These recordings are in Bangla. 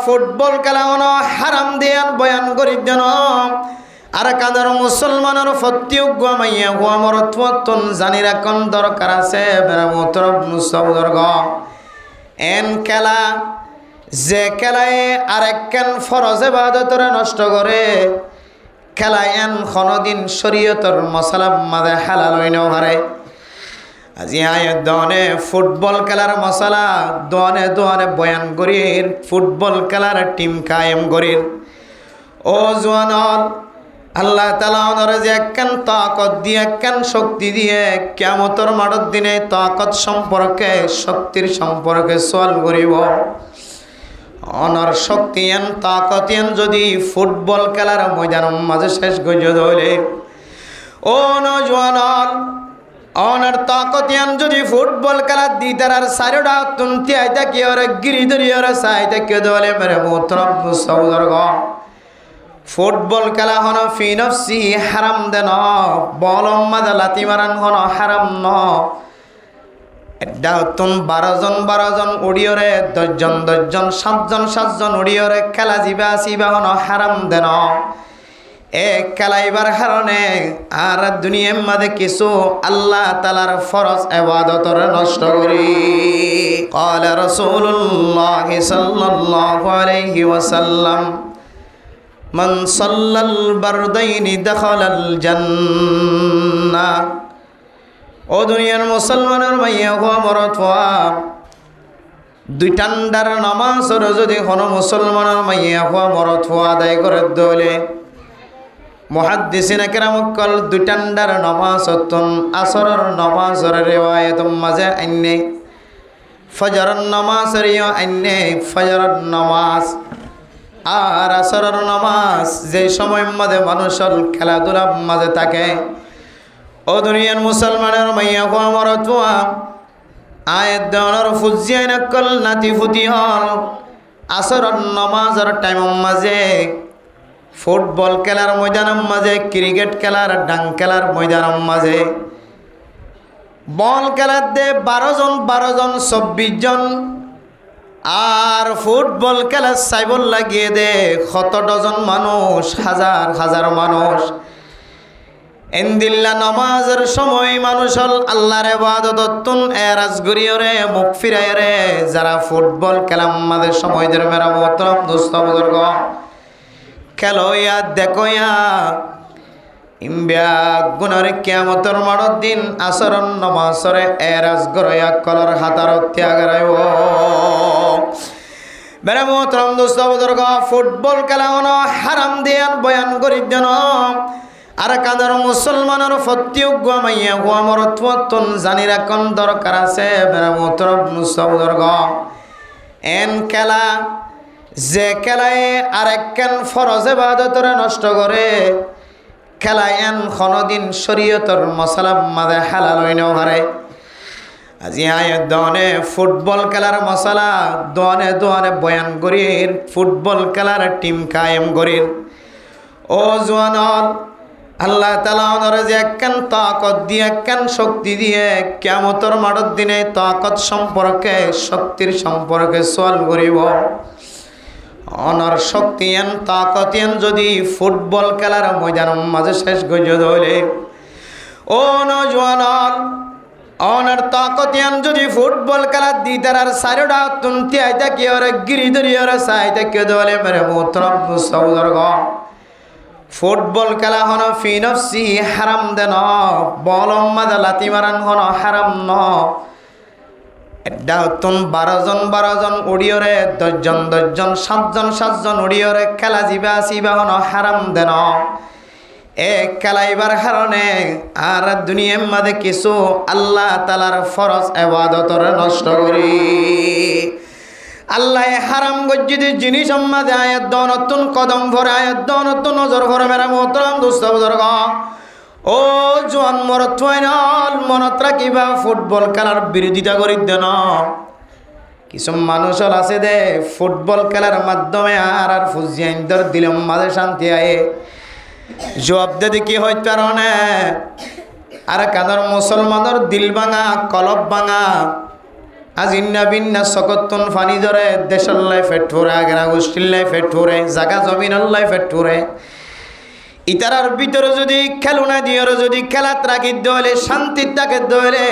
ফুটবল খেলা হনো হারাম দিয়ান বয়ান করি দেন আর কাদের মুসলমানের ফত্যুগ্য মাইয়া হুয়া মরত্বতন জানি রাখন দরকার আছে বেরামতরব মুসবদর্গ এন খেলা যে খেলায় আরেক কেন ফরজ ইবাদতরে নষ্ট করে খেলা এন কোনদিন শরীয়তর মশালা মাঝে হালাল হইনও হারে আজি আয়াত দনে ফুটবল খেলার মশালা দনে দনে বয়ান করির ফুটবল খেলার টিম কায়েম করির ও জওয়ানল আল্লাহ তাআলা ওনারে যে একখান তাকত দিয়ে একখান শক্তি দিয়ে কিয়ামতের মাঠের দিনে তাকত সম্পর্কে শক্তির সম্পর্কে সওয়াল করিব অনর শক্তি এন তাকত এন যদি ফুটবল খেলার ময়দানের মাঝে শেষ গজে ধরে ও নওজওয়ানল অনর তাকতিয়ান যদি ফুটবল খেলা দিতার আর সাইডা তুনতি আইতা কি ওরে গিরি ধরি ওরে সাইতা কে দলে মেরে মোহতরম সওদর্গ ফুটবল খেলা হনো ফি নফসি হারাম দেন বলম মাদা লাতি মারান হনো হারাম ন এটা তুন 12 জন উড়িয়রে 10 জন 7 জন উড়িয়রে খেলা জিবা আসিবা হনো হারাম দেন এক খেলাইবার কারণে আর দুনিয়ার মাঝে কিছু আল্লাহ তাআলার ফরজ ইবাদতর নষ্ট করি قال رسول الله صلى الله عليه وسلم من صلى البردين دخل الجنة ও দুনিয়ার মুসলমানের মাইয়া হওয়া মরত হওয়া দুই টান্ডার নামাজের যদি কোনো মুসলমানের মাইয়া হওয়া মরত হওয়া আদায় করে দলে মুহাদ্দিসিন কেরাম কল দুই টান্ডার নামাজ অতন আসরের নামাজের রিওয়ায়াত মাঝে আইনে ফজরের নামাজের আইনে ফজরের নামাজ আর আসরের নামাজ যে সময় মাঝে মানুষের খেলাধুলার মাঝে থাকে ও দুনিয়ার মুসলমানের মাইয়া হওয়া মরত হওয়া আয়াত দেওয়ার ফুজিয়াই নকল নাতি ফুটি হল আসরের নামাজের টাইমের মাঝে ফুটবল খেলার ময়দানের মাঝে ক্রিকেট খেলার ডাং খেলার ময়দানের মাঝে বল খেলার দে 12 জন 24 জন আর ফুটবল খেলার সাইবল লাগিয়ে দে 100 জন মানুষ হাজার মানুষ এন্দিল্লা নামাজের সময় মানুষ আল্লাহর ইবাদততুন এরাজ গরিয়রে মুখ ফিরায়রে যারা ফুটবল খেলার মাঝে সময় দের মেরা মোহতরম দোস্ত বুজুর্গ খেলো ইয়া দেখো ইয়া ইম্বিয়া গুনার কিয়ামতের মাঠের দিন আসরন নমাজরে এরাজ গরয়া কলর হাতার ত্যাগরাইব বেরে মোহতরম দোস্ত বুজুর্গ ফুটবল খেলা হনো হারাম দিয়ান বয়ান করি দেন আর কাদের মুসলমানের ফত্যুগ্য মাইয়া হুয়া মরত্বতন জানি রাখন দরকার আছে বেরে মোহতরম দোস্ত বুজুর্গ এন খেলা যে খেলায় আরেক কেন ফরজ ইবাদতরে নষ্ট করে খেলা এন কোনদিন শরীয়তর মশালা মাঝে হালাল হইনও হারে আজি আয়াত দনে ফুটবল খেলার মশালা দনে দনে বয়ান করির ফুটবল খেলার টিম কায়েম করির ও জওয়ানল আল্লাহ তাআলা ওনারে যে একখান তাকত দিয়ে একখান শক্তি দিয়ে কিয়ামতের মাঠের দিনে তাকত সম্পর্কে শক্তির সম্পর্কে সওয়াল করিব অনর শক্তি এন তাকত এন যদি ফুটবল খেলার ময়দানের মাঝে শেষ গজে ধরে ও নওজওয়ানল অনর তাকত এন যদি ফুটবল খেলা দিতার আর সাইডা তুনতি আইতা কি ওরে গিরি ধরি ওরে সাইতা কে দলে মেরে মোহতরম সওদর্গ ফুটবল খেলা হনো ফি নফসি হারাম দেন বলম মাদা লাতি মারান হনো হারাম ন এটা তুন 12 জন উড়িয়রে 10 জন 7 জন উড়িয়রে খেলা জিবা আসিবা হনো হারাম দেন এক খেলাইবার কারণে আর দুনিয়ার মাঝে কিছু আল্লাহ তাআলার ফরজ ইবাদতর নষ্ট করি আল্লাহ হারাম গজ্জিত জিনিস মাঝে আয়াত দনতুন কদম ভরে আয়াত দনতুন নজর ভরে মেরা মোহতরম দোস্ত বুজুর্গ ও জোয়ান মরত ফাইনাল মনত রাখিবা ফুটবল খেলার বিরোধিতা করি দেন কিছু মানুষ আছে দে ফুটবল খেলার মাধ্যমে আর ফুজিয়াইন্দর দিলম মাঝে শান্তি আয়ে জবাব দে কি হয় কারণে আর কাদের মুসলমানের দিল ভাঙা কলব ভাঙা আজিন্না বিন্না সকতুন ফানি ধরে দেশের লাই ফেট ফুরে আগেরা গোষ্ঠীর লাই ফেট ফুরে জাগা জমিনের লাই ফেট ফুরে ইতারার ভিতরে যদি খেলুনা দিয়ের যদি খেলাত রাখি দলে শান্তির তাকে দলে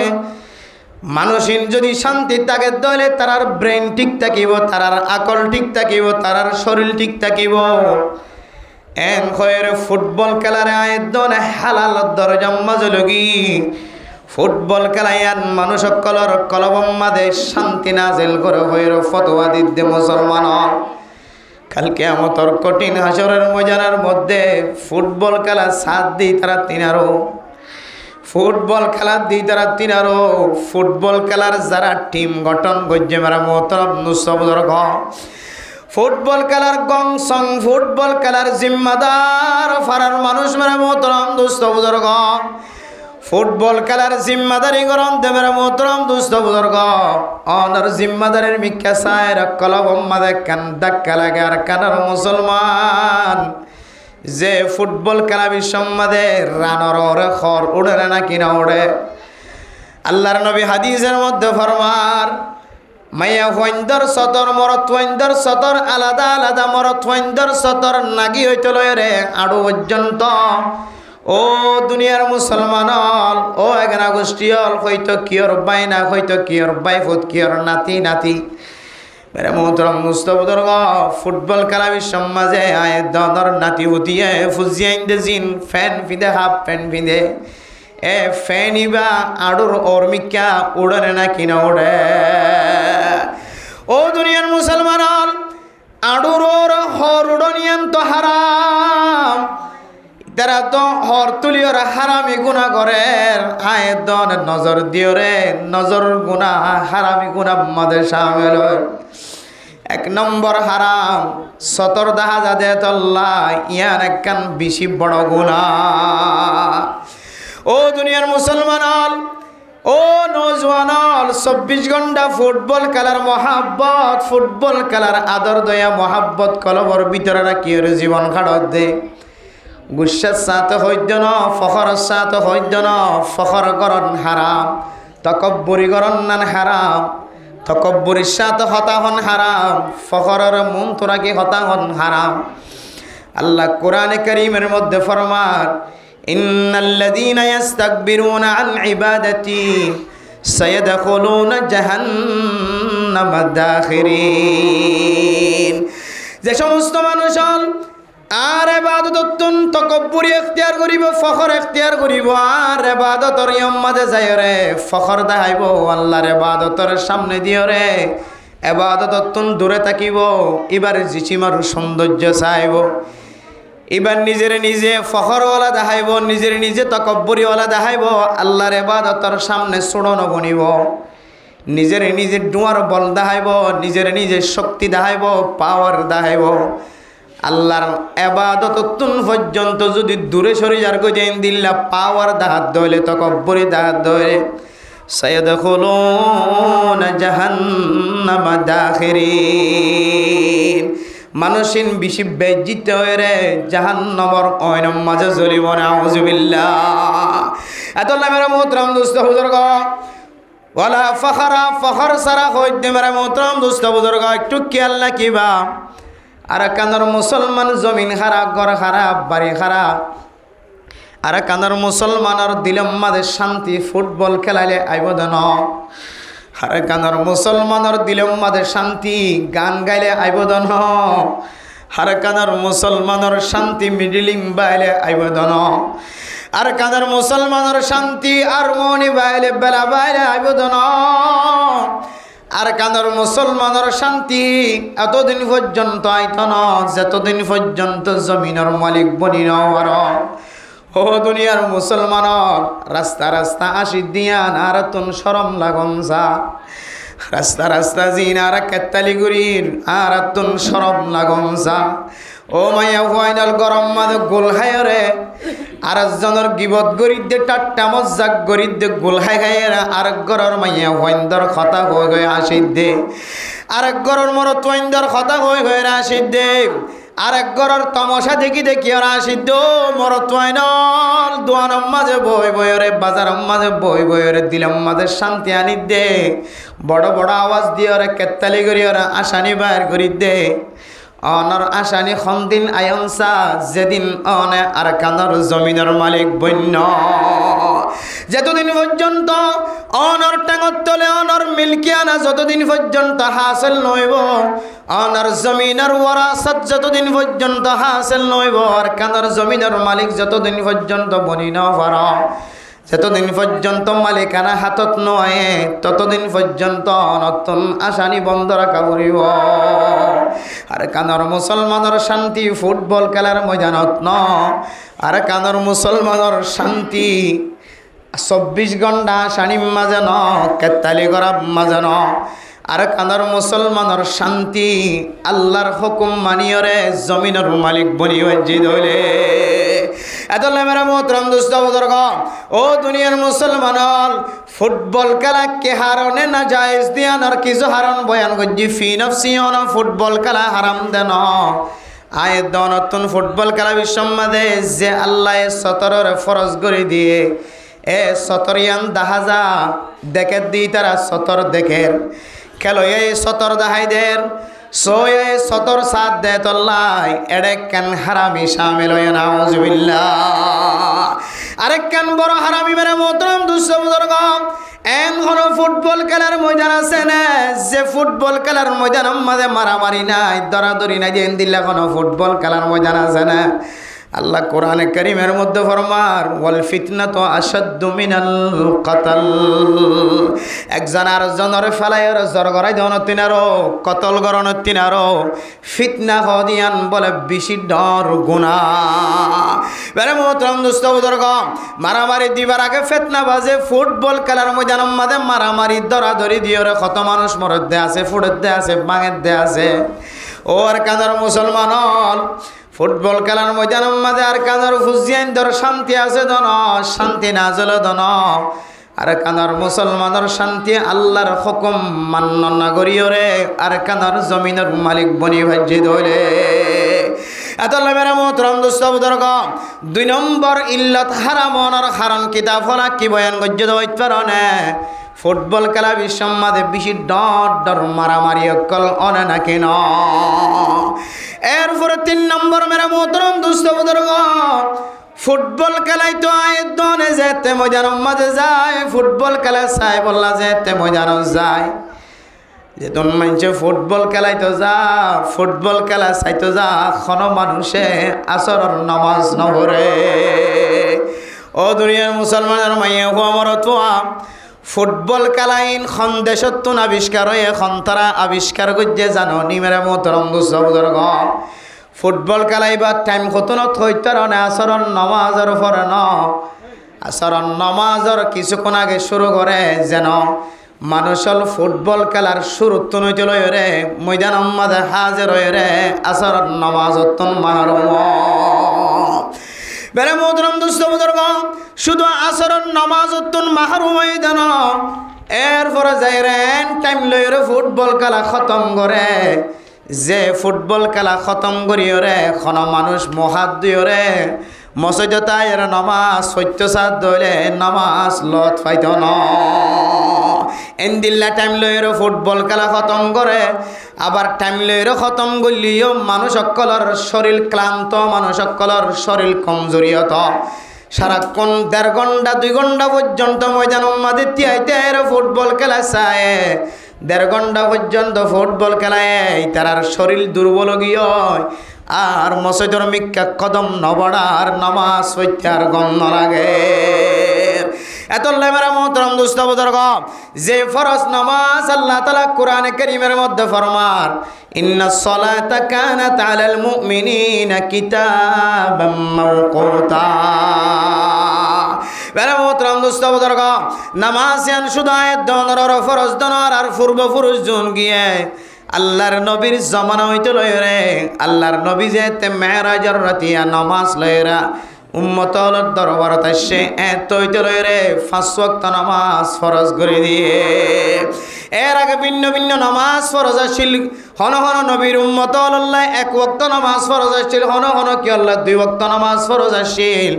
মানুষিন যদি শান্তির তাকে দলে তারার ব্রেন ঠিক থাকিব তারার আকল ঠিক থাকিব তারার শরীর ঠিক থাকিব এন খয়ের ফুটবল খেলার আয়ের দনে হালাল দরজা মাজলগি ফুটবল খেলায়ান মানুষ সকলের কলবম্মাদে শান্তি নাজেল করে হয়ের ফতোয়া দিতে মুসলমান কালকে আমতর কঠিন হাসরের ময়দানের মধ্যে ফুটবল খেলা সাথ দিই তারা তিনারো ফুটবল খেলার দিই তারা তিনারো ফুটবল খেলার যারা টিম গঠন গজ্জে মেরা মোহতরম নুসবদর ঘ ফুটবল খেলার গং সং ফুটবল খেলার জিম্মাদার ফারার মানুষ মেরা মোহতরম দুস্তবদর ঘ ফুটবল খেলার জিম্মাদারি গরম দেবের মোহতরম দুস্তবদর ঘ অনর জিম্মাদারের মিক্কা সায়ের কলবম্মাদে কান ধাক্কা লাগে আর কানার মুসলমান যে ফুটবল খেলা বিশ্বম্মাদে রানর ওরে খর উড়ে না কিনা উড়ে আল্লাহর নবী হাদিসের মধ্যে ফরমার মাইয়া ওয়াইন্দর সতর মরত ওয়াইন্দর সতর আলাদা আলাদা মরত ওয়াইন্দর সতর নাগি হইতে লয় রে আড়ু পর্যন্ত ও দুনিয়ার মুসলমান ও এগানা গোষ্ঠী হল হয়তো কিয়র বাই না হয়তো কিয়র বাই ফুট কিয়র নাতি নাতি মেরে মোহতরম মুস্তবদর ফুটবল খেলা বিশ্বমাজে আয় দর নাতি উঠিয়ে ফুজিয়াইন দে জিন ফ্যান ফিদে হাফ প্যান্ট ফিদে এ ফ্যান ইবা আড়ুর ওরমিকা উড়নে না কিনা উড়ে ও দুনিয়ার মুসলমান আড়ুর ওর হর উড়নিয়ান তো হারাম তারা তো হর তুলিওর হারামি গুণা করে আয় দন নজর দিও রে নজর গুণা হারামি গুণা মাদের সামিল এক নম্বর হারাম সতর দাহা যাদে তল্লা ইয়ান একখান বেশি বড় গুণা ও দুনিয়ার মুসলমান ও নৌজওয়ান 24 ঘন্টা ফুটবল খেলার মহাব্বত ফুটবল খেলার আদর দয়া মহাব্বত কলবর ভিতরে রাখি জীবন খাড়ত দে গুসার সাথে হইত ন ফখর সাথে হইত ন ফখর করন হারাম তকব্বরি করন নান হারাম তকব্বরির সাথে হতাহন হারাম ফখরের মন তোরাকে হতাহন হারাম আল্লাহ কোরআনে কারীমের মধ্যে ফরমান ইন্নাল্লাযীনা ইস্তাকবিরুনা আন ইবাদাতি সায়াদখুলুনা জাহান্নামা দাখিরিন যে সমস্ত মানুষ আর ইবাদততুন তকব্বুরি ইখতিয়ার করিব ফখর ইখতিয়ার করিব আর ইবাদতর ইয়াম্মাদে যায় রে ফখর দেখাইব আল্লাহর ইবাদতর সামনে দিও রে ইবাদততুন দূরে থাকিব এবার জিচিমারু সৌন্দর্য চাইব এবার নিজের নিজে ফখরওয়ালা দেখাইব নিজের নিজে তকব্বুরিওয়ালা দেখাইব আল্লাহর ইবাদতর সামনে সুড়ন গনিব নিজের নিজে ডুয়ার বল দেখাইব নিজের নিজে শক্তি দেখাইব পাওয়ার দেখাইব আল্লাহর ইবাদততুন পর্যন্ত যদি দূরে সরে যার গজেন দিল্লা পাওয়ার দাহাত দইলে তকব্বুরি দাহাত দইলে সায়াদখুলুনা জাহান্নামা দাখিরিন মানুষিন বেশি বেজ্জিত হয়ে রে জাহান্নামর অয়নম মাঝে জ্বলিব না আউযুবিল্লাহ এত মেরা মোহতরম দোস্ত বুজুর্গ ওয়ালা ফখরা ফখর সারা হইতে মেরা মোহতরম দোস্ত বুজুর্গ একটু খেয়াল রাখিবা আর কানার মুসলমান জমিন খারাপ ঘর খারাপ বাড়ি খারাপ আর কানার মুসলমানের দিলম মাঝে শান্তি ফুটবল খেলাইলে আইবদন আর কানার মুসলমানের দিলম মাঝে শান্তি গান গাইলে আইবদন আর কানার মুসলমানের শান্তি মিডিলিং বাইলে আইবদন আর কানার মুসলমানের শান্তি আর মনি বাইলে বেলা বাইলে আইবদন আর কানার মুসলমানের শান্তি এতদিন পর্যন্ত আইতন যতদিন পর্যন্ত জমিনের মালিক বনি নর ও দুনিয়ার মুসলমানের রাস্তা রাস্তা আসি দিয়ান আর তুন শরম লাগন যা রাস্তা রাস্তা জিন আর কেতালি গুরির আর তুন শরম লাগন যা ও মাইয়া ফাইনাল গরম মাদে গোল হায়রে আর জনের গিবত গরিদ্দে টাট্টা মজ্জাক গরিদ্দে গোল হাই খাইরা আর গরর মাইয়া ফাইন্দর কথা হয়ে গয়ে আসি দে আর গরর মর তোইন্দর কথা হয়ে গয়ে আসি দে আর এক ঘরের তমসা দেখি দেখি ওরা সিদ্ধ মরত্বাইনল দোয়ানোর মাঝে বই বইরে বাজারের মাঝে বই বইরে দিলাম মাঝে শান্তি আনি দে বড় বড় আওয়াজ দিয়ে ওরা কেত্তালি করি ওরা আসানি বাইর করি দে অনর আসানি খন্দিন আয়নসা যেদিন অনে আর কানর জমিনের মালিক বন্য যতদিন পর্যন্ত অনর টাঙর তলে অনর মিল্কিয়ানা যতদিন পর্যন্ত হাসিল নইব অনর জমিনের ওয়ারাসাত যতদিন পর্যন্ত হাসিল নইব আর কানর জমিনের মালিক যতদিন পর্যন্ত বনি ন পারা যতদিন পর্যন্ত মালিকানা হাতত নয় ততদিন পর্যন্ত নতুন আসানি বন্ধ রাখা পড়িব আর কানর মুসলমানের শান্তি ফুটবল খেলার ময়দানত ন আর কানর মুসলমানের শান্তি 24 ঘন্টা আসানির মাঝে ন কেতালি করার মাঝে ন আর কানর মুসলমানের শান্তি আল্লাহর হুকুম মানিয়রে জমিনের মালিক বনি ওয়াজিদ হইলে এতলে মেরা মোহতরম দোস্ত বুজুর্গ ও দুনিয়ার মুসলমান ফুটবল খেলা কে হারনে না জায়েজ দিয়ান আর কিছু হারন বয়ান গজ্জি ফি নফসি অন ফুটবল খেলা হারাম দেন আয় দনতুন ফুটবল খেলা বিশ্বমাদে যে আল্লাহ 17 ফরজ করে দিয়ে এ 17 দাহাজা দেখে দি তারা 17 দেখের খেলো এই 17 দাহাইদের সোয়ে 17 সাত দে তল্লাই এডেক কান হারামি শামিল হয় নাউজুবিল্লাহ আরেক কান বড় হারামি মেরে মোহতরম দুস্থ বুজুর্গ এন হলো ফুটবল খেলার ময়দান আছে না যে ফুটবল খেলার ময়দান মাঝে মারামারি নাই দরাদরি নাই দিন দিল্লা কোনো ফুটবল খেলার ময়দান আছে না আল্লাহ কোরআনে কারীমের মধ্যে ফরমার ওয়াল ফিতনাতু আশাদ্দু মিনাল কতল একজন আর জনের ফেলাইর জর গরাই দন তিনারো কতল গরন তিনারো ফিতনা হদিয়ান বলে বেশি ডর গুনাহ বেরে মোহতরম দোস্ত বুজুর্গ মারামারি দিবার আগে ফিতনা বাজে ফুটবল খেলার ময়দানের মধ্যে মারামারি দরাদরি দিয়রে কত মানুষ মরদে আছে ফুড়দে আছে বাঙেদে আছে ও আর কানার মুসলমান ফুটবল খেলার ময়দানের মাঝে আর কানার ফুজিয়ান ধর শান্তি আছে দন শান্তি না জলে দন আর কানার মুসলমানের শান্তি আল্লাহর হুকুম মান্য না করিয়রে আর কানার জমিনের মালিক বনি ভাজ্যে ধরে এত মেরা মোহতরম দোস্ত বুজুর্গ 2 নম্বর ইল্লত হারামনের কারণ কিতাব হলা কি বয়ান গজ্য হইতে পারে ফুটবল খেলা বিশ্বমাদে বেশি ডর ডর মারামারি অকল অনে না কেন এরপরে 3 নম্বর মেরা মোহতরম দোস্ত বুজুর্গ ফুটবল খেলাই তো আয়ের দনে যেতে ময়দানের মাঝে যায় ফুটবল খেলা চাই বললা যেতে ময়দানত যায় যে তোর মানুষে ফুটবল খেলাইতো যা ফুটবল খেলা চাইতো যা কোনো মানুষে আসরের নামাজ নপড়ে ও দুনিয়ার মুসলমানের মাইয়া আমার তোয়া ফুটবল খেলাইন খন দেশতুন আবিষ্কার হয়ে এখন তারা আবিষ্কার করছে জানো নিমেরা মোহতরম দোস্ত বুজুর্গ ফুটবল খেলাইবার টাইম কতনত হইতার না আসরের নামাজের পরে ন আসরের নামাজের কিছুক্ষণ আগে শুরু করে যেন মানুষল ফুটবল খেলার শুরুত নইতে লয় রে ময়দান মাঝে হাজির হয়ে রে আসরের নামাজতন মাহরুম বেরে মোহতরম দোস্ত বুজুর্গ শুধু আসরের নামাজতন মাহরুম হয়ে দেন এরপরে যাই রে টাইম লয় রে ফুটবল খেলা খতম করে যে ফুটবল খেলা খতম করিও রে কোনো মানুষ মহাদ দিও রে মসজিদতায় নামাজ সত্যসাদ দইলে নামাজ লত পাইত ন এন্দিল্লা টাইম লইরো ফুটবল খেলা খতম করে আবার টাইম লইরো খতম করলিও মানুষ সকলের শরীর ক্লান্ত মানুষ সকলের শরীর কমজোরিয়ত সারাক্ষণ 1.5 ঘন্টা 2 ঘন্টা পর্যন্ত ময়দানের মাঝে তিয়াইতে ফুটবল খেলা চায় 1.5 ঘন্টা পর্যন্ত ফুটবল খেলায় তার শরীর দুর্বল গিয়ে আর মসজিদের মিক্কা কদম নবড়ার নামাজ হইতার গন্ধ লাগে এত লেমেরা মোহতরম দোস্ত বুজুর্গ যে ফরজ নামাজ আল্লাহ তাআলা কোরআনে কারীমের মধ্যে ফরমার ইন্নাস সালাতা কানাত আলাল মুমিনিনা কিতাবাম মাওকুতা বেরে মোহতরম দোস্ত বুজুর্গ নামাজ ইয়ান শুধু আয়াত দনর ফরজ দনর আর পূর্ব পুরুষ জন গিয়ে আল্লাহর নবীর জামানা হইতে লয় রে আল্লাহর নবী যেতে মেরাজের রাতিয়া নামাজ লয়রা উম্মতর দরবারত আসছে এতইতে লইরে 5 ওয়াক্ত নামাজ ফরজ করে দিয়ে। এর আগে ভিন্ন ভিন্ন নামাজ ফরজ আসছিল, হন হন নবীর উম্মত আল্লাহ 1 ওয়াক্ত নামাজ ফরজ আসছিল, হন হন কি আল্লাহ 2 ওয়াক্ত নামাজ ফরজ আসছিল।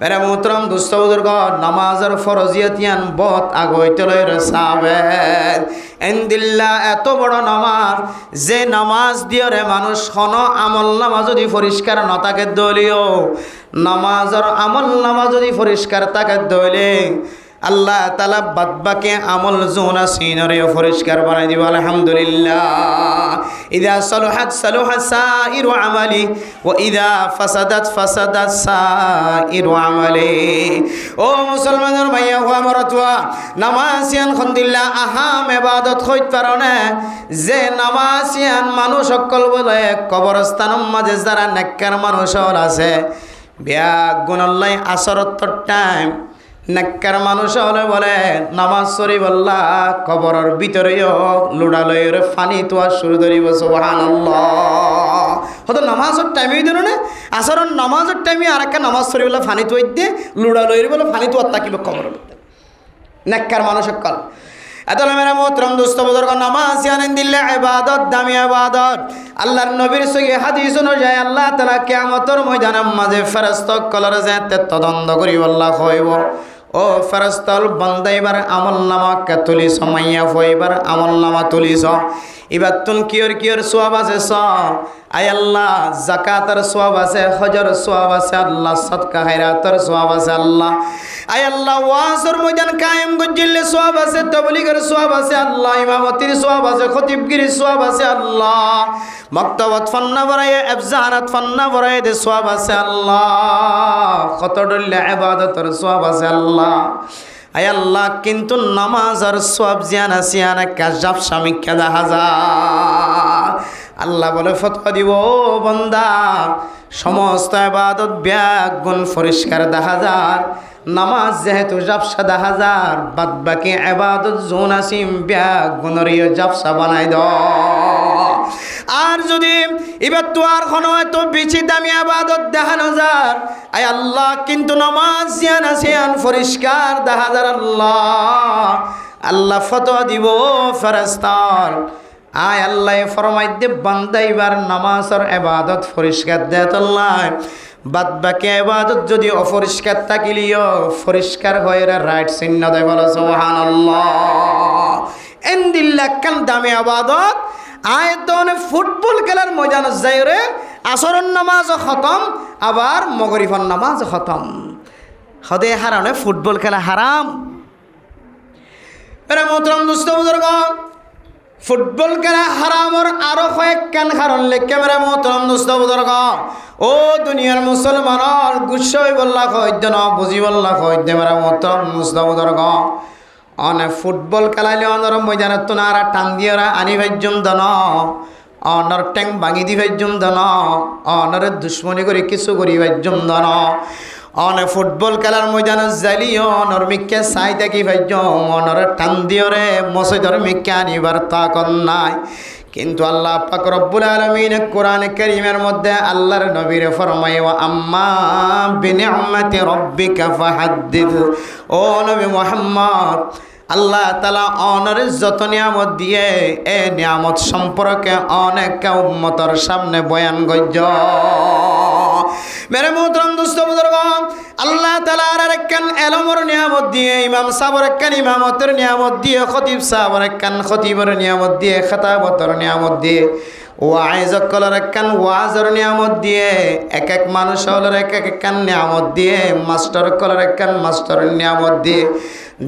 মেরে মোহতরম দুস্থ বুজুর্গ, নামাজের ফরজিয়াতিয়ান বহুত আগইতে লইরে সাবেত এন্দিল্লা এত বড় নামাজ, যে নামাজ দিয়রে মানুষ হন আমল নামাজ যদি পরিষ্কার না থাকে দলীয় নামাজের আমল নামাজ যদি পরিষ্কার থাকে দলে আল্লাহ তাআলা বাদবাকি আমল জোনা সিনরে পরিষ্কার বানাই দিব। আলহামদুলিল্লাহ। ইদা সালুহাত সালুহা সাইরু আমালি ওয়া ইদা ফাসাদাত ফাসাদাত সাইরু আমালি। ও মুসলমানের ভাইয়া ও আমরাতওয়া, নামাজিয়ান খন্দিল্লা আহাম ইবাদত হইত পারনে, যে নামাজিয়ান মানুষ সকল বলে কবরস্থানের মাঝে যারা নেককার মানুষ আছে বিয়া গুণাল্লাই আসরত টাইম নেককার মানুষ হলে বলে নামাজ শরীফ আল্লাহ কবরের ভিতরেও লুড়ালয়ের ফানি তোয়া শুরু ধরিব। সুবহানাল্লাহ। হয়তো নামাজের টাইমেই ধরো না আসরের নামাজের টাইমে আর একটা নামাজ শরীফ আল্লাহ ফানি তোয়াই দিয়ে লুড়ালয়ের বলে ফানি তোয়ার তাকিব কবরের ভিতরে নেককার মানুষ সকল। এত মেরা মোহতরম দোস্ত বুজুর্গ, নামাজ জানেন দিল্লে ইবাদত, দামি ইবাদত। আল্লাহর নবীর সঙ্গে হাদিস অনুযায়ী আল্লাহ তাআলা কিয়ামতের ময়দানের মাঝে ফেরেশতা কলর যেতে তদন্ত করি আল্লাহ কইব, ও ফেরেশতাল বান্দা এবার আমলনামা তুলিস, মাইয়া এবার আমলনামা তুলিস। এবার তুন কিয়র সওয়াব আছে সব, আয় আল্লাহ যাকাতের সওয়াব আছে, হজের সওয়াব আছে আল্লাহ, সাদকা খায়রাতের সওয়াব আছে আল্লাহ, আয় আল্লাহ ওয়াজের ময়দান কায়েম গজ্জিলে সওয়াব আছে, তাবলীগের সওয়াব আছে আল্লাহ, ইমামতির সওয়াব আছে, খতিবগিরির সওয়াব আছে আল্লাহ, মক্তবত ফান্না বরায়ে ইফজানাত ফান্না বরায়ে দে সওয়াব আছে আল্লাহ, কত ডলে ইবাদতের সওয়াব আছে আল্লাহ। আয় আল্লাহ কিন্তু নামাজের সওয়াব জিয়ান আছে আনাকা জাব সামিকা দেখা যায়। আল্লাহ বলে ফতোয়া দিব, ও বান্দা সমস্ত ইবাদত ব্যাগ গুণ পরিষ্কার দেখা যায়, নামাজ যেহেতু জাবসা দেখা যায়, বাদ বাকি ইবাদত জোন আসিম ব্যাগ গুণরিয় জাবসা বানাই দ। আর যদি এবার তো আর কোনো এত বেশি দামি আবাদত দেখানো যায়, আয় আল্লাহ কিন্তু নামাজ জিয়ান আসিয়ান পরিষ্কার দেখা যায় আল্লাহ। আল্লাহ ফতোয়া দিব ফেরেশতার, আয় আল্লাহ ফরমাই দে বান্দা এবার নামাজের ইবাদত পরিষ্কার দেত আল্লাহ, বাদ বাকি ইবাদত যদি অপরিষ্কার থাকিলিও পরিষ্কার হয়ে রাইট চিহ্ন দেয়। বলো সুবহানাল্লাহ। এন্দিল্লা কাল দামি আবাদত আয় তো ফুটবল খেলার ময়দান যাই রে, আসরের নামাজ খতম আবার মগরিফের নামাজ খতম, হদে হারানে ফুটবল খেলা হারাম। এরা মোহতরম দোস্ত বুজুর্গ, ফুটবল খেলা হারামর আরো কয়েকখান কারণ লেখে মেরে মোহতরম দোস্ত বুজুর্গ। ও দুনিয়ার মুসলমানের গুচ্ছই বল্লা কইদ্য ন বুঝি বল্লা কইদ্য মেরে মোহতরম দোস্ত বুজুর্গ, অনেক ফুটবল খেলাইলে অনর ময়দানত তো আর টান দিয়ে আনি ভাজ্যম দন, অনর ট্যাং ভাঙি দি ভাজ্যম দন, অনর দুশ্মনী করে কিছু করি ভাজ্যম দন, অনেক ফুটবল খেলার ময়দানত যাইলিও অনর মিক্কে চাই থাকি ভাজ্যম, অনর টান দিয়ে রে মসজিদর মিক্কে আনিবার তাকত নাই। কিন্তু আল্লাহ পাক রব্বুল আলামিন কোরআন কারীমের মধ্যে আল্লাহর নবীর ফরমায়, ওয়া আম্মা বিনিআমাতি রাব্বিকা ফাহাদ্দিস। ও নবী মুহাম্মদ, আল্লাহ তাআলা অনরে যত নিয়ামত দিয়ে এ নিয়ামত সম্পর্কে অনেক উম্মতের সামনে বয়ান গজ্জ। মেরে মোহতরম দোস্ত বুজুর্গ, আল্লাহ তাআলা আর একখান এলমর নিয়ামত দিয়ে, ইমাম সাহেবের একখান ইমামতের নিয়ামত দিয়ে, খতিব সাহেবের একখান খতিবের নিয়ামত দিয়ে, খেতাবতের নিয়ামত দিয়ে, ওয়াইজক কলার একখান ওয়াজের নিয়ামত দিয়ে, এক এক মানুষ হলের এক একখান নিয়ামত দিয়ে, মাস্টার কলার একখান মাস্টারের নিয়ামত দিয়ে,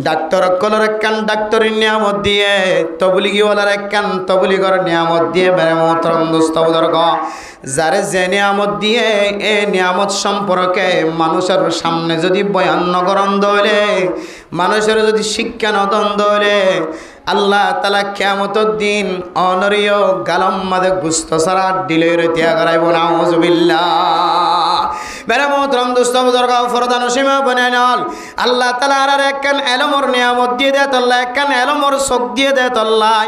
ডাক্তার কলার একখান ডাক্তারের নিয়ামত দিয়ে, তবলিগিওয়ালার একখান তবলিগর নিয়ামত দিয়ে। মেরে মোহতরম দোস্ত বুজুর্গ, যারে যে নিয়ামত দিয়ে এ নিয়ামত সম্পর্কে মানুষের সামনে যদি বয়ান নগরণ দইলে, মানুষের যদি শিক্ষা নদন দইলে, আল্লাহ তাআলা কিয়ামতের দিন অনরিয় গালম মাদে গুস্ত সারা দিলে তিয়া করাইব। নাউজুবিল্লাহ। বেরে মোহতরম দোস্ত বুজুর্গ ফরদান সীমা বানাইনাল আল্লাহ তাআলা আর একখান এলমর নিয়ামত দিয়ে দেয় আল্লাহ একখান এলমর চোখ দিয়ে দেয় আল্লাহ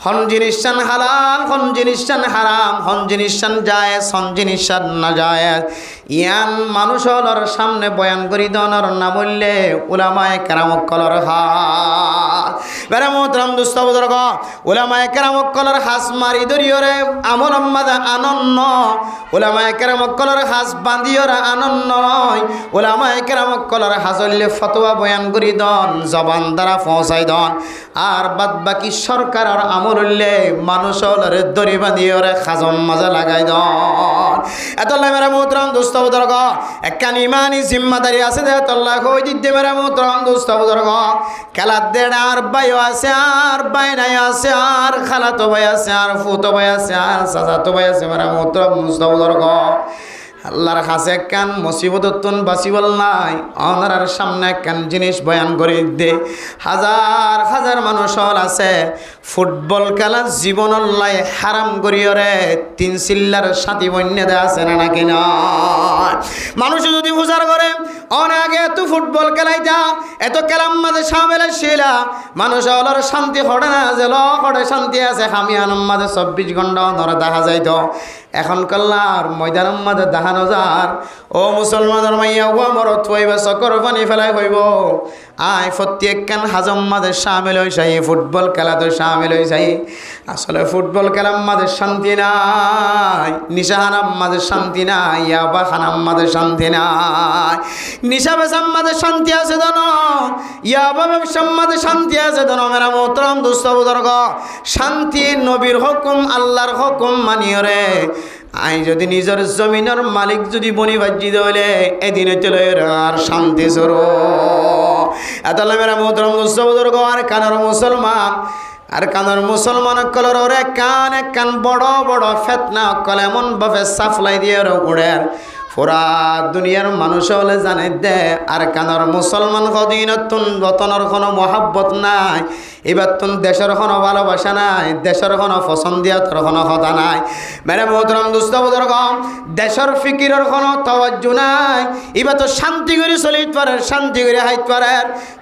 হন জিনিসান হালাল হন জিনিসান হারাম হন জিনিসান জায়েজ হন জিনিসান নাজায়েজ ইয়ান মানুষের সামনে বয়ান করি দনর না বললে উলামায়ে কেরাম কলর হাত বেরে মোহতরম দোস্ত বুজুর্গ উলামায়ে কেরাম কলর হাস মারি দরিয়রে আমল আম্মাদা আনন্ন উলামায়ে কেরাম কলর হাস বান্দিয়রা আনন্ন নয় উলামায়ে কেরাম কলর হাজলে ফতোয়া বয়ান করি দন জবান দ্বারা পৌঁছাই দন আর বাদ বাকি সরকারের আমল হইলে মানুষের দড়ি বান্দিয়রে খাজম মাজা লাগাই দন এতলে মেরা মোহতরম দোস্ত বুজুর্গ একখান ইমানি জিম্মাদারি আছে দে তল্লা কই দিতে মেরা মোহতরম দোস্ত বুজুর্গ খেলার দেড় আর বাইও আছে আর বাই নাই আছে আর খালাতো ভাই আছে আর ফুতো ভাই আছে আর চাচাতো ভাই আছে মেরা মোহতরম দোস্ত বুজুর্গ আল্লাহর কাছে একখান মুসিবতন বাঁচিবল নাই অনার সামনে একখান জিনিস বয়ান করে দে হাজার হাজার মানুষ আছে ফুটবল খেলা জীবনের লাই হারাম করিয়রে তিন চিল্লার সাথী বন্যে দেয়া আছে না নাকি না মানুষ যদি বুঝার করে অনাগে এত ফুটবল খেলাইতা এত খেলাম মাঝে সামেলে শিলা মানুষ অলর শান্তি হড়ে না যে হড়ে শান্তি আছে খামিয়ানোর মাঝে 24 ঘন্টা ধরে দেখা যাইত এখন কাল্লার ময়দানের মাঝে দেখানো যার ও মুসলমানের মাইয়া ও মরত হইবে চকর পানি ফেলাই হইব আয় প্রত্যেকখান হাজম মাঝে সামিল হয়ে যাই ফুটবল খেলাতে সামিল হয়ে যাই আসলে ফুটবল খেলার মাঝে শান্তি নাই নিশাহানার মাঝে শান্তি নাই ইয়াবা খানার মাঝে শান্তি নাই নিশা বেসার মাঝে শান্তি আছে দন ইয়াবা ব্যবসার মাঝে শান্তি আছে দন মেরা মোহতরম দোস্ত বুজুর্গ শান্তি নবীর হুকুম আল্লাহর হুকুম মানিয়রে আই যদি নিজের জমিনের মালিক যদি বনি বাজি দলে এদিনে চলে আর শান্তি সরো এতলে মেরা মোহতরম দোস্ত বুজুর্গ আর কানার মুসলমান আর কানার মুসলমান কলর ওরে কান বড় বড় ফেতনা কল এমন ভাবে সাফলাই দিয়ে উড়ে পুরা দুনিয়ার মানুষ হলে জানে দে আর কানার মুসলমান কদিনতুন বতনের কোনো মহাব্বত নাই এবার তুন দেশের কোনো ভালোবাসা নাই দেশের কোনো পছন্দিয়াতর কোনো কথা নাই মেরে মোহতরম দোস্ত বুজুর্গ দেশের ফিকিরের কোনো তাওয়াজ্জু নাই এবার তো শান্তি করে চলিতে পারে শান্তি করে হাইতে পারে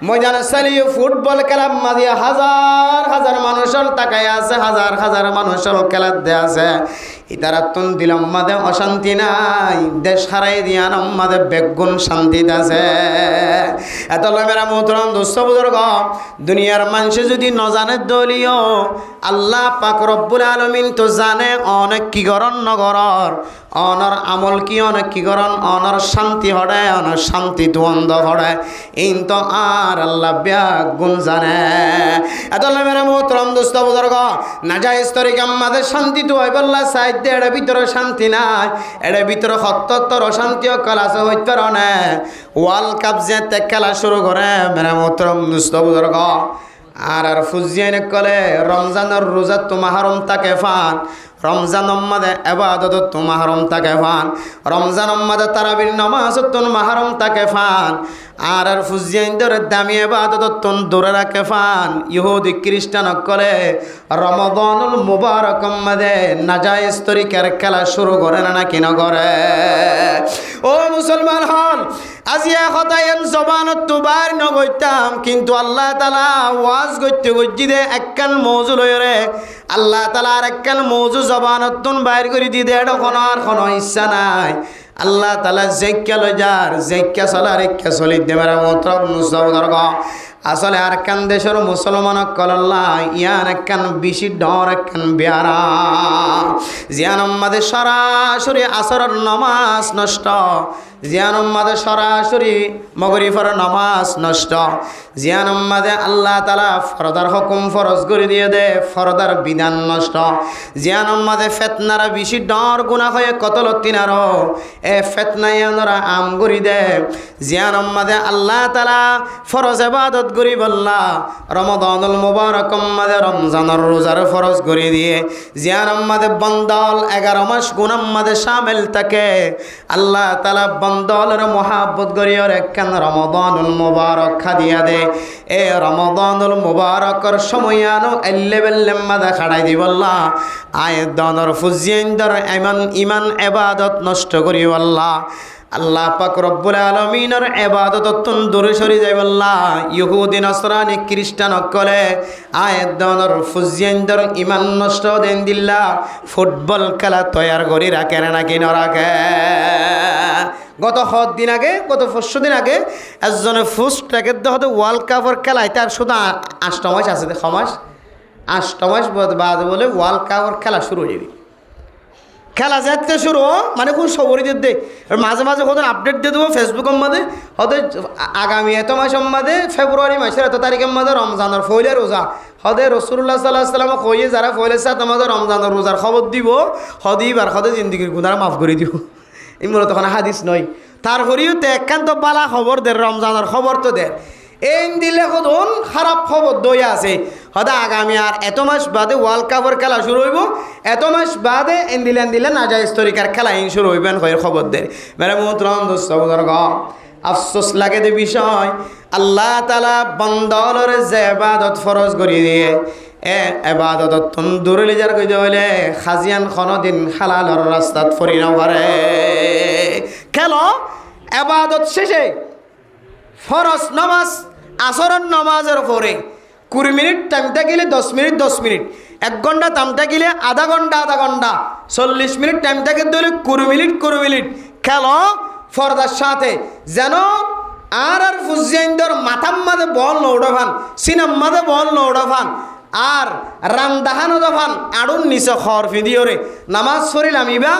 ময়দানে চালিয়ে ফুটবল খেলা মাঝে হাজার হাজার মানুষের তাকাই আছে হাজার হাজার মানুষের খেলার দে আছে ইতারা তুন দিলাম মাদে অশান্তি নাই দেশ হারাই দিয়ান মাদে বেগুন শান্তিতে আছে এত মেরা মোহতরম দোস্ত বুজুর্গ দুনিয়ার মানুষ যদি ন জানে দলীয় আল্লাহ পাক রব্বুল আলামিন তো জানে অনেক কি করন নগরর অনর আমল কি অনেক কি করন অনর শান্তি হড়ে অনর শান্তি দ্বন্দ্ব হড়ে ইন তো আর আল্লাহ বেগুন জানে এত মেরা মোহতরম দোস্ত বুজুর্গ নাজায়েজ তরিকা আমাদের শান্তি তো হয় বললা সাইড এর ভিতরে শান্তি নাই এর ভিতরে সত্যত্তর অশান্তি কল আছে হইতে পারে ওয়ার্ল্ড কাপ যে খেলা শুরু করে মেরা মোহতরম দোস্ত বুজুর্গ আর ফুজিয়ানে কলে রমজানের রোজা তো মাহরম তাকে ফান রমজান মাদে এবাদত তো মাহরম তাকে ফান রমজান মাদে তারাবির নামাজ তো মাহরম তাকে ফান আর ফুজিয়ানদের দামি এবাদত তো দূরে রাখে ফান ইহুদি খ্রিস্টান কলে রমাদানুল মুবারক মাদে নাজায়েজ তরিকার খেলা শুরু করে না কি না করে ও মুসলমান হন আজিয়া কথায়ন জবানত তো বার নগইতাম কিন্তু আল্লাহ তাআলা ওয়াজ করতে গজ্জি দে একখান মৌজু লয়রে আল্লাহ তাআলা আর একখান মৌজু জবানত তুন বাইর করে দি দে এটা কোনো ইচ্ছা নাই আল্লাহ তাআলা জেক্কা লয় যার জেক্কা চলার এক্কা চলি দে মেরা মোহতরম মুসলমান আসলে আর কান দেশের মুসলমান কল্লাহ ইয়ান একখান বেশি ডর একখান বেয়ারা জিয়ান আমাদের সরাসরি আসরের নামাজ নষ্ট জিয়ান আমাদের সরাসরি মগরিফের নামাজ নষ্ট জিয়ান আমাদের আল্লাহ তাআলা ফরদার হুকুম ফরজ করে দিয়ে দে ফরদার বিধান নষ্ট জিয়ান আমাদের ফেতনারা বেশি ডর গুনাহ হয়ে কতল তিনারো এ ফেতনায়ানরা আম করি দে জিয়ান আমাদের আল্লাহ তাআলা ফরজ ইবাদত করি বল্লা রমাদানুল মুবারক মাদে রমজানের রোজার ফরজ করে দিয়ে জিয়ান আমাদের বন্দল 11 মাস গুনাহ মাদে শামিল থাকে আল্লাহ তাআলা বন্দলের মোহাব্বত করিয়র একখান রমাদানুল মুবারক খাদিয়া দে এ রমাদানুল মুবারকর সময়য়ানো এল্লেবেল্লে মাদে খাড়াই দি বল্লা আয় দনর ফুজিয়েন্দর ইমান ইবাদত নষ্ট করি বল্লা আল্লাহ পাক রব্বুল আলামিনের ইবাদততন দূরে সরে যাই আল্লাহ ইহুদি নসরানি খ্রিস্টান অকলে আয়াত দনর ফুজিয়ানদর ইমান নষ্ট দেন দিল্লা ফুটবল খেলা তৈয়ার করি রাখে নাকি না রাখে গত 7 দিন আগে গত 5 দিন আগে একজনে ফুস্টটাকে হয়তো ওয়ার্ল্ড কাপের খেলায় তার শুধু 8 মাস আছে 8 মাস বাদ বলে ওয়ার্ল্ড কাপের খেলা শুরু হয়ে যাবে খেলা যাতে শুরু মানে কোন সবরই দে মাঝে মাঝে কত আপডেট দিয়ে দেবো ফেসবুকের মধ্যে হয়তো আগামী এত মাসের মধ্যে ফেব্রুয়ারি মাসের এত তারিখের মধ্যে রমজানের ফইলে রোজা হদে রসুল্লাহ সাল্লাহ সাল্লাম কইয়ে যারা ফইলে সাথে আমাদের রমজানের রোজার খবর দিব হদিবার হদে জিন্দিগির গুণারা মাফ করে দিব এই মূলত তখন হাদিস নয় তার হরিও তো একান্ত বালা খবর দে রমজানের খবর তো দে এই দিলে কতক্ষণ খারাপ খবর দইয়া আছে হয়তো আগামী আর এত মাস বাদে ওয়ার্ল্ড কাপের খেলা শুরু হইব এত মাস বাদে দিলে না যায় তরিকার খেলা শুরু হইবেন হয়ে খবর দেয় মেরে মোহতরম দোস্তর আফসোস লাগে যে বিষয় আল্লাহ তালা বন্দর যে এবাদত ফরজ করি দিয়ে এবাদত দূরে লিজার কই হইলে খাজিয়ান দিন হালালর রাস্তাত ফরি নপারে খেল এবাদত শেষে ফরজ নামাজ আসরের নামাজের পরে 20 মিনিট টাইমটা গেলে 10 মিনিট 10 মিনিট 1 ঘন্টা টাইমটা গেলে আধা ঘন্টা 40 মিনিট টাইমটাকে ধরে 20 মিনিট খেল ফরদার সাথে যেন আর ফুজিয়াইন্দর মাথার মাঝে বল নৌড়াভান সিনাম মাঝে বল নৌড়াভান আর রামদাহানো দফান আড়ুন নিচে খর ফিদিওরে নামাজ পড়িলাম ইবা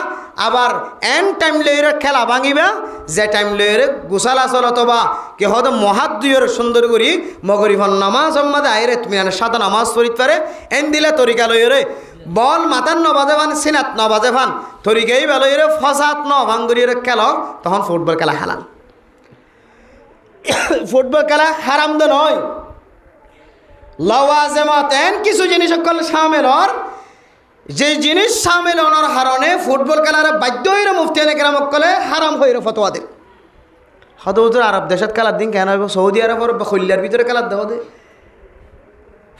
আবার এন টাইম লইরে খেলা ভাঙিবা যে টাইম লইরে গুসালা চলতবা কে হয়তো মহাত দুইয়ের সুন্দর করি মগরিফন নামাজ সম্মাদে আইরে তুমি সাদা নামাজ পড়িতে পারে এন দিলে তরিকা লইরে বল মাতার নবাজে ভান সিনাত নবাজে ভান তরিকাই বেলইরে ফসাত ন ভাঙ্গুরিরে খেল তখন ফুটবল খেলা হালাল ফুটবল খেলা হারাম তো নয় লওয়াজেমাত এন কিছু জিনিস সকল সামেলর যে জিনিস সামিল হওয়ার হারণে ফুটবল খেলার বাধ্য হইরে মুফতি কেরামক কলে হারাম হইরে ফতোয়া দেন হয়তো হুজুর আরব দেশত খেলার দিন কেন হইব সৌদি আরবের খৈল্যার ভিতরে খেলার দেওয়া দে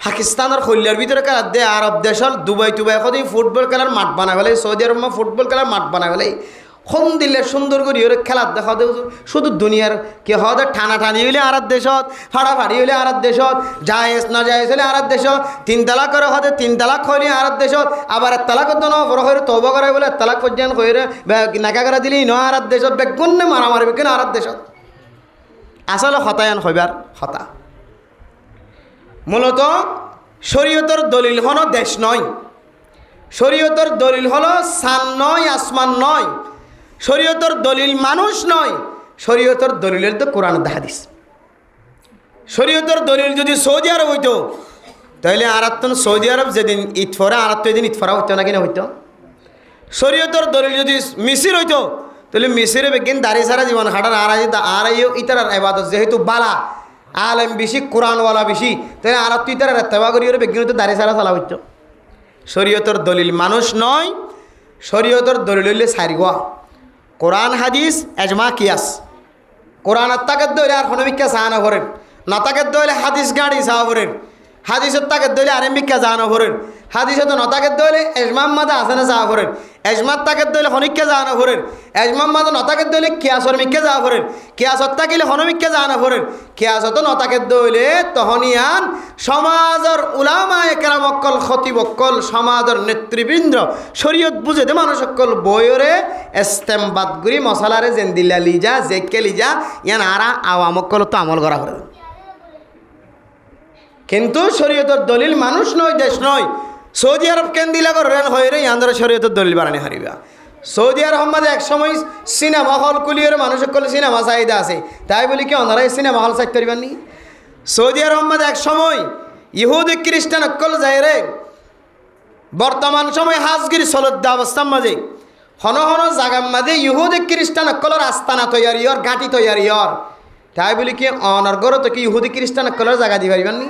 পাকিস্তানের খৈল্যার ভিতরে খেলার দে আরব দেশের দুবাই সদি ফুটবল খেলার মাঠ বানাই ফেলে সৌদি আরব ফুটবল খেলার মাঠ বানাই ফেলে খন দিলে সুন্দর করি ওরে খেলার দেখা দে শুধু দুনিয়ার কে হদে টানাটানি হইলে আর দেশত ফাড়াফাড়ি হইলে আর দেশত জায়েজ না জায়েজ হইলে আর দেশত 3 তালাক করে হদে 3 তালাক হইলে আর দেশত আবার 1 তালাক তো না বড় হইরে তওবা করে বলে 1 তালাক পর্যন্ত হইরে নাকা করে দিলি ন আর দেশত বেগুন্নে মারামারি বেগুন আর দেশত আসলে হতায়ান হইবার হতা মূলত শরীয়তের দলিল হলো দেশ নয় শরীয়তের দলিল হলো সান নয় আসমান নয় শরীয়তের দলিল মানুষ নয় শরীয়তের দলিলের তো কোরআন হাদিস শরীয়তের দলিল যদি সৌদি আরব হইতো তাহলে আর সৌদি আরব যেদিন ঈদ ফরা আর তো এদিন ঈদ ফরা হইতো না কিনা হইতো শরীয়তের দলিল যদি মিসির হইতো তাহলে মিসিরে বেগিন দাঁড়ি সারা জীবন হাঁটার আর ইতার এবাদত যেহেতু বালা আলেম বেশি কোরআনওয়ালা বেশি তাহলে আর তুই তারা তেবা করি বেগিন তো দাঁড়ি সারা চালা হইতো শরীয়তের দলিল মানুষ নয় শরীয়তের দলিল হইলে সারিগোয়া কোরআন হাদিস এজমা কিয়াস কোরআন তাকে দইলে আর হনবিক্ষা চাহানো করেন না তাকে দইলে হাদিস গাড়ি চাওয়া করেন হাদিসের তাকে দইলে আরেমিক্ষা জাহানো করেন হাদিসে তো নতাকে দইলে এজমাম মাদা আসেনা যাওয়া করেন এজমাত তাকে দইলে হনিক্ষা জাহানো করেন এজমাম মাদা নতাকে দইলে কিয়াসর মিক্ষা যাওয়া করেন কিয়াসত তাকিলে হনমিক্ষা জাহানো করেন কিয়াসত নতাকে দইলে তহনিয়ান সমাজের উলামায়ে কেরামক্কল খতিবক্কল সমাজের নেতৃবৃন্দ শরীয়ত বুঝে দে মানুষ সকল বইরে ইস্তেমবাদ গুরি মশালারে জেন্দিল্লা লিজা জেকে লিজা ইয়ান আরা আওয়ামক্কল তো আমল করা করে কিন্তু শরীয়তের দলিল মানুষ নয় দেশ নয় সৌদি আরব কেন দিলা করেন হয়ে রে ইয়ান শরীয়তের দলিল বানানি হারিবা সৌদি আরব মাঝে এক সময় সিনেমা হল কুলিয়ে মানুষ সকল সিনেমা চাহিদা আছে তাই বলি কি ওনারাই সিনেমা হল চাইতে পারিবেন নি সৌদি আরব মাঝে এক সময় ইহুদি খ্রিস্টান অকল যায় রে বর্তমান সময় হাজগির চলদ্দা অবস্থার মাঝে হন হন জাগার মাঝে ইহুদি খ্রিস্টান অকলের আস্তানা তৈয়ারি হর ঘাটি তৈয়ারি হর তাই বলি কি অনর্গর তো কি ইহুদি খ্রিস্টান অকলের জায়গা দিয়ে পারিবেন নি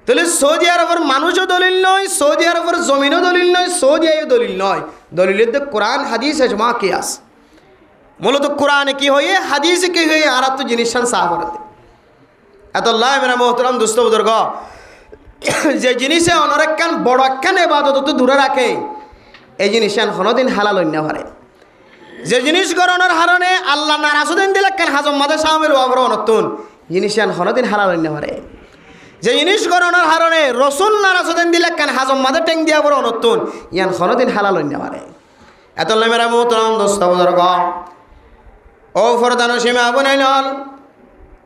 তাহলে সৌদি আরবের মানুষও দলিল নয় সৌদি আরবের জমিনও দলিল নয় সৌদি আরবও দলিল নয় দলিলের তো কোরআন হাদিস এজমা কিয়াস মূলত কোরআনে কি হয়ে হাদিসে কি হয়ে আর তো জিনিস সাহ করতে এত আল্লাহ মেরা মোহতরম দুস্থ বুজুর্গ যে জিনিসে অনরেকান বড় একখান এবাদত তো দূরে রাখে এই জিনিস কোনোদিন হালাল অন্য পারে যে জিনিস গরনের হারণে আল্লাহ নারাজুদ্দিন দিলে কেন হাজম মাদে শামিল হওয়ার নতুন জিনিস আন হনদিন হালাল হইতে পারে যে জিনিস গরনের হারণে রসুল নারাজুদ্দিন দিলে কেন হাজম মাদে টেং দিয়া বড় নতুন ইয়ান হনদিন হালাল হইতে পারে এত মেরা মোহতরম দোস্ত বুজুর্গ ও ফরদানো সীমা বনাইল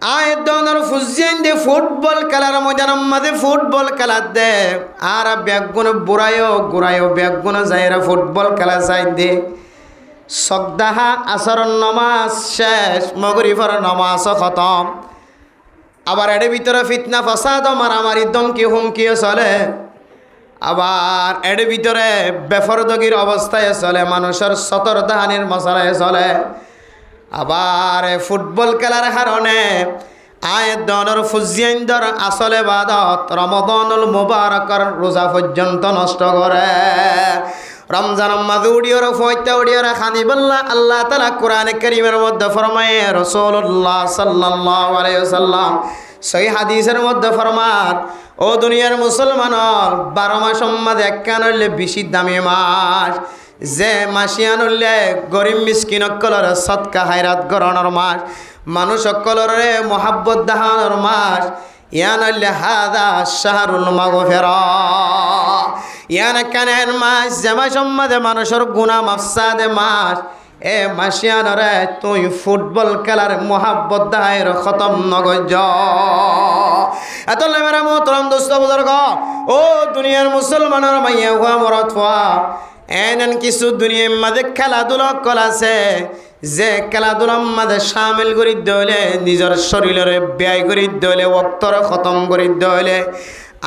আয় দনের ফুজিয়ান দে ফুটবল খেলার ময়দানের মাঝে ফুটবল খেলা দে আর ব্যাগুন বুড়ায়ও ব্যাগুন যাইরা ফুটবল খেলা চাই দে সকদাহা আসরন নমাজ শেষ মগরিফর নমাজ খতম আবার এর ভিতরে ফিতনা ফাসাদ মারামারি দমকি হুমকিও চলে আবার এর ভিতরে বেফরদগির অবস্থায় চলে মানুষের সতর দাহানির মশলায় চলে আবার ফুটবল খেলার কারণে আয়দনের ফুজিয়ানদের আসলে বাদত রমদানুল মুবারকর রোজা পর্যন্ত নষ্ট করে রমজান মাঝে উড়িয়ে ফয়তা উড়িয়ে খানি বললা আল্লাহ তাআলা কোরআনে কারীমের মধ্যে ফরমায়ে রাসূলুল্লাহ সাল্লাল্লাহু আলাইহি ওয়াসাল্লাম সহিহ হাদিসের মধ্যে ফরমান ও দুনিয়ার মুসলমানর 12 মাস মধ্যে একখান হইলে বেশি দামি মাস যে মাসিয়ান হইলে গরিব মিসকিন সকলের সদকা হায়রাত গরণের মাস মানুষ সকলের মহাব্বত দাহানোর মাস ইয়ান হইলে হাদা শাহরুল মাগফিরা ইয়ান কানের মাস যে মাস মধ্যে মানুষের গুনাহ মাফসাদে মাস এ মাসিয়ানরে তুই ফুটবল খেলার মহাব্বত দায়ের খতম নগজ এত মেরা মোহতরম দোস্ত বুজুর্গ ও দুনিয়ার মুসলমানের মাইয়া হুয়া মরত হওয়া এন কিছু দুনিয়ার মাঝে খেলাধুলা কলাছে যে খেলাধুলার মাঝে সামিল করি দলে নিজের শরীরের ব্যয় করি দলে অক্তর খতম করি দলে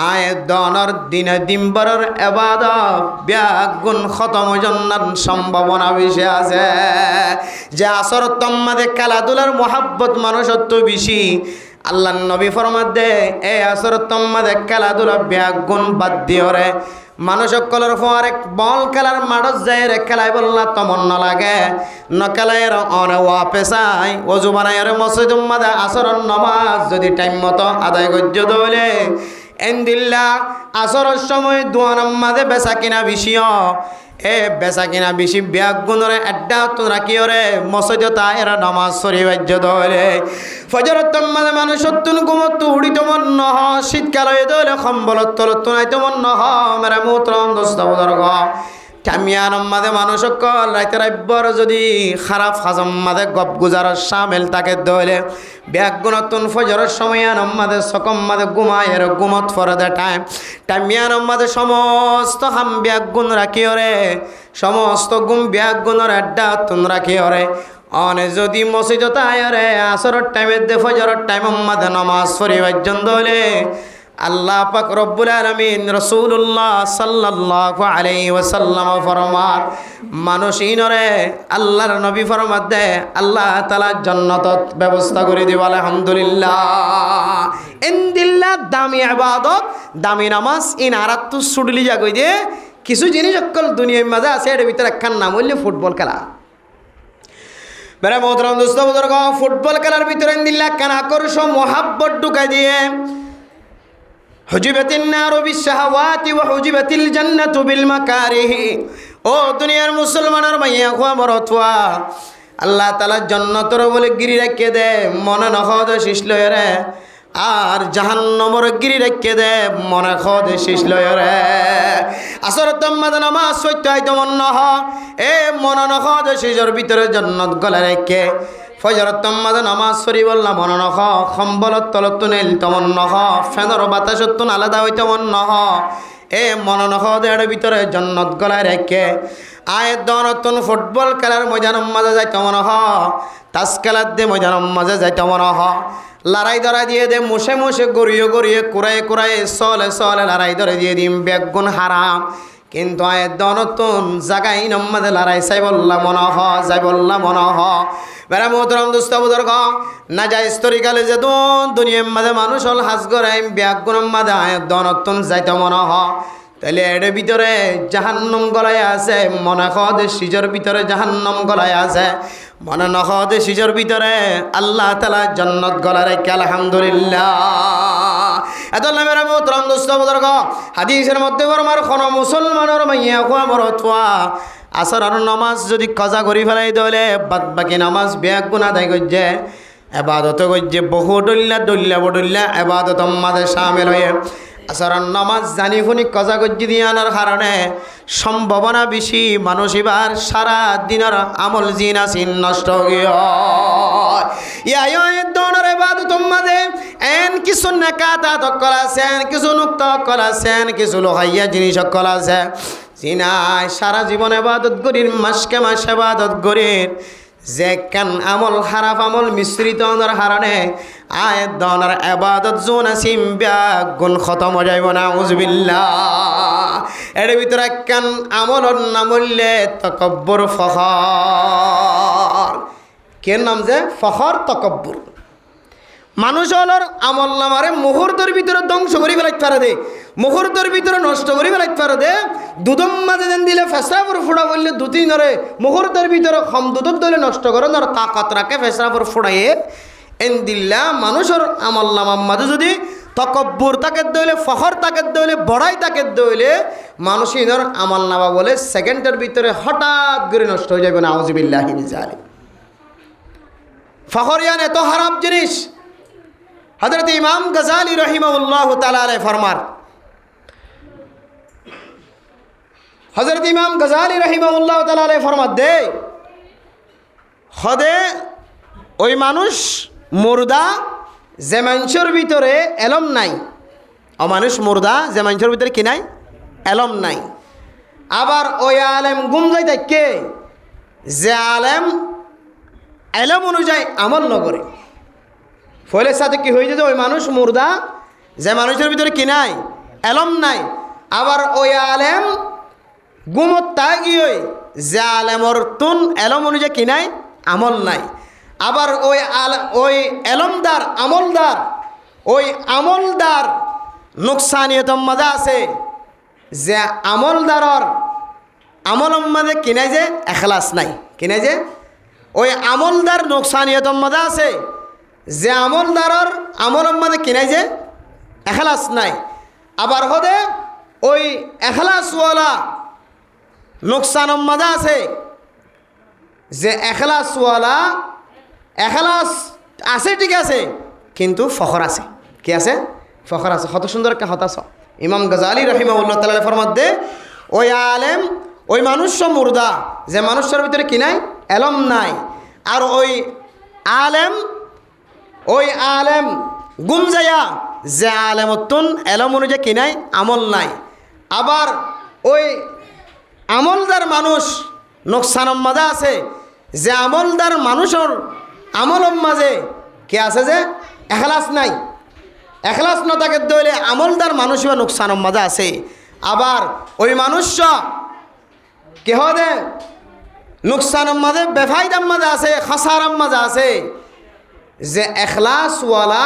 আয় দনের দিনে দিনবরের এবাদত ব্যাগুণ খতম জন্নার সম্ভাবনা বেশি আছে যে আসর তম্মাদে খেলাধুলার মহাব্বত মানুষের তো বেশি আল্লাহ নবী ফরমাত দে এই আসর তম্মাদে খেলাধুলা ব্যাগুণ বাদ দিয়রে মানুষ সকলের ফোয়ারে বল খেলার মাঠত যায় রে খেলাই বললা তমন না লাগে ন খেলাই অনে ওয়া পেশাই অজু বানাই মসজিদ মাদে আসর নামাজ যদি টাইম মতো আদায় করজ দলে এন্দিল্লা আসরের সময় দোয়ানার মাঝে বেচা কিনা বেশি এ বেচা কিনা বেশি ব্যাগুণরে এড্ডা তো রাখিওরে মসজিদ তাইরা নামাজ সরি বাজ্য দলে ফজরত মাঝে মানুষ তুন ঘুমত উড়িত মন নহ শীতকালে দলে সম্বলত তলত নাইতো মন নহ মেরা মোহতরম দোস্ত বুজুর্গ টামিয়ানম মাঝে মানুষ সকল রাইতে রাইব্বর যদি খারাপ হাজম মাঝে গপ গুজারের সামিল তাকে দলে ব্যাগুণতুন ফজরের সময়ানম মাঝে সকম মাঝে ঘুমায় ঘুমত ফরে দে টাইমিয়ানম মাঝে সমস্ত হাম ব্যাগুণ রাখিওরে সমস্ত গুম ব্যাগুণর আড্ডা তুন রাখিওরে অনে যদি মসজিদ তাইরে আসরের টাইমে দে ফজরের টাইম মাঝে নামাজ পড়িবার দলে আল্লাহ পাক রব্বুল আলামিন রাসূলুল্লাহ সাল্লাল্লাহু আলাইহি ওয়াসাল্লাম ফরমান মানুষ ইনরে আল্লাহর নবী ফরমাত দে আল্লাহ তাআলা জান্নাতত ব্যবস্থা করে দিব আলহামদুলিল্লাহ ইনদিল্লাহ দামি ইবাদত দামি নামাজ ইন আরাতু সুডলি যা কই দে কিছু জিনিস সকল দুনিয়ার মাঝে আছে এর ভিতরে একখান নাম হইলে ফুটবল খেলা মেরা মোহতরম দোস্ত বুজুর্গ ফুটবল খেলার ভিতরে ইনদিল্লাহ কান আকর্ষণ মোহাব্বত ঢুকাই দিয়ে হুজিবাতিন নারু বিশহাওয়াতি ওয়া হুজিবাতিল জান্নাতু বিল মাকারিহি ও দুনিয়ার মুসলমানের মাইয়া খোয়া মরতওয়া আল্লাহ তাআলা জান্নাতর বলে গিরি রাখিয়ে দে মনে নখদ শিশ লয়রে আর জাহান্নামর গিরি রাখিয়ে দে মনে খদ শিশ লয়রে আসর তম্মাদ নামাজ সত্যই তমন নহ এ মনে নখদ শিশর ভিতরে জান্নাত গলা রেখে ফজরত মাঝে নামাজ পড়ি বললাম মন নখ সম্বলত তলত নেল তমন নখ ফেনর বাতাসত আলাদা হই তমন নহ এ মন নখ দেড় ভিতরে জন্নত গলায় রেখে আয় দনতন ফুটবল খেলার ময়দানের মাঝে যাই তমন হ তাস খেলার দে ময়দানের মাঝে যাই তমন হ লড়াই ধরা দিয়ে দে মুসে মুসে গড়িয়ে গড়িয়ে কুড়ায়ে কুড়ায়ে চলে চলে লড়াই ধরে দিয়ে দিম বেগুন হারাম কিন্তু আয় দনতন জাগাই নম্মাদে লড়াই চাই বললাম মন হ যাই বললাম মন হ মেরা মোহতরম দোস্ত বুজুর্গ না যায় স্তরিকালে যে দুনিয়ার মাঝে মানুষ হল হাজ গরাইম ব্যাগুণের মাঝে আয় দনতন যাইতে মন হ তাহলে এর ভিতরে জাহান্নাম গলায় আছে মনে খদে সিজর ভিতরে জাহান্নাম গলায় আছে মনে নখদে সিজর ভিতরে আল্লাহ তাআলা জান্নাত গলা রেখে আলহামদুলিল্লাহ এত মেরা মোহতরম দোস্ত বুজুর্গ হাদিসের মধ্যে ফরমার কোন মুসলমানের মাইয়া খোয়া মরতওয়া আসরের নামাজ যদি কজা করি ফেলাই দলে বাদ বাকি নামাজ বেয়া গুণ আদায় করছে এবাদত করছে বহু ডল্লা এবাদত মাঝে সামিল হয়ে আসরের নামাজ জানি শুনি কজা করছি দিয়ে আনার কারণে সম্ভাবনা বেশি মানুষ এবার সারা দিনের আমল জিনা চিন নষ্ট হয়ে ধরনের এবাদত মাঝে এন কিছু নেকাত অকল আছেন কিছু নুক্ত অকল আছেন কিছু লোহাইয়া জিনিস অকল আছে জিনায় সারা জীবন এবাদত করির মাসকে মাস এবাদত করির যে কেন আমল খারাপ আমল মিশ্রিত হওয়ার কারণে আয়ের ধরনের এবাদত জোন আসিম গুণ খতম হয়ে যাইব না উজবিল্লাহ এর ভিতরে কেন আমল নামলে তকব্বর ফখর কে নাম যে ফখর তকব্বর মানুষ হলর আমল নামারে মুহূর্তের ভিতরে ধ্বংস করে ফেলাইতে পারে দে মুহূর্তের ভিতরে নষ্ট করে ফেলাইতে পারে দে দুধম মাঝে দেন দিলে ফেসরাপুর ফুড়া বললে দুটি নরে মুহূর্তের ভিতরে কম দুধর দলে নষ্ট করে আর তাকত রাখে ফেসরাপুর ফুড়াইয়ে এন দিল্লা মানুষের আমল নামার মাঝে যদি তকব্বুর তাকে দইলে ফখর তাকে দইলে বড়াই তাকে দইলে মানুষ ইনর আমল নামা বলে সেকেন্ডের ভিতরে হঠাৎ করে নষ্ট হয়ে যাবে না আউযুবিল্লাহি মিন যালিক ফখর ইয়ান এত খারাপ জিনিস হযরত ইমাম গজালি রাহিমাহুল্লাহু তাআলা আলাইহি ফরমান হযরত ইমাম গজালি রাহিমাহুল্লাহু তাআলা আলাইহি ফরমান দে খদে ওই মানুষ মুর্দা যে মানুষের ভিতরে এলম নাই অমানুষ মুর্দা যে মানুষের ভিতরে কি নাই এলম নাই আবার ওই আলেম গুম যাই থাকে যে আলেম এলম অনুযায়ী আমল নগরে ফলের সাথে কি হয়ে যায় ওই মানুষ মুর্দা যে মানুষের ভিতরে কি নাই এলম নাই আবার ওই আলেম গুমত তা গিয়ে যে আলেমর তুন এলম অনুযায়ী কি নাই আমল নাই আবার ওই এলমদার ওই আমলদার নুকসানিয়ত মজা আছে যে আমলদারর আমল মাঝে কিনাই যে এখলাস নাই কিনাই যে ওই আমলদার নুকসানিয়ত মজা আছে যে আমলদারর আমল মাঝে কিনাই যে এখলাস নাই আবার হদে ওই এখলাসওয়ালা নুকসান মজা আছে যে এখলাসওয়ালা এখলাস আছে ঠিক আছে কিন্তু ফখর আছে কি আছে ফখর আছে কত সুন্দর একটা হতাশ ইমাম গজালি রাহিমাহুল্লাহ তাআলা ফরমাত দে ওই আলেম ওই মানুষ মুর্দা যে মানুষের ভিতরে কি নাই এলম নাই আর ওই আলেম গুম যায়া যে আলেমতুন এলম অনুযায়ী কি নাই আমল নাই আবার ওই আমলদার মানুষ নোকসানম মাঝে আছে যে আমলদার মানুষের আমলম মাঝে কি আছে যে এখলাস নাই এখলাস না তাকে দইলে আমলদার মানুষ বা নোকসানম মাঝে আছে আবার ওই মানুষ কি হবে নোকসানম মাঝে বেফাইদাম মাঝে আছে খাসারাম মাঝে আছে যে এখলাসওয়ালা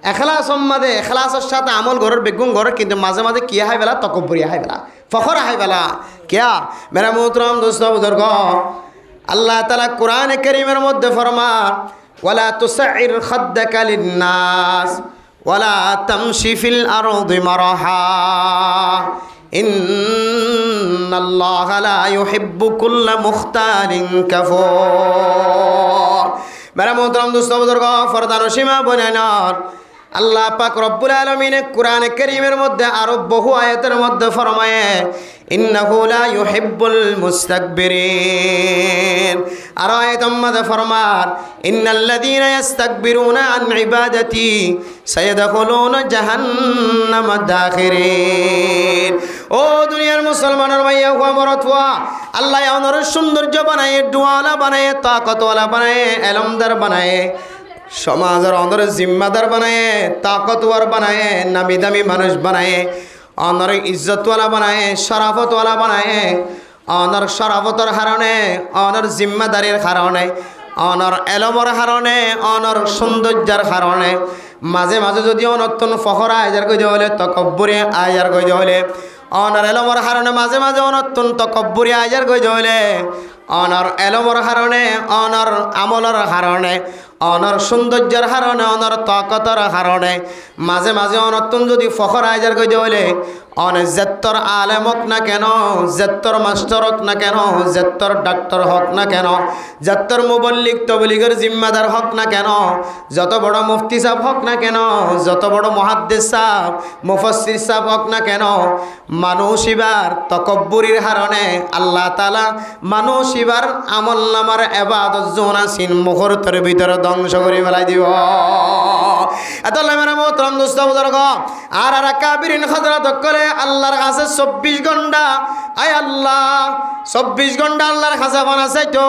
এখলাসম মাঝে এখলাসের সাথে আমল ঘরের বেগুন ঘরের কিন্তু মাঝে মাঝে কি হাই বেলা তকব্বরি হাই বেলা ফখর হাই বেলা क्या मेरा मोहतरम दोस्तों बुजुर्ग अल्लाह ताला कुरान करीमेर मध्य फरमान वला तुसइर खद्दका लिन्नास वला तमशी फिल अर्दि मरहा इन्नल्लाह ला युहिब्बु कुल्ला मुख्तालिन कफूर मेरा मोहतरम दोस्तों बुजुर्ग फरदान सीमा बनानार আল্লাহ পাক রব্বুল আলামিনে কুরআন কারীমের মধ্যে আরো বহু আয়াতের মধ্যে ফরমায়ে ইন্নাহু লা ইউহিব্বুল মুস্তাকবিরিন আর আয়াতের মধ্যে ফরমান ইন্নাল্লাযীনা ইস্তাকবিরুনা আন ইবাদাতি সায়াদখুলুনা জাহান্নামা দাখিরিন ও দুনিয়ার মুসলমানের ভাইয়া ও মরতওয়া আল্লাহ ওনার সৌন্দর্য বানায়ে দুয়ালা বানায়ে তাকতওয়ালা বানায়ে ইলমদার বানায়ে সমাজের অন্দর জিম্মাদার বানায় তাকতওয়ার বানায় নামি দামি মানুষ বানায় অন্দর ইজ্জতওয়ালা বানায় শরাফতওয়ালা বানায় অনর শরাফতর কারণে অনর জিম্মাদারির কারণে অনর এলমর কারণে অনর সৌন্দর্যের কারণে মাঝে মাঝে যদি অনর্তন ফখর আয়ার কই হলে তকব্বুরি আয়ার কই হলে অনর এলমর কারণে মাঝে মাঝে অনর্তন তকব্বুরি আয়ার কই হলে অনর এলমর কারণে অনর আমলর কারণে অনর সৌন্দর্যের কারণে অনর তাকতর কারণে মাঝে মাঝে অনর্তন যদি ফখর আয়ার কই হলে অনেক জেত্তর আলেম হোক না কেন, জেত্তর মাস্টার হোক না কেন, জেত্তর ডাক্তার হোক না কেন, জেত্তর মুবল্লিগ তবলিগের জিম্মাদার হোক না কেন, যত বড় মুফতি সাহেব হোক না কেন, যত বড় মুহাদ্দিস সাহেব মুফাসসির সাহেব হোক না কেন, মানুষ এবার তকব্বুরির কারণে আল্লাহ তাআলা মানুষ এবার আমলনামার ইবাদত জোনাসিন মুহূর্তের ভিতরে ধ্বংস করে ফেলাই দিব। এত লেমের মোহতরম দোস্ত বুজুর্গ, আর কাবিরিন হযরত করে আল্লাহর কাছে 24 ঘন্টা, আয় আল্লাহ 24 ঘন্টা আল্লাহর কাছে ফানা চাইতো,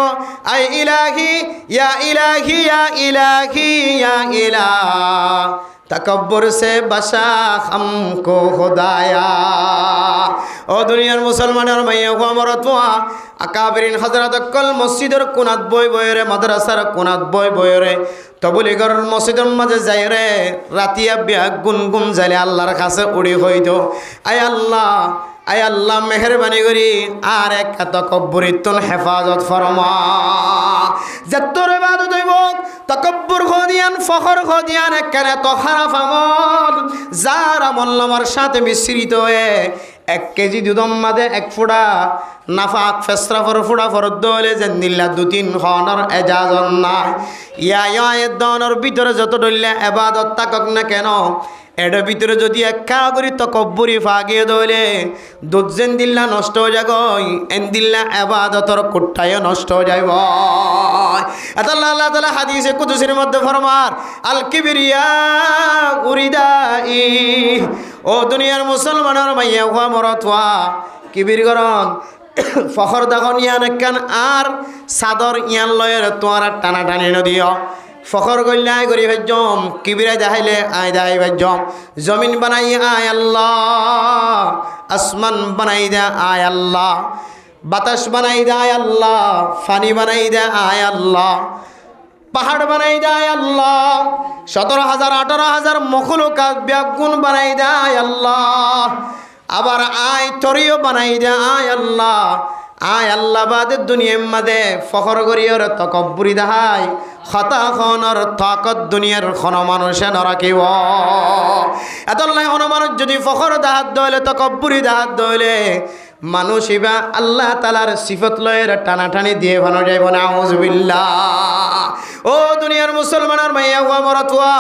আয় ইলাহি ইয়া ইলাহি ইয়া ইলাহি ইয়া ইলাহ তকব্বুর সে বসা हमको खुदाया। ও দুনিয়ার মুসলমানের মাইয়া আমরতওয়া আকাবিরিন হযরত কল মসজিদের কোনাত বই বইরে, মাদ্রাসার কোনাত বই বইরে, তবলিগর মসজিদের মাঝে যাই রে, রাতিয়া বিয়া গুনগুন যাইলে আল্লাহর কাছে উড়ি হইতো, আয় আল্লাহ আয় আল্লাহ মেহরবানি করি আর এক তকব্বুরিতুন হেফাজত ফরমা। যতর ইবাদত হইব তকব্বুর খদিয়ান ফখর খদিয়ান একখানে তো খারাপ আমল, যার আমল নামার সাথে মিশ্রিত হয়ে 1 কেজি দুধের মাঝে 1 ফোঁটা নাফাক ফেসরাফর ফোঁটা ফরদ হলে যে নিল্লা 2-3 হনর এজাজত নাই। ইয়া দনের ভিতরে যত ডলিয়া ইবাদত থাকক না কেন, এটার ভিতরে যদি একা করি তকব্বুরি ফাগিয়ে দইলে দুধেন দিল্লা নষ্ট হয়ে যাব, এন দিল্লা ইবাদতর কুট্টায়ও নষ্ট হয়ে যাব। এত আল্লাহ তাআলা হাদিসে কুদসির মধ্যে ফরমার আল কিবরিয়া উরিদাই। ও দুনিয়ার মুসলমানের মাইয়া হওয়া মরতওয়া কিবির গরম ফখর দেখুন ইয়ান একখান আর চাদর ইয়ান লয়ের তোমার টানাটানি নদিও ফখর করলে আয় করি ভাজ্যম, কিবিরায় দেখাইলে আয় দেখাই ভাজ্যম, জমিন বানাই আয় আল্লাহ, আসমান বানাই দে আয় আল্লাহ, বাতাস বানাই দে আয় আল্লাহ, ফানি বানাই দে আয় আল্লাহ, পাহাড় বানাই দে আয় আল্লাহ, 17,000 18,000 মখলুকাত ব্যাগুন বানাই দে আয় আল্লাহ, আবার আয় তরিও বানাই দে আয় আল্লাহ। আয় আল্লাহ বাদের দুনিয়ার মাঝে ফখর করিয়র তকব্বুরি দেখায় খতা খনর তাকত দুনিয়ার খন মানুষে নরাকিব। এত খন মানুষ যদি ফখর দাহাত দইলে তকব্বুরি দাহাত দইলে মানুষ ইবা আল্লাহ তাআলার সিফত লয়ের টানাটানি দিয়ে ভানো যাইব না। আউযুবিল্লাহ। ও দুনিয়ার মুসলমানের মাইয়া ওয়া মরাতুয়া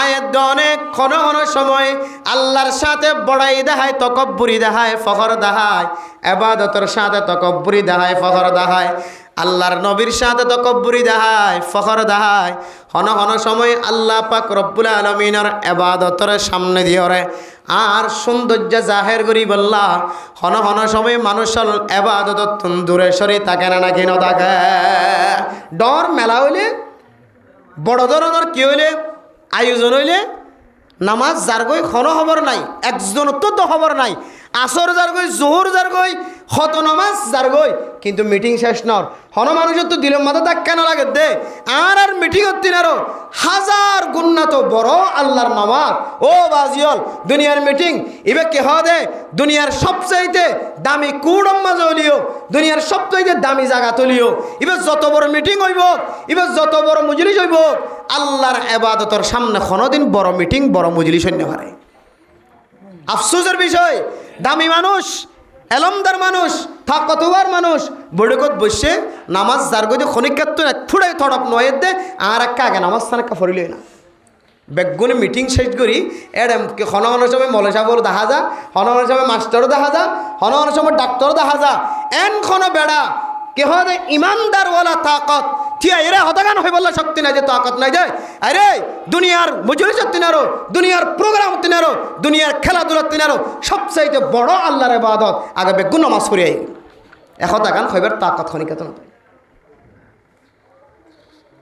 আয়াত অনেক ক্ষণ সময় আল্লাহর সাথে বড়াই দেখায়, তকব্বুরি দেখায়, ফখর দেখায়, ইবাদতের সাথে তকব্বুরি দেখায়, ফখর দেখায়, আল্লাহর নবীর সাথে তকব্বুরি দেখায়, ফখর দেখায়। হন সময় আল্লাহ পাক রব্বুল আলামিনের ইবাদতের সামনে দিয়ে রে আর সৌন্দর্য জাহের করি বললা। হন সময় মানুষের ইবাদত দূরে সরে থাকে না নাকি না থাকে। ডর মেলা হইলে বড় ধরনের কি হইলে আয়োজন হইলে নামাজ যার গই খন খবর নাই, একজন তো খবর নাই, আসর যার গই, জোহর যার গই, হত নামাজ যার গই, কিন্তু মিটিং শেষ নর। হন মানুষের তো দিলের মাথা দাগ কেন লাগে দে আর মিটিং হচ্ছে না আরো হাজার গুণা তো বড় আল্লাহর নামাজ। ও বাজিয়ল দুনিয়ার মিটিং এবার কে দে দুনিয়ার সবচাইতে দামি কুড়ম্মা জলিও, দুনিয়ার সবচাইতে দামি জায়গা তুলিও। এবার যত বড় মিটিং হইব, এবার যত বড় মজলিস হইব, আল্লাহর ইবাদতের সামনে কোনোদিন বড় মিটিং বড় মজলিস হইতে পারে। আফসোসের বিষয় দামি মানুষ, এলমদার মানুষ, তাকতওয়ার মানুষ বড়কত বসে নামাজ যার গদি খনিকাত এক ফুড়াই থড়প নয় দে আর একটা আগে নামাজ সানাক্কা ফরিলই না। বেগুনে মিটিং শেষ করি এডম হন সময় মলেশাবর দেখা যা, হন সময় মাস্টারও দেখা যা, হন সময় ডাক্তারও দেখা যা। এন খন বেড়া কে হয় ইমানদার ওয়ালা তাকত থিয়া এরা হতগান হয়ে বললা শক্তি নাই যে তাকত নাই যায়। আরে দুনিয়ার মজলিস তিনারো, দুনিয়ার প্রোগ্রাম তিনারো, দুনিয়ার খেলাধুলা তিনারো সবচাইতে বড় আল্লাহর ইবাদত আগে বেগুন নামাজ পড়িয়াই হতগান হইবার তাকত খনিকাত না।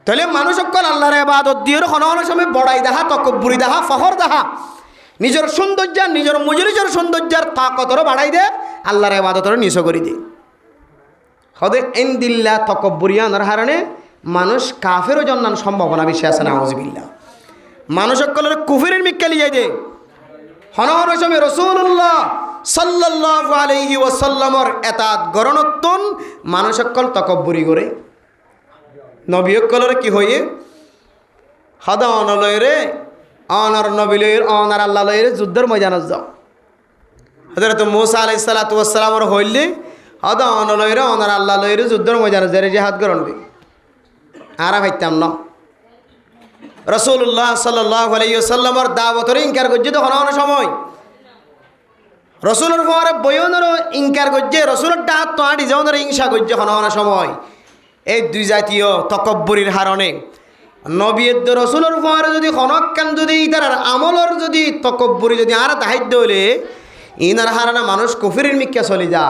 তাহলে মানুষ সকল আল্লাহর ইবাদত দিয়ে হন সময় বড়াই দেখা, তকব্বুরি দেখা, ফখর দেখা, নিজের সৌন্দর্য, নিজের মজলিসের সৌন্দর্যের তাকতরও বাড়াই দে, আল্লাহর ইবাদতরও নিচ করে দে। হদে এনদিল্লা তকব্বুরিয়ানোর হারণে মানুষ কাফেরও জন্মার সম্ভাবনা বেশি আছে। না আউযুবিল্লাহ। মানুষ সকলের কুফরের মিক্কালি যাই দে হন সময় রাসূলুল্লাহ সাল্লাল্লাহু আলাইহি ওয়াসাল্লামর এতাত গরণত্তন মানুষ সকল তকব্বুরি করে নবী সকলের কি হয়ে হদা অনলয় রে অনার নবী লয়ের অনার আল্লাহ লয়ের যুদ্ধের ময়দানত যাও। হযরত মূসা আলাইহিস সালাতু ওয়াস সালামর হইলে আদা অনলয়রে অনার আল্লাহ লয়রে যুদ্ধর ময়দানে জেরে জিহাদ করনবি আরা ভাইতাম না রাসূলুল্লাহ সাল্লাল্লাহু আলাইহি ওয়াসাল্লামর দাওয়াতর ইনকার করছে তখন অনেক সময় রসুলের পরে বয়নের ইনকার করছে রসুলের ডাহাত তো আঁটি যেমন হিংসা করছে অনেক সময় এই দুই জাতীয় তকব্বরির হারণে নবীর রসুলের পরে যদি হনকান যদি তার আমলের যদি তকব্বরি যদি আর দাহিদ্য হলে ইনার হারানা মানুষ কুফরির মিক্কা চলে যা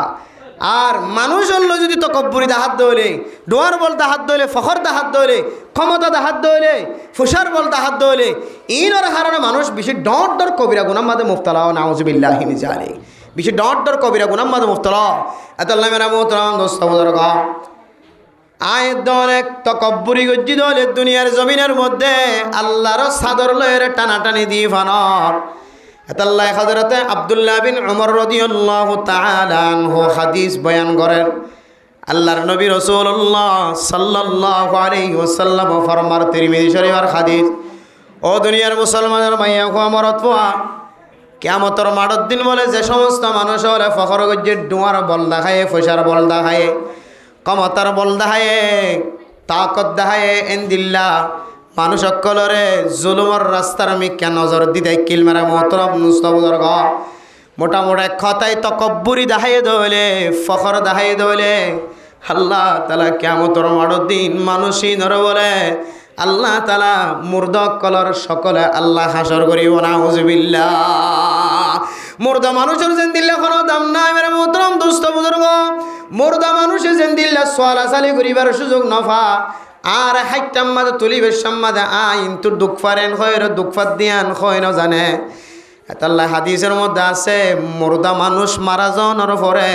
আর মানুষ হল যদি তকব্বরি দাহাত দইলে ডোয়ার বল দাহাত দইলে ফখর দাহাত দইলে ক্ষমতা দাহাত দইলে ফুসার বল দাহাত দইলে ইনার হারানা মানুষ বেশি ডর ডর কবিরা গুনাম মাদে মুফতালা নাউজুবিল্লাহি মিন জালিক বেশি ডর ডর কবিরা গুনাম মাদে মুফতালা আতাল্লাহ মেরা মোহতরম দোস্ত বুজুর্গ আয়াত অনেক তকব্বরি গজ্জি দলে দুনিয়ার জমিনের মধ্যে আল্লাহর সাদর লয়ের টানাটানি দিয়ে ফানর আল্লাহ হযরতে আব্দুল্লাহ বিন উমর রাদিয়াল্লাহু তাআলা আনহু হাদিস বয়ান করেন আল্লাহর নবী রাসূলুল্লাহ সাল্লাল্লাহু আলাইহি ওয়াসাল্লাম ফরমার তিরমিজি শরীফের হাদিস ও দুনিয়ার মুসলমানের মাইয়া কো আমরত পোয়া কিয়ামতের মাঠের দিন বলে যে সমস্ত মানুষ হলে ফখর গজ্জে ডুয়ার বল দেখায় ফসার বল দেখায় ক্ষমতার বল দেখায় তাকত দেখায় ইনদিল্লাহ মানুষ সকলরে জুলুমর রাস্তার মিক্কা নজর দিতে কিল মারা মোহতরম নুস্তবুজর্গ মোটামোটা কথায় তকব্বুরি দাহাই দইলে ফখর দাহাই দইলে আল্লাহ তাআলা কিয়ামতের মাঠের দিন মানুষই নর বলে আল্লাহ তাআলা মুর্দা কলর সকলে আল্লাহ হাসর করিব নাউজুবিল্লাহ মুর্দা মানুষের জিন্দিল্লা কোনো দাম নাই মেরে মোহতরম দুস্তবুজর্গ মুর্দা মানুষের জিন্দিল্লা সোয়ালাসালি করিবার সুযোগ নফা আর হাইটাম মাদে তুলিবের সম্মাদে আইন তোর দুঃখ পারেন হয় দুঃখ ফাত দিয়ান হয় না জানে আল্লাহ হাদিসের মধ্যে আছে মুর্দা মানুষ মারা যাওয়ার পরে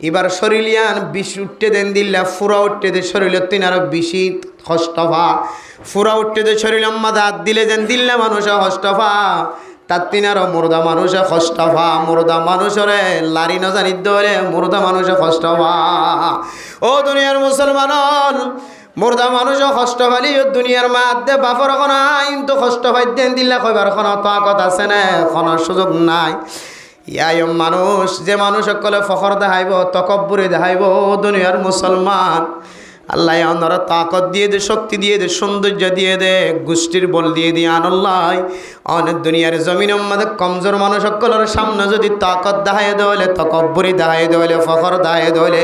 এবার শরীলিয়ান বিষ উঠতে দেন দিল্লা ফুরা উঠতে দে শরীরের তিন আরো বেশি হস্তফা ফুরা উঠতে দে শরীর মাদে হাত দিলে দেন দিল্লা মানুষে হস্তফা তার তিন আরো মুর্দা মানুষে হস্তফা মুর্দা মানুষরে লারি না জানি দরে মুর্দা মানুষে হস্তফা ও দুনিয়ার মুসলমান মুর্দা মানুষ কষ্ট পালি দুনিয়ার মাধ্যে বাপর এখন আইন তো কষ্ট পাইতেন দিল্লা কইবার কোনো তাকত আছে না কোনো সুযোগ নাই ইয়াই মানুষ যে মানুষ সকলে ফখর দেখাইব তকব্বুরি দেখাইব দুনিয়ার মুসলমান আল্লাহ অন্যর তাকত দিয়ে দে শক্তি দিয়ে দে সৌন্দর্য দিয়ে দে গোষ্ঠীর বল দিয়ে দিয়ে আনল্লাহ অনেক দুনিয়ার জমিনের মধ্যে কমজোর মানুষ সকলের সামনে যদি তাকত দেখাই দেওয়ালে তকব্বুরি দেখাই দেওয়ালে ফখর দেখাই দেওয়ালে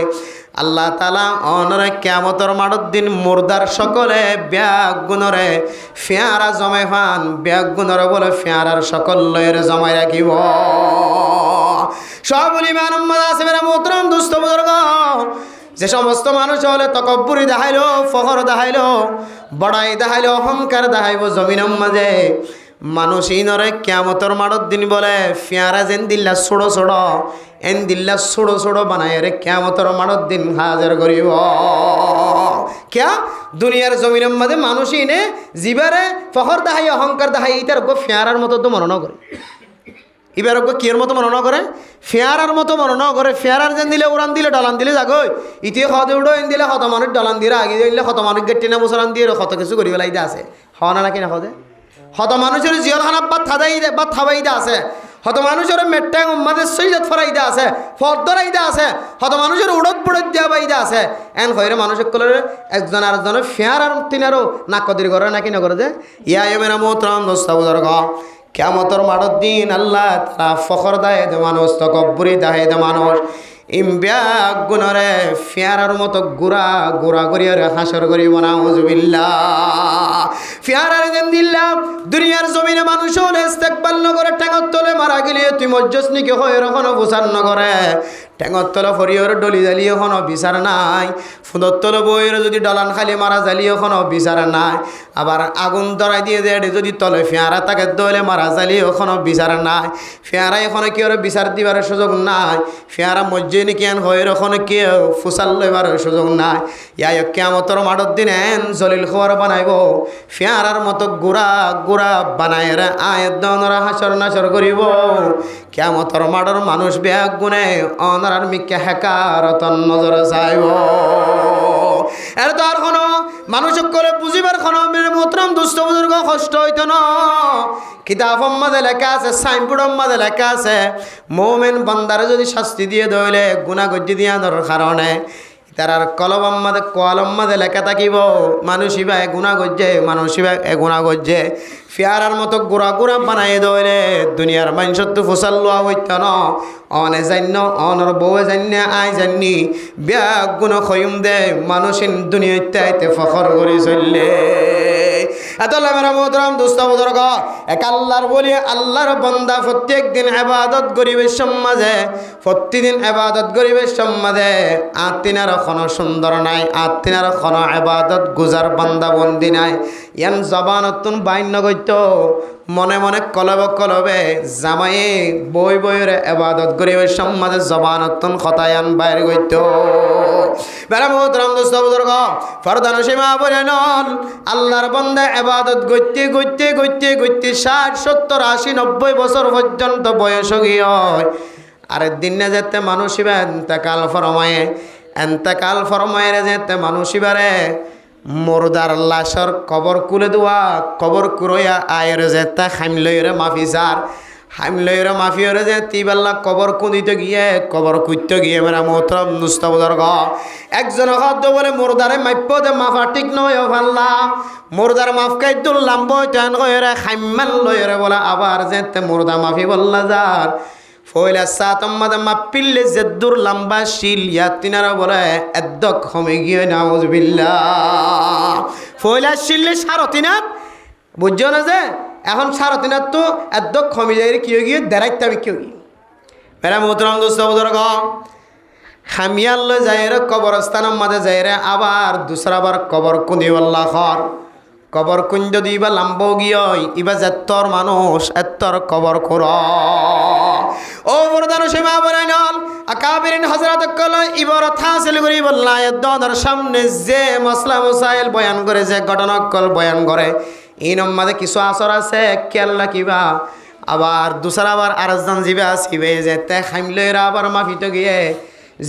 আল্লাহ তাআলা অনরে কিয়ামতের মাঠের দিন মুর্দার সকলে ব্যাগ গুণরে ফেয়ারা জমাই ফান ব্যাগ গুণরে বলে ফেয়ারার সকল লয়ের জমাই রাখিব সবুল ইমান আছে মেরা মোহতরম দুস্থ বুজুর্গ যে সমস্ত মানুষ হলে তকব্বুরি দেখাইলো ফখর দেখাইলো বড়াই দেখাইলো অহংকার দেখাইব জমিনের মাঝে মানুষ ইনরে কিয়ামতের মাঠের দিন বলে ফেয়ারা যেন দিল্লা ছোড়ো ছোড়ো এন দিল্লা ছোড়ো ছোড়ো বানায় রে কিয়ামতের মাঠের দিন হাজির করিব ক্যা দুনিয়ার জমিনের মধ্যে মানুষ ইনে জিবারে ফখর দেখাই অহংকার দেখাই ইটার গো ফেয়ারার মতো তো মনে করে এবার কিয়ের মতো মনে করে ফেয়ারার মতো মনে করে ফেয়ারার যেন দিলে উড়ান দিলে ডলান দিলে যাগই ইতিয়ে হদে উড়ো এন দিলে হত মানুষ ডলান দিয়ে আগে দিলে হত মানুষ গেটে না মুসলান দিয়ে কত কিছু করি পেলাইতে আছে হওয়া না নাকি না হদে হত মানুষের জিয়র খানাপ বা থাদাই দে বা থাবাইদে আছে হত মানুষের মেট্টাং উম্মাদের সৈয়দ ফরাইদে আছে ফর্দরাইদে আছে হত মানুষের উড়ত বুড়ত দিয়া বাইদে আছে এন হইরে মানুষের কলের একজন আর একজনের ফেয়ার আর তিনারও নাকদির করে নাকি না করে যে ইয়া মেরা মোহতরম দোস্ত বুজুর্গ কিয়ামতের মাঠের দিন আল্লাহ তাআলা ফখর দায়ে দে মানুষ তকব্বুরি দায়ে দে মানুষ ইমব্যাগ গুণরে ফেয়ারার মতো গুড়া গুড়া করিয়া হাসর করিব নাউজুবিল্লাহ ফেয়ারার যেন দিল্লাম দুনিয়ার জমিনে মানুষ হলে ইস্তেকবাল নগরে ঠেঙর তলে মারা গেলে তুই মজ্জসনিকে হয়ে এখনো প্রচার নগরে ঠেঙর তলে ফরিয়র ডলি জ্বালিয়ে এখনো বিচার নাই ফুদর তলে বইয়ের যদি ডলান খালি মারা জ্বালিয়ে এখনো বিচার নাই আবার আগুন ধরাই দিয়ে দেয় যদি তলে ফেয়ারা তাকে দলে মারা জ্বালিয়ে এখনো বিচার নাই ফেয়ারা এখনো কেউ বিচার দিবার সুযোগ নাই ফেয়ারা মজ্জে নাকি এন হয়ে এখনো কেউ ফুসাল লইবার সুযোগ নাই ইয়াই কিয়ামতের মাঠের দিন এন জলিল খবর বানাইব ফেয়ারার মতো গুড়া গুড়া বানায় রে আয়ের দনরা হাসর নাসর করিব কিয়ামতের মাঠের মানুষ ব্যাগ গুনে অনার মিকে হেকার তন নজর চাইব এর তো আর কোনো মানুষ করে বুঝিবার কোনো মোহতরম দুস্থ বুজুর্গ কষ্ট হইতো না কিতাব মাঝে লেখা আছে সাইনবোর্ড মাঝে লেখা আছে মুমিন বান্দারে যদি শাস্তি দিয়ে দইলে গুনাহ গজ্জি দিয়া দর কারণে তারার কলম মাঝে লেখা থাকিব মানুষিবা গুণা গজ্জে মানুষিবা গুণা গজ্জে ফিয়ারার মতো গুড়া গুড়া বানাই দইলে দুনিয়ার মানুষের তো ফসল লোয়া হইত ন অনে জান্য অনর বউয়ে জান্য আই জান্নি বিয়া গুণ খয়ুম দে মানুষিন দুনিয়াতে আইতে ফখর করে চললে এত মেরা মোহতরম দোস্ত বুজুর্গ এক আল্লাহর বলি আল্লাহর বান্দা প্রত্যেক দিন ইবাদত করিবে সমাজে প্রতিদিন ইবাদত করিবে সমাজে আতিনার কোনো সুন্দর নাই আতিনার কোনো ইবাদত গুজার বান্দা বন্দি নাই ইয়ান জবানতুন বাইন্য গইত মনে মনে কলবে জামায়ে বই বইরে ইবাদত করিবে সমাজে জবানতুন খতায়ান বাইর গইত মেরা মোহতরম দোস্ত বুজুর্গ ফরদান সীমা বলেন আল্লাহর বান্দা ইবাদত গইতে 60 70 80 90 বছর পর্যন্ত বয়স গিয়ে আরে দিনে যেতে মানুষিবা এন্তেকাল ফরমায়ে যেতে মানুষিবারে মুর্দার লাশর কবর কুলে দেওয়া কবর কুরইয়া আয়ের যেতে হামলইরে মাফিসার হামলইরে মাফিয়রে যে তিবাল্লা কবর কুদিতে গিয়ে কবর কুইতে গিয়ে মেরা মোহতরম দুস্থ বুজুর্গ একজন হদ্দ বলে মুর্দারে মাইপ্য দে মাফা ঠিক নয় ফাল্লা মুর্দার মাফ কাইতুল লাম্ব টান কইরে খাইম্মাল লইরে বলে আবার যেতে মুর্দা মাফি বললা যার ফয়লা সাতম্মাদে মাপিল্লে জেদ্দুর লম্বা শিল ইয়াতিনারা বলে এদ্দক হমে গিয়ে নাউজুবিল্লাহ ফয়লা শিল্লে সারতিনাত বুঝছো না যে এখন সারতিনাত তো এদ্দক হমে যাই কি গিয়ে দেরাইতে আমি কেউ মেরা মোহতরম দোস্ত বুজুর্গ হামিয়াল্লো যাই রে কবরস্থানের মাঝে যাই রে আবার দুসরাবার কবর কুনিওয়াল্লা খর কবর কুঞ্জ দিবা লাম্ব গিয়ে ইবা যেত্তর মানুষ এত্তর কবর কর ও বরদানো সীমা বরাইনল আকাবিরিন হযরত কল ইবারত হাসিল করি বললা এদর সামনে যে মাসলা মাসাইল বয়ান করে যে ঘটনা কল বয়ান করে এই নম্বরে কিছু আসর আছে কেল্লা কিবা আবার দুসরাবার আরজদান জিবা আসিবে যেতে খাইমলেরা আবার মাফিত গিয়ে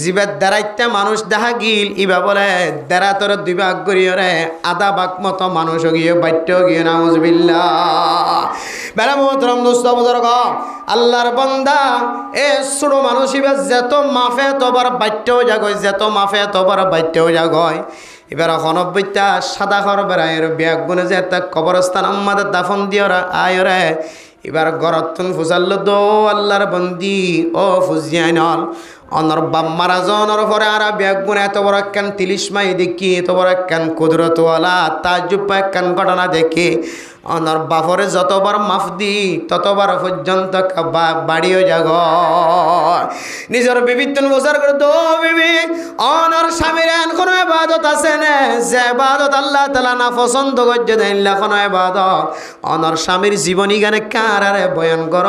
জিবের দাঁড়াইতে মানুষ দেখা গিল ইবা বলে দেড়া তোর 2 ভাগ করিয়রে আধা ভাগ মতো মানুষ গিয়ে বাইট গিয়ে নাউজুবিল্লাহ বেলা মোহতরম দোস্ত বুজুর্গ আল্লাহর বান্দা এ ছোট মানুষ ইবা যেত মাফে তোবার বাইটেও জাগয় যেত মাফে তোবার বাইটেও জাগয় এবার অনব্বইটা সাদা ঘর বেড়াইয়ের ব্যাগ গুনে যে একটা কবরস্থান আমাদের দাফন দিয়রা আয়রে এবার গরতুন ফুসাল্ল দো আল্লাহর বন্দি ও ফুজিয়ানল অনর বাম্মারা জনর পরে আর ব্যাগ গুনে এত বড় একখান 30 মাই দেখি এত বড় একখান কুদরতওয়ালা তাজ্জুব একখান ঘটনা দেখি অনর বাফরে যতবার মাফ দি ততবার পর্যন্ত বাড়িও জাগ নিজের বিবিতন গোসার করে দো বিবি অনর স্বামীর কোনো ইবাদত আছে না যে ইবাদত আল্লাহ তাআলা না পছন্দ করছে দেন কোনো ইবাদত অনর স্বামীর জীবনী গানে কারারে বয়ান কর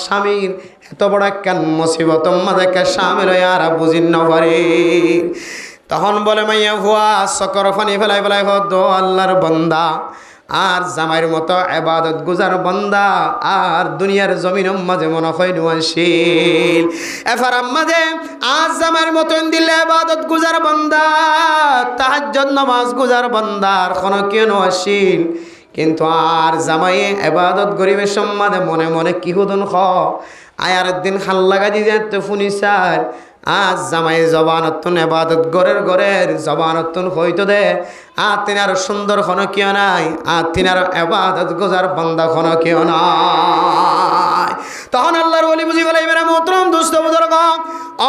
স্বামীর এত বড় একখান মুসিবত মাঝে স্বামীর আর বুঝিন না পারে তখন বলে মাইয়া হুয়া সকর ফানি ফেলাই দো আল্লাহর বান্দা আর জামাইর মতো ইবাদত গুজার বান্দা আর দুনিয়ার জমিনের মাঝে মনে হয় নুয়াশীল এফার মাঝে আজ জামাইর মতো দিলে ইবাদত গুজার বান্দা তাহাজ্জুদ নামাজ গুজার বান্দার কোন কেউ নুয়াশীল কিন্তু আর জামাই ইবাদত গরিবে সম্মাদে মনে মনে কি হুদন খ আয়ার দিন খাল লাগা দি যেতে ফুনিসার আজ জামাই জবানতুন ইবাদত গরের জবানতুন হইতো দে তিনার সুন্দর খন কিয় নাই তিনার ইবাদত গুজার বান্দা খন কিয় নাই তখন আল্লাহর ওলি বুঝি বলে মেরা মোহতরম দোস্ত বুজুর্গ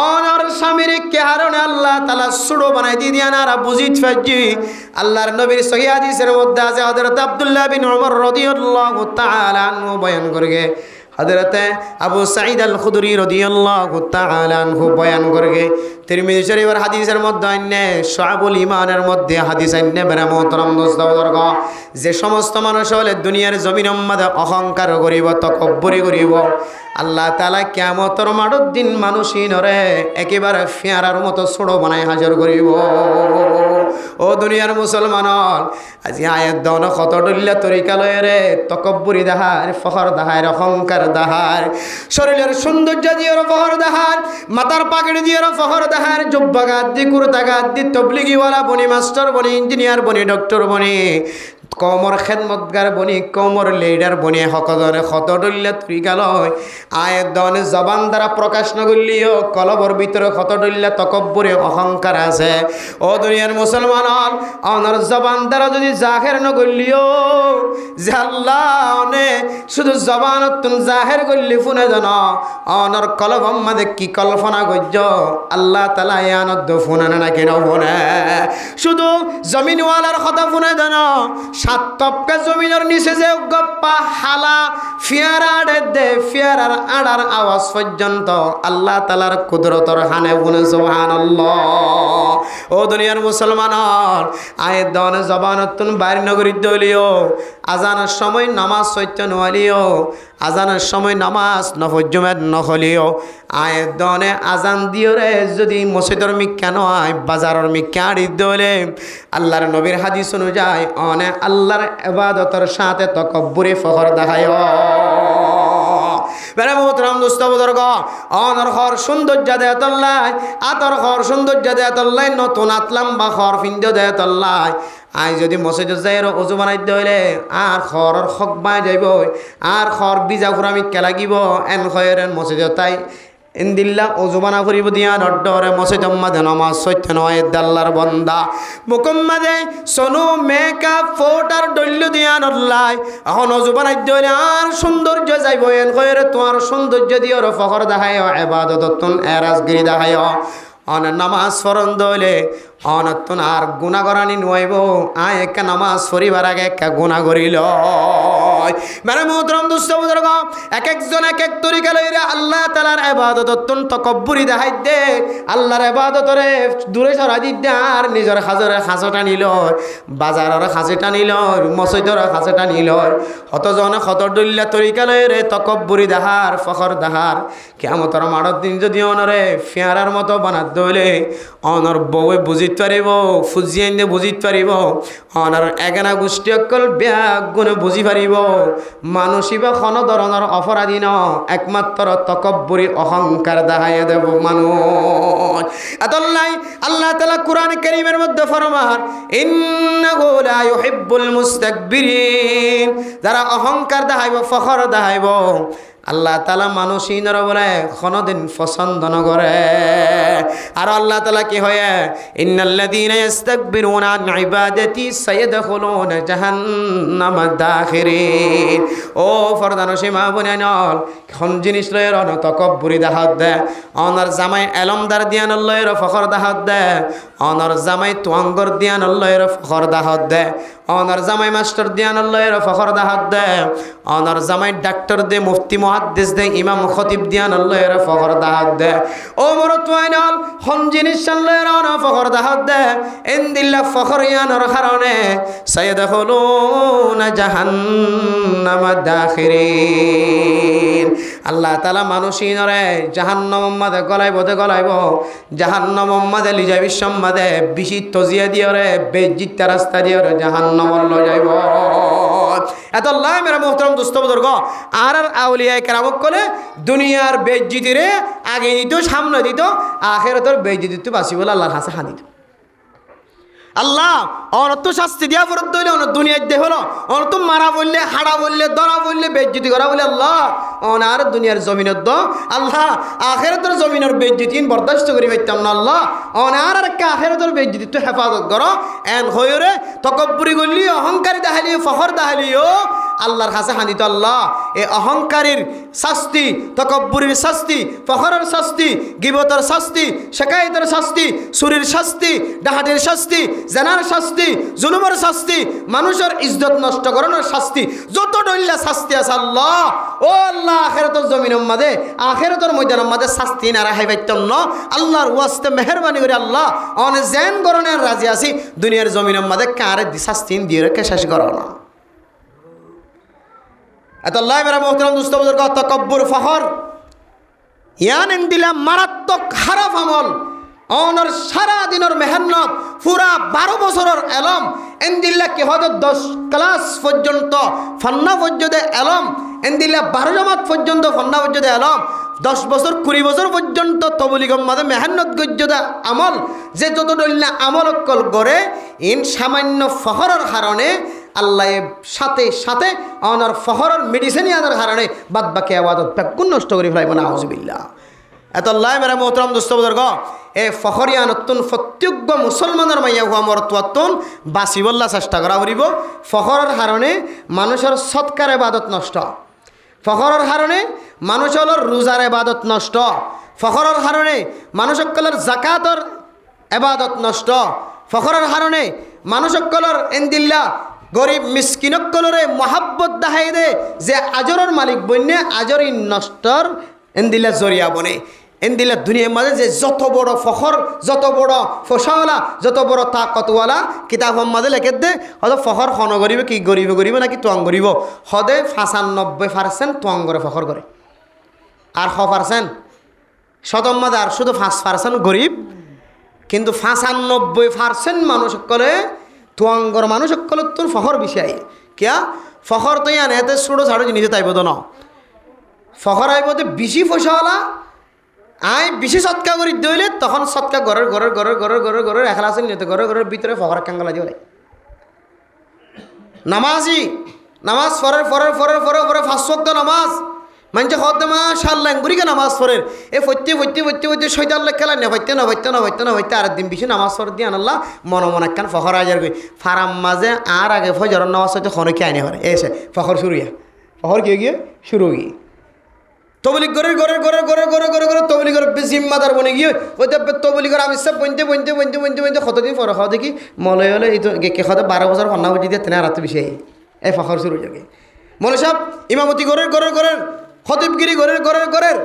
অনর স্বামীর কারণে আল্লাহ তাআলা সুড়ো বানাই দিয়া না বুঝিত ফাজি আল্লাহর নবীর সহিহ হাদিসের মধ্যে আছে হযরত আব্দুল্লাহ বিন উমর রাদিয়াল্লাহু তাআলা আনহু বয়ান করে হযরতে আবু সাঈদ আল খুদরি রাদিয়াল্লাহু তাআলা আনহু বয়ান করে তিরমিজি শরীফের হাদিসের মধ্যে আইনে শুআবুল ঈমানের মধ্যে হাদিস আইনে মেরা মোহতরম দোস্ত বুজুর্গ যে সমস্ত মানুষ হলে দুনিয়ার জমিনের মধ্যে অহংকার করিব তকব্বুরি করিব আল্লাহ তাআলা কিয়ামতের মাঠের দিন মানুষই নরে একেবারে ফেয়ারার মতো ছোট বানাই হাজির করিব ও দুনিয়ার মুসলমান আজি আয়াত দন কত ডল্লা তরিকা লয় রে তকব্বুরি দাহার ফখর দাহার অহংকার দাহার শরীরের সৌন্দর্য দিয়ে ফখর দাহার মাথার পাগড়ি দিয়ে ফখর দাহার জুব্বা গাদ দি কুর্তা গাদ দি তবলিগিওয়ালা বনি মাস্টার বনি ইঞ্জিনিয়ার বনি ডক্টর বনি কমর খেদমতগার বনি কমর লিডার বনি হকদনে কত ডল্লা তরিকা লয় আয়াত দন জবান দ্বারা প্রকাশ নগলিও কলবর ভিতরে কত ডল্লা তকব্বুরি অহংকার আছে ও দুনিয়ার মুসলমান অনর জবান দ্বারা যদি জাহের নগলিও যে আল্লাহ অনে শুধু জবান তুন জাহের করলি ফুনে জান অনর কলব আমাদের কি কল্পনা গজ্য আল্লাহ তালা ইয়ানত ফুনে না কেন ফুনে শুধু জমিনওয়ালার কথা ফুনে জান সাত তপকা জমিনের নিচে যে গপ্পা হালা ফিয়ারা দে ফিয়ারার আড়ার আওয়াজ পর্যন্ত আল্লাহ তালার কুদরতর হানে ফুনে সুবহানাল্লাহ ও দুনিয়ার মুসলমান আয়ের দনে জবানতুন বাইরে নগরী দলিও আজানের সময় নামাজ সত্য নোয়ালিও আজানের সময় নামাজ নফজুমের নহলিও আয়ের দনে আজান দিও রে যদি মসজিদের মিক্কা নয় বাজারের মিক্কা আড়ি দলে আল্লাহর নবীর হাদিস অনুযায়ী অনে আল্লাহর ইবাদতের সাথে তকব্বুরি ফখর দেখায় বেড়ে মোহতরম দোস্ত বুজুর্গ অনর ঘর সৌন্দর্য দেয় তল্লাই আতর ঘর সৌন্দর্য দেয় তল্লাই নতুন আতলাম বা ঘর ফিন্দ দেয় তল্লাই আই যদি মসজিদ যাই অজু বানাই হইলে আর খরর হক বাই যাইব আর খর বিজা ফুরামি কে লাগিব এন খয়ের মসজিদ তাই ইন্দিল্লা অজুবানা করিব দিয়া নড্ডরে মসজিদ মাদে নমাজ সত্য নয় দাল্লার বন্দা মুকম্মাদে সোনু মেকআপ ফোটার ডল্লু দিয়া নল্লাই এখন অজুবানাই দইলে আর সৌন্দর্য যাইব এন কইরে তোমার সৌন্দর্য দিও ফখর দেখায় ইবাদত তুন এরাজগিরি দেখায় অন নামাজ ফরন দইলে অনতুন আর গুণা করানি নইব আয় একা নামাজ পড়িবার আগে একা গুণা করিল মানে মোহতরম দুষ্ট বুজুর্গ এক একজন এক এক তরিকা লইরে আল্লাহ তাআলার ইবাদত অত্যন্ত তকব্বুরি দেখাই দে আল্লাহর ইবাদতরে দূরে সরাই দি দে আর নিজের হাজরে হাজটা নিল বাজারের হাজটা নিল মসজিদের হাজটা নিল হতজন হত ডল্লা তরিকা লইরে তকব্বুরি দেহার ফখর দেহার কিয়ামতের মাঠের দিন যদি অনরে ফিয়ারার মতো বানাত দইলে অনর বউয়ে বুঝিতে পারিব ফুজিয়ে এনে বুঝিতে পারিব অনার এগানা গোষ্ঠী অকল ব্যাগ গুণে বুঝি পারিব মানুষই বা কোনো ধরনের অপরাধী ন একমাত্র তকব্বুরি অহংকার দেখাইয়া দেব মানুষ এতলাই আল্লাহ তাআলা কুরআন কারীমের মধ্যে ফরমান ইন্নাহু লা ইউহিব্বুল মুস্তাকবিরিন যারা অহংকার দেখাইব ফখর দেখাইব আল্লাহ তাআলা মানুষই নর বলে কোনদিন পছন্দ ন করে আর আল্লাহ তাআলা কি হয় ইন্নাল্লাযীনা ইস্তাকবিরুনা আন ইবাদাতি সায়াদখুলুনা জাহান্নামা দাখিরিন ও ফরদানসী মা বোনেনল কোন জিনিস লয়ের অন তকব্বুরি দেখাত দে অনার জামাই এলমদার দিয়ান লয়ের ফখর দেখাত দে অনার জামাই তুয়াঙ্গর দিয়ান লয়ের ফখর দেখাত দে অনার জামাই মাস্টার দিয়ান লয়ের ফখর দেখাত দে অনার জামাই ডাক্তার দে মুফতি মুহাদ্দিস দে ইমাম খতিব দিয়ান লয়ের ফখর দেখাত দে ও মোর তুয়াইনল কোন জিনিস লয়ের অন ফখর দেখাত দে ইনদিল্লা ফখর ইয়ানোর কারণে সায়াদখুলুনা জাহান্নামা দাখিরিন আল্লাহ তাআলা মানুষই নরে জাহান্নাম মাদে গলাইব জাহান্নাম মাদে লিজাবি সম্মাদে বিশি তজিয়া দিয়রে বেজিত্তা রাস্তা দিয়রে জাহান্নাম লয় যাইব এত আল্লাহ মেরা মোহতরম দোস্ত বুজুর্গ আর আউলিয়া কেরামক কলে দুনিয়ার বেজ্জিতি রে আগে দিত সামনে দিত আখিরাতের বেজ্জিতি তো বাঁচি বলে আল্লাহর কাছে হাদিত আল্লাহ অনত শাস্তি দিয়া ফরত দইলে অন দুনিয়ায় দে হলো অনত মারা বললে হাড়া বললে দরা বললে বেজ্জিতি করা বলে আল্লাহ অনার দুনিয়ার জমিনত দ আল্লাহ আখিরাতের জমিনের বেজ্জিতি বরদাস্ত করি পাইতাম না আল্লাহ অনার আর কা আখিরাতের বেজ্জিতি তো হেফাজত করো এন হইরে তকব্বুরি গলি অহংকারী দাহালি ফখর দাহালিও আল্লাহর কাছে হানিত আল্লাহ এই অহংকারীর শাস্তি তকব্বুরির শাস্তি ফখরের শাস্তি গিবতের শাস্তি শেকায়েতের শাস্তি চুরির শাস্তি ডাহাতির শাস্তি জানার শাস্তি জুলুমের শাস্তি মানুষের ইজ্জত নষ্ট করানোর শাস্তি যত দল্লা শাস্তি আছে আল্লাহ ও আল্লাহ আখিরাতের জমিনের মাঝে আখিরাতের ময়দানের মাঝে শাস্তি না রাখাই পাইতাম না আল্লাহর ওয়াস্তে মেহেরবানি করে আল্লাহ অনেক জেন গরনের রাজি আছি দুনিয়ার জমিনের মাঝে কারে শাস্তি দিয়ে রেখে শেষ করো না এত আল্লাহ মেরা মোহতরম দুস্থ বুজুর্গ তকব্বুর ফখর ইয়ান দিলা মারাত্মক খারাপ আমল অনর সারা দিনের মেহনত পুরা 12 বছরের এলম এন্দিল্লা কি হয়তো 10 ক্লাস পর্যন্ত ফান্না পর্যন্ত এলম এন্দিল্লা 12 জামাত পর্যন্ত ফান্না পর্যন্ত এলম 10 বছর 20 বছর পর্যন্ত তবলিগের মাঝে মেহনত গজ্জদা আমল যে যত দলিল আমল অকল করে ইন সামান্য ফখরের কারণে আল্লাহ সাথে সাথে অনর ফখরের মেডিসিনিয়ানের কারণে বাদ বাকি আবাদত ব্যাকুণ নষ্ট করে ফেলাইব না আউযুবিল্লাহ। এত আল্লাহ মেরা মোহতরম দোস্ত বুজুর্গ এ ফখরিয়ানতুন প্রত্যেক মুসলমানের মাইয়া হুয়া মরতুয়াতুন বাঁচিবল্লা চেষ্টা করা করিব। ফখরের কারণে মানুষের সৎকার ইবাদত নষ্ট, ফখরের কারণে মানুষের রোজার ইবাদত নষ্ট, ফখরের কারণে মানুষসকলের জাকাতর ইবাদত নষ্ট, ফখরের কারণে মানুষসকলের এন্দিল্লা গরিব মিসকিনসকলরে মহাব্বত দেখাই দে যে আজরের মালিক বন্যে আজরই নষ্টর এন্দিল্লা জরিয়া বনে। এন্দিল্লা দুনিয়ার মাঝে যে যত বড় ফখর, যত বড় ফসাওয়ালা, যত বড় তাকতওয়ালা কিতাব মাঝে লেখে দে হয়তো ফখর খন গরিবে কি গরিব নাকি তোয়াং গরিব হদে 95% তোয়াং করে ফখর করে আর 1% শতম মাঝে আর শুধু 5% গরিব। কিন্তু 95% মানুষ সকলে তোয়াঙ্গর মানুষ সকলের তোর ফখর বিষয় কিয়া ফখর তো ইয়ান এতে ছোটো ছাড়ো জিনিস তাইব তো ন ফখর আইব বেশি পয়সাওয়ালা আই বেশি সৎকা করি দইলে তখন সৎকা ঘরের এখলা আছে নিতে ঘরের ভিতরে ফখর কাঙ্গলা দিয়ে নামাজি নামাজ ফরের 5 ওয়াক্ত নামাজ মানুষ হতে মাশাআল্লাহ গুরিকে নামাজ পড়ের এ ফইতে শয়তান লেখ খেলা নেভাইতে আরেকদিন বেশি নামাজ পড়ে দিয়ে আনাল্লাহ মনে একখান ফখর আজার গই ফারাম মাঝে আর আগে ফজর নামাজ হইতে খনকে আইনে হরে এসে ফখর শুরু ফখর গিয়ে শুরু গিয়ে তবলিগ ঘরের তবলিগের জিম্মাদার বনে গিয়ে ওইটা তবলিগের আমি সব বনতে কতদিন পরে খাওয়া দেখি মলয় হলে এই তো কে খাওয়া 12 বছর ফন্না বুঝি দিয়ে তেনা রাত বেশি এই ফখর শুরু হয়ে যাবে মনে সব ইমামতি ঘরের খতিবগিরি ঘরের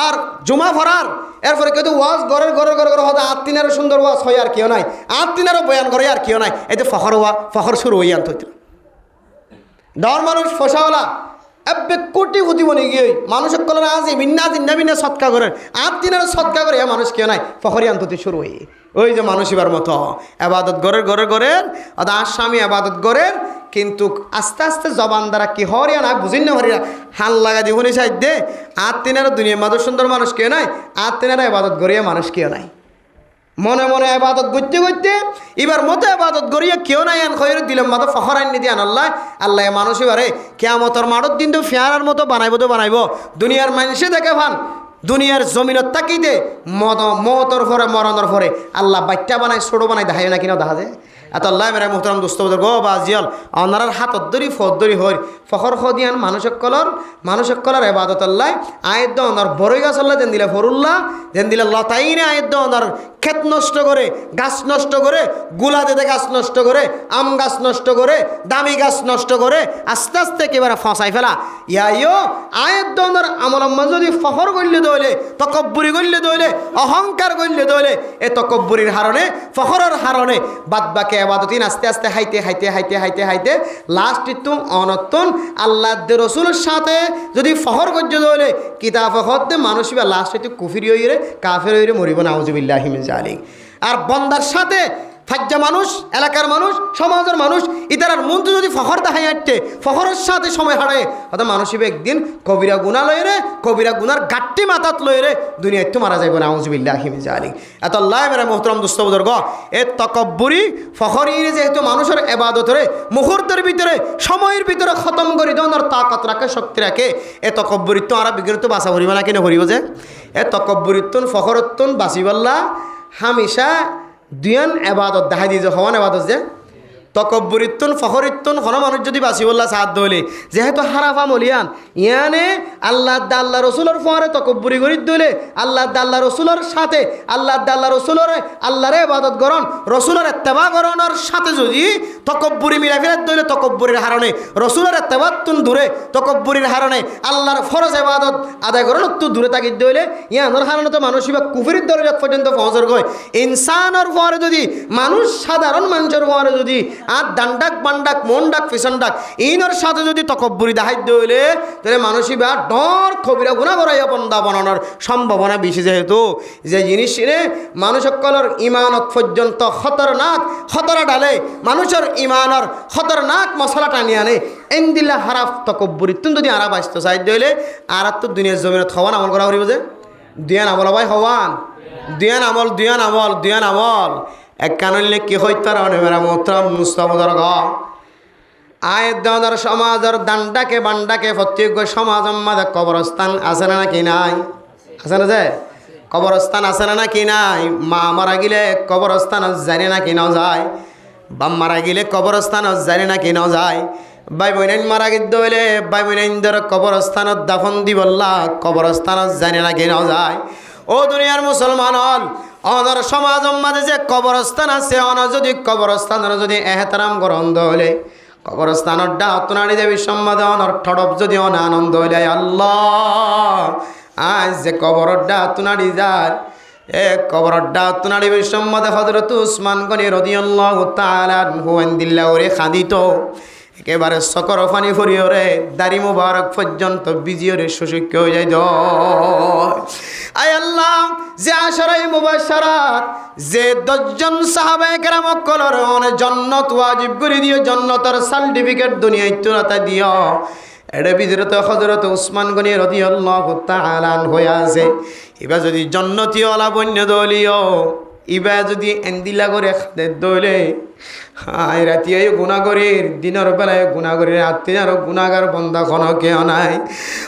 আর জুমা ফরার এরপরে কিন্তু ওয়াজ ঘরের হয়তো 8 সুন্দর ওয়াজ হয় আর কেউ নাই 8 বয়ান করে আর কেউ নাই এতে ফখর শুরু হয়ে আনতে হইত দর মানুষ ফসাওয়ালা এবে কোটি ক্ষতি বনে গিয়ে মানুষ কলের আজি ভিন্ন সৎকা করেন 8 সৎকা করে মানুষ কেউ নাই ফখরি আনতে শুরু হয়ে ওই যে মানুষ এবার মতো আবাদত ঘরের আসামি আবাদত ঘরের কিন্তু আস্তে আস্তে জবান দ্বারা কি হরিয়া না বুঝিন না হরিয়া হাল লাগা দিব নি সাইড দে 8 দুনিয়ার মাঝে সুন্দর মানুষ কেউ নাই 8 আবাদত গড়িয়া মানুষ কেউ নাই মনে আবাদত করতে এবার মতো আবাদত গড়িয়া কেউ নাই আন খয়ের দিলাম মাতো ফখর আইন দিয়ে আল্লাহ মানুষ এবারে কেয়ামতর মাঠত দিন তো ফেয়ারার মতো বানাইব দুনিয়ার মানুষে দেখে ভান দুনিয়ার জমিনত তাকিতে মতর ফরে মরণর ফরে আল্লাহ বাচ্চা বানাই ছোট বানাই দেখাই না কিনা দেখা যায় এত আল্লাহ মেরা মুহতারাম দোস্ত গো বাজিয়াল অনারার হাতত ধরি ফদ ধরি হই ফখর খদিয়ান মানুষ কলার এবাদত আল্লাহ আয়দ অনার বড়ই গাছ আল্লাহ যেন দিলে ফরুল্লাহ যেন দিলে লতাইনে আয়দ অনার ক্ষেত নষ্ট করে গাছ নষ্ট করে গুলা দেতে গাছ নষ্ট করে আম গাছ নষ্ট করে দামি গাছ নষ্ট করে আস্তে আস্তে একেবারে ফসাই ফেলা ইয়াইও আয়দ অনার আমলম্মা যদি ফখর করলে দইলে তকব্বুরি করলে দইলে অহংকার করলে দইলে এ তকব্বুরির হারণে ফখরের হারণে বাদ বাকি আবাদতিন আস্তে আস্তে হাইতে লাস্ট ইতুম অনতুন আল্লাহ রসুলের সাথে যদি ফখর করতে দইলে কিতাব হতে মানুষ বা লাস্ট ইতু কুফির হইরে কাফের হইরে মরিব না আউযুবিল্লাহি মিন জালিক আর বন্দার সাথে ফাজ্জা মানুষ এলাকার মানুষ সমাজের মানুষ ইতারার মন তো যদি ফখর দেখাই আটতে ফখরের সাথে সময় হারায় হয়তো মানুষ একদিন কবিরা গুণা লইরে কবিরা গুনার গাট্টি মাথাত লইরে দুনিয়ায় তো মারা যাইব না আউযুবিল্লাহি মিন জালিক এত আল্লাহ মেরা মুহতারাম দোস্ত বুজুর্গ এ তকব্বুরি ফখরি যেহেতু মানুষের ইবাদতরে মুহূর্তের ভিতরে সময়ের ভিতরে খতম করে দেওয়ার তাকত রাখে শক্তি রাখে এ তকব্বুরি তো আর বিগত বাঁচা ভরিব না কিনে ভরিব যে এ তকব্বুরিত্তন ফখরত্তন বাঁচিবাল্লা হামেশা দুয়ান এবাদত দেখাই দিয়ে যে হওয়ান এবাদত যে তকব্বুরিত্তন ফখরিত্তন কোনো মানুষ যদি বাঁচিবল্লা সাহায্য হলে যেহেতু হারাফা মলিয়ান ইয়ানে আল্লাহ রসুলের ফোয়ারে তকব্বুরি করি দইলে আল্লাহ রসুলের সাথে আল্লাহ রসুলের আল্লাহরে ইবাদত করন রসুলের ইত্তেবা করনের সাথে যদি তকব্বুরি মিলাই ফেলে দইলে তকব্বুরির হারণে রসুলের ইত্তেবাতুন দূরে তকব্বুরির হারণে আল্লাহর ফরজ ইবাদত আদায় করন তো দূরে থাকি দইলে ইয়ানোর হারণে তো মানুষ বা কুফরির দরজাত পর্যন্ত পৌঁছর গয় ইনসানের ফোয়ারে যদি মানুষ সাধারণ মানুষের ফোয়ারে যদি আর ডান ডাক বান ডাক মন ডাক পিছন ডাক ইনর সাথে যদি তকব্বুরি দাহাইদ্য হইলে তাহলে মানুষই বা ডর কবিরা গুণা করাইয়া বন্দা বানানোর সম্ভাবনা বেশি, যেহেতু যে জিনিস মানুষ সকলের ইমানত পর্যন্ত খতরা ডালে মানুষের ইমানের খতরনাক মশলা টানি আনে এন্দিল্লা হারাফ তকব্বুরি তুমি যদি আরা বাঁচতে সাহায্য হইলে আর তো দুনিয়ার জমিনত হওয়ান আমল করা হরিব যে দুয়ান আমল ভাই হওয়ান দুয়ান আমল এক কানলে কি হইতার মেরা মোহতরম মুস্তাফার গ আয়ের দাদার সমাজের দান্ডাকে বান্ডাকে প্রত্যেক সমাজ মাঝে কবরস্থান আছে না কি নাই? আছে না যে কবরস্থান আছে না কি নাই? মা মারা গেলে কবরস্থান জানে না কি না যায়, বাম মারা গেলে কবরস্থান জানে না কি না যায়, ভাই বোন মারা গিয়ে হইলে ভাই বোনদের কবরস্থানত দাফন দিবল্লা কবরস্থানত জানে না কি না যায়। ও দুনিয়ার মুসলমান হল অনর সমাজ মাঝে যে কবরস্থান আছে অন যদি কবরস্থানের যদি এহতারাম গ্রহণ হলে কবরস্থানের ডাতনাড়ি দেবী সম্মাদে অনর ঠড়প যদি অন আনন্দ হইলে আল্লাহ আজ যে কবরের ডাতনাড়ি যায় এ কবরের ডাতনাড়ি সম্মাদে হযরত উসমান গনি রাদিয়াল্লাহু তাআলা আনহু আনদিল্লাহ ওরে খাদিত একেবারে সকর ফানি ফুরিয়ে রে দাড়ি মুবারক পর্যন্ত বিজিয়রে সুশিক্ষ হয়ে যায়। আয় আল্লাহ যে আশারাই মুবাশশারাত যে 10 জন সাহাবায়ে কেরাম কলর জান্নাত ওয়াজিব করে দিও, জান্নাতের সার্টিফিকেট দুনিয়ায় তোরাতা দিও। এর ভিতরে তো হযরত উসমান গনি রাদিয়াল্লাহু তাআলা আনহু আছে। এবার যদি জান্নাতি ওয়ালা বন্য দলিও ইবা যদি এন্দিলা করে খাদে দলে আয় রাতি গুণাগরের দিনের বেলায় গুণাগরের রাত্রি আরো গুণাগার বন্ধা কোনো কেউ নাই।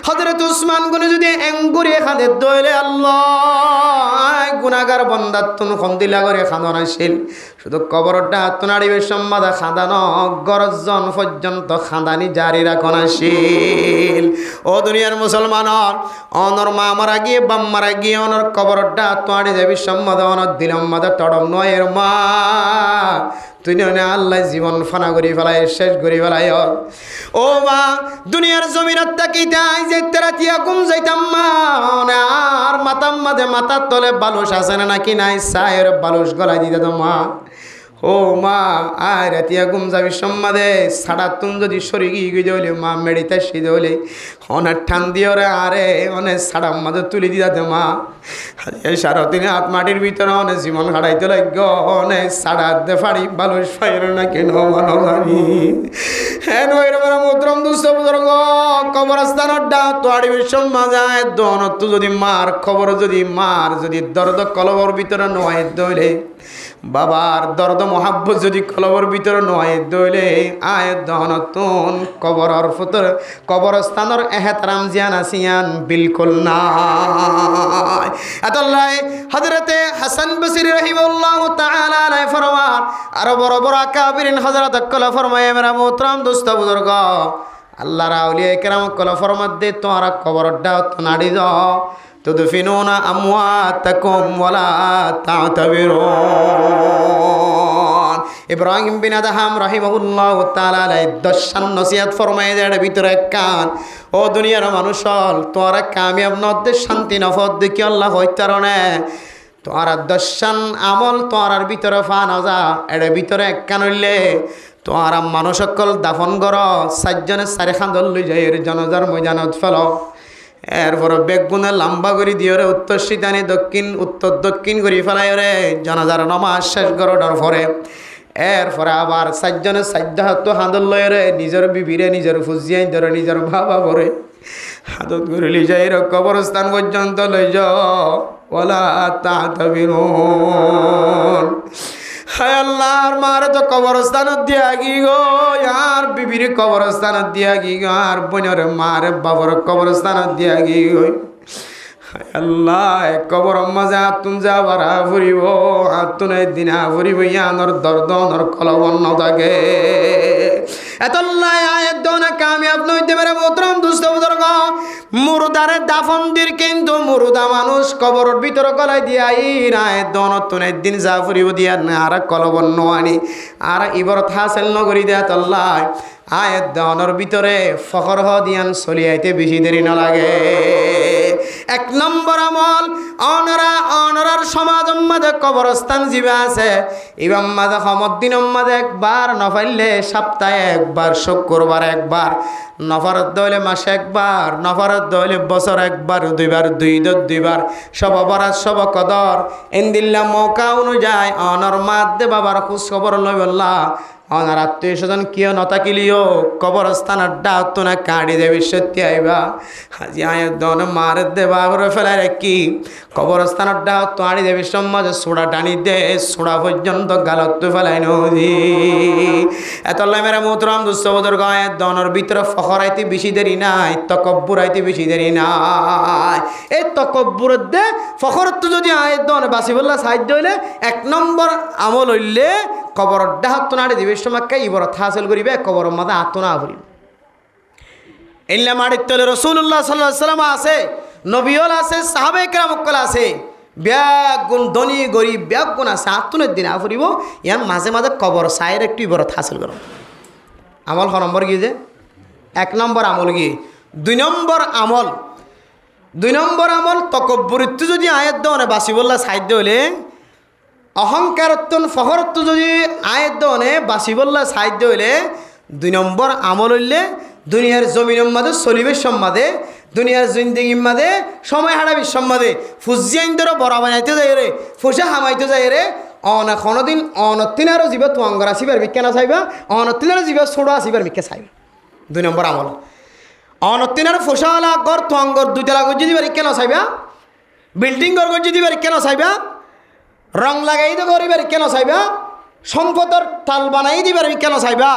হযরত উসমান গনি যদি এঙ্গুরে খাদে দলে আল্লাহ গুণাগার বন্ধার তুন খন্দিলা করে খাদন আসিল শুধু কবরটা আত্মনাড়িবে সম্বাদা খাদানো গরজন পর্যন্ত খাদানি জারি রাখন আসিল। ও দুনিয়ার মুসলমান অনর মা মারা গিয়ে বাম মারা গিয়ে অনর কবরটা আত্মনাড়ি দেবী সম্বাদা অনর দিলম মাদা টডম নয় মা তুই না আল্লাহ জীবন ফানা করি ফেলাই শেষ করি ফেলাই। ও মা দুনিয়ার জমিনত তাকিতে আই যে তেরাতিয়া ঘুম যাইতাম মা আর মাতাম মাঝে মাথার তলে বালুস আছে না নাকি নাই সায়ের বালুস গলায় দিতে তো মা। ও মা আর রাতিয়া ঘুম যাবি সম্মাদে সাড়া তুম যদি সরি গিয়ে হইলে মা মেডিতে সিদে হইলে অনেক ঠান দিয়ে রে আরে অনেক সাড়া মাঝে তুলে দিতে মা সারা দিনে হাত মাটির ভিতরে অনেক জীবন হারাইতে লাগ অনেক সাড়া দে ফাড়ি বালুস ফাইর না কেন মানি হ্যাঁ নইরমের মুদ্রম দুষ্ট বুজুর্গ কবরস্থানের ডা তো আড়িবির সম্মাদায় দনত যদি মার খবর যদি মার যদি দর্দ কলবর ভিতরে নয় দইলে বাবার দর্দ মহাব্বত যদি কলবর ভিতরে নয় দইলে আয় দনতুন কবরর ফুতর কবরস্থানের এহতারাম জিয়ান আসিয়ান বিলকুল নাই। আতাল্লাহ হযরতে হাসান বসরি রাহিমাহুল্লাহু তাআলা আলাইহি ফরমান আর বড় বড় কাবিরিন হযরত কল ফরমায়ে মেরা মোহতরম দোস্ত বুজুর্গ আল্লাহর আউলিয়া কেরাম কল ফরমাত দে তোরা কবরটা তো নাড়ি দাও তুদফিনুনা আমওয়াতাকুম ওয়ালা তা'তাবিরুন। ইব্রাহিম বিন আদহাম রাহিমাহুল্লাহু তাআলা আলাইহি দশান নসিহত ফরমায়ে দেড় ভিতরে কান ও দুনিয়ার মানুষ তোরা কামিয়াব নদে শান্তি নফদ দেখি আল্লাহ হইতারনে তোরা দশান আমল তোরার ভিতরে ফান যা এর ভিতরে কান হইলে তোরা মানুষ সকল দাফন কর সাতজনে সারে খান্দল লই যায় এর জনজার ময়দানত ফেল এরপর বেগুনে লম্বা করে দিয়ে রে উত্তর সিদানি দক্ষিণ উত্তর দক্ষিণ করে ফেলায় রে জনজার নমাজ শেষ করোটার পরে এরপরে আবার সাতজনে সাধ্য হাত হাঁদল লয় রে নিজের বিবিরে নিজের ফুজিয়াই ধরে নিজের বাবা ভরে হাতত করে লি যাই রে কবরস্থান পর্যন্ত লই যাও ওলা তা'তাবিরুন। হায় আল্লাহর মারে তো কবরস্থানত দিয়া গি গো আর বিবির কবরস্থানত দিয়া গি গো আর বোনের মারে বাবার কবরস্থানত দিয়া গি গো। হায় আল্লাহ কবর মাঝে আতুন যা বারা ফুরিব আতুন দিনা ফুরিব ইয়ানোর দর্দনর কলবন্ন থাকে এতল্লাই আয়ের দোনা কামিয়াব নইতে পারে মোহতরম দুস্থ বুজুর্গ মুরদারে দাফন দির কিন্তু মুরদা মানুষ কবরের ভিতর গলায় দিয়া আয়ের দোন তুনের দিন যা ফুরিব দিয়া আর কলবন্ন আনি আর ইবরত হাসিল নগরী দেয়া তল্লাই আয়ের দোনের ভিতরে ফখর হ দিয়ান চলি আইতে বেশি দেরি না লাগে। এক নম্বর আমল অনরার সমাজ মাঝে কবরস্থান জীবে আছে ইবাম মাঝে সমদ্দিন মাঝে একবার নফাইলে সপ্তাহে একবার শুক্রবার একবার নফরত দইলে মাসে একবার নফরত দইলে বছর একবার দুইবার দুইবার সব অপরাধ সব কদর ইন্দিল্লা মৌকা অনুযায়ী অনর মাধ্যে বাবার খোঁজ খবর লই বললা অনার আত্মীয় স্বজন কিয় নতাকিলিও কবরস্থান আড্ডা তো না কাঁড়ি দেবী সত্যি আইবা হাজি আয়ের দন মার দেবা করে ফেলাই রেখি কবরস্থান আড্ডা তো আড়ি দেবী সমাজে সোড়া টানি দে সোড়া পর্যন্ত গালত ফেলাই নদী এত মেরা মোতরাম দুঃসবদর গায়ের দনের ভিতরে ফখরাইতে বেশি দেরি নাই তকব্বুরাইতে বেশি দেরি নাই এই তকব্বুরের দে ফখরত যদি আয়ের দন বাসি বললা সাহায্য হইলে এক নম্বর আমল হইলে কবর ডাহাত নাড়ে দিবে সমাজকে ইবর হাসিল করিবে কবর মাথা আত্মনা করিবে ইল্লা মাড়ির তলে রসুল্লাহ সাল্লাল্লাহু সাল্লাম আছে নবীল আছে সাহাবে কেরামকল আছে ব্যাগুণ ধনী গরিব ব্যাগুণ আছে আত্মনের দিন আফরিব ইয়ার মাঝে মাঝে কবর সায়ের একটু ইবরত হাসিল করো আমল ক নম্বর গিয়ে যে এক নম্বর আমল গিয়ে দুই নম্বর আমল তকব্বুরিত্ব যদি আয়ের দনে বাসি বললা সাহায্য হলে অহংকারত্বন ফখরত্ব যদি আয়ের দনে বাসি বললা সাহায্য হইলে দুই নম্বর আমল হইলে দুনিয়ার জমিনের মাঝে চলিবের সম্মাদে দুনিয়ার জিন্দিগির মাঝে সময় হারাবির সম্মাদে ফুজিয়াইন্দরও বড় বানাইতে যাই রে ফুসা হামাইতে যাই রে কোনোদিন অনতিনারও জীব তুয়াঙ্গর আসিবার বিজ্ঞান চাইবা অনতিনারও জীব ছোড়ো আসিবার বিজ্ঞা চাইবা দুই নম্বর আমল অনতিনার ফোসাওয়ালা গর তুয়াঙ্গর দুইতলা গজ্জি দিবার কেন চাইবা বিল্ডিং গর গজ্জি দিবার কেন চাইবা রং লাগাই তো করিবার কেন চাইবা সম্পদের তাল বানাই দিবার কেন চাইবা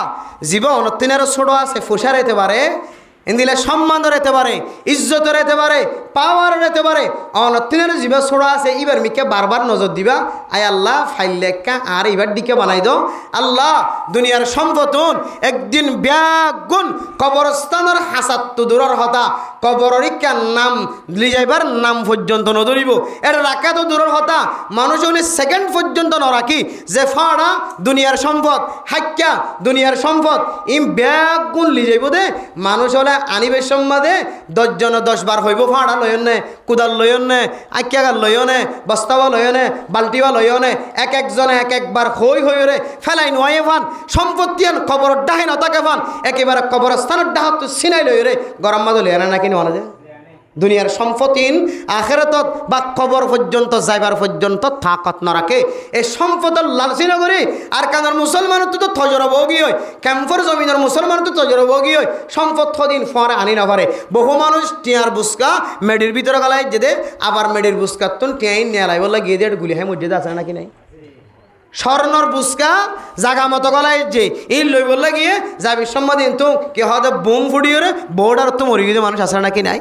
জীব অনতিনারও ছোট আছে ফুসা রেতে পারে ইন্দিলে সম্মান রেতে পারে ইজ্জত রেতে পারে পাওয়ার রেতে পারে অনতিনের জীব ছোট আছে এবার মিকে বারবার নজর দিবা আয় আল্লাহ ফাইল লেখা আর এবার দিকে বানাই দাও আল্লাহ দুনিয়ার সম্পদন একদিন ব্যাগুণ কবরস্থানের হাসাত দূরের হতা কবরিকার নাম লিজাইবার নাম পর্যন্ত নধরিব এর রাখা তো দূরের হতা মানুষ উনি সেকেন্ড পর্যন্ত ন রাখি যে ফাড়া দুনিয়ার সম্পদ হাক্যা দুনিয়ার সম্পদ ইম ব্যাগুণ লিজাইব দে মানুষ হলে আনিবের সম্বাদে 10 জন 10 বার হইব ফাড়া লয়ন নে কুদাল লয়ন নে আক্যাগার লয়ন নে বস্তাবা লয়ন নে বাল্টিবা লয়ন নে এক একজনে এক একবার হই রে ফেলাই নয় ফান সম্পত্তি আন কবর ডাহে নতাকে ফান একেবারে কবরস্থানের ডাহাত সিনাই লই রে গরম মাদল এরা নাকি নয় যে দুনিয়ার সম্পত্তিন আখেরাতত বা কবর পর্যন্ত যাইবার পর্যন্ত থাকত না রাখে এই সম্পদের লালসি নগরী আর কানার মুসলমানের তো থজরবগী হয় ক্যাম্পর জমিনের মুসলমানের তো থজরবগী হয় সম্পদ দিন ফরে আনি না পারে বহু মানুষ টিয়ার বুসকা মেডির ভিতরে গলায় যেতে আবার মেডির বুসকার তুন টিয়াই নেলাই বলে গিয়ে দিয়ে গুলি হয় মসজিদে আছে নাকি নাই স্বর্ণর বুসকা জাগা মতো গলায় যে এই লই বললে গিয়ে যাবি সম্মাদিন তো কে হয়তো বোম ফুটিয়ে রে বোর্ডার তো মরি গিয়ে মানুষ আছে নাকি নাই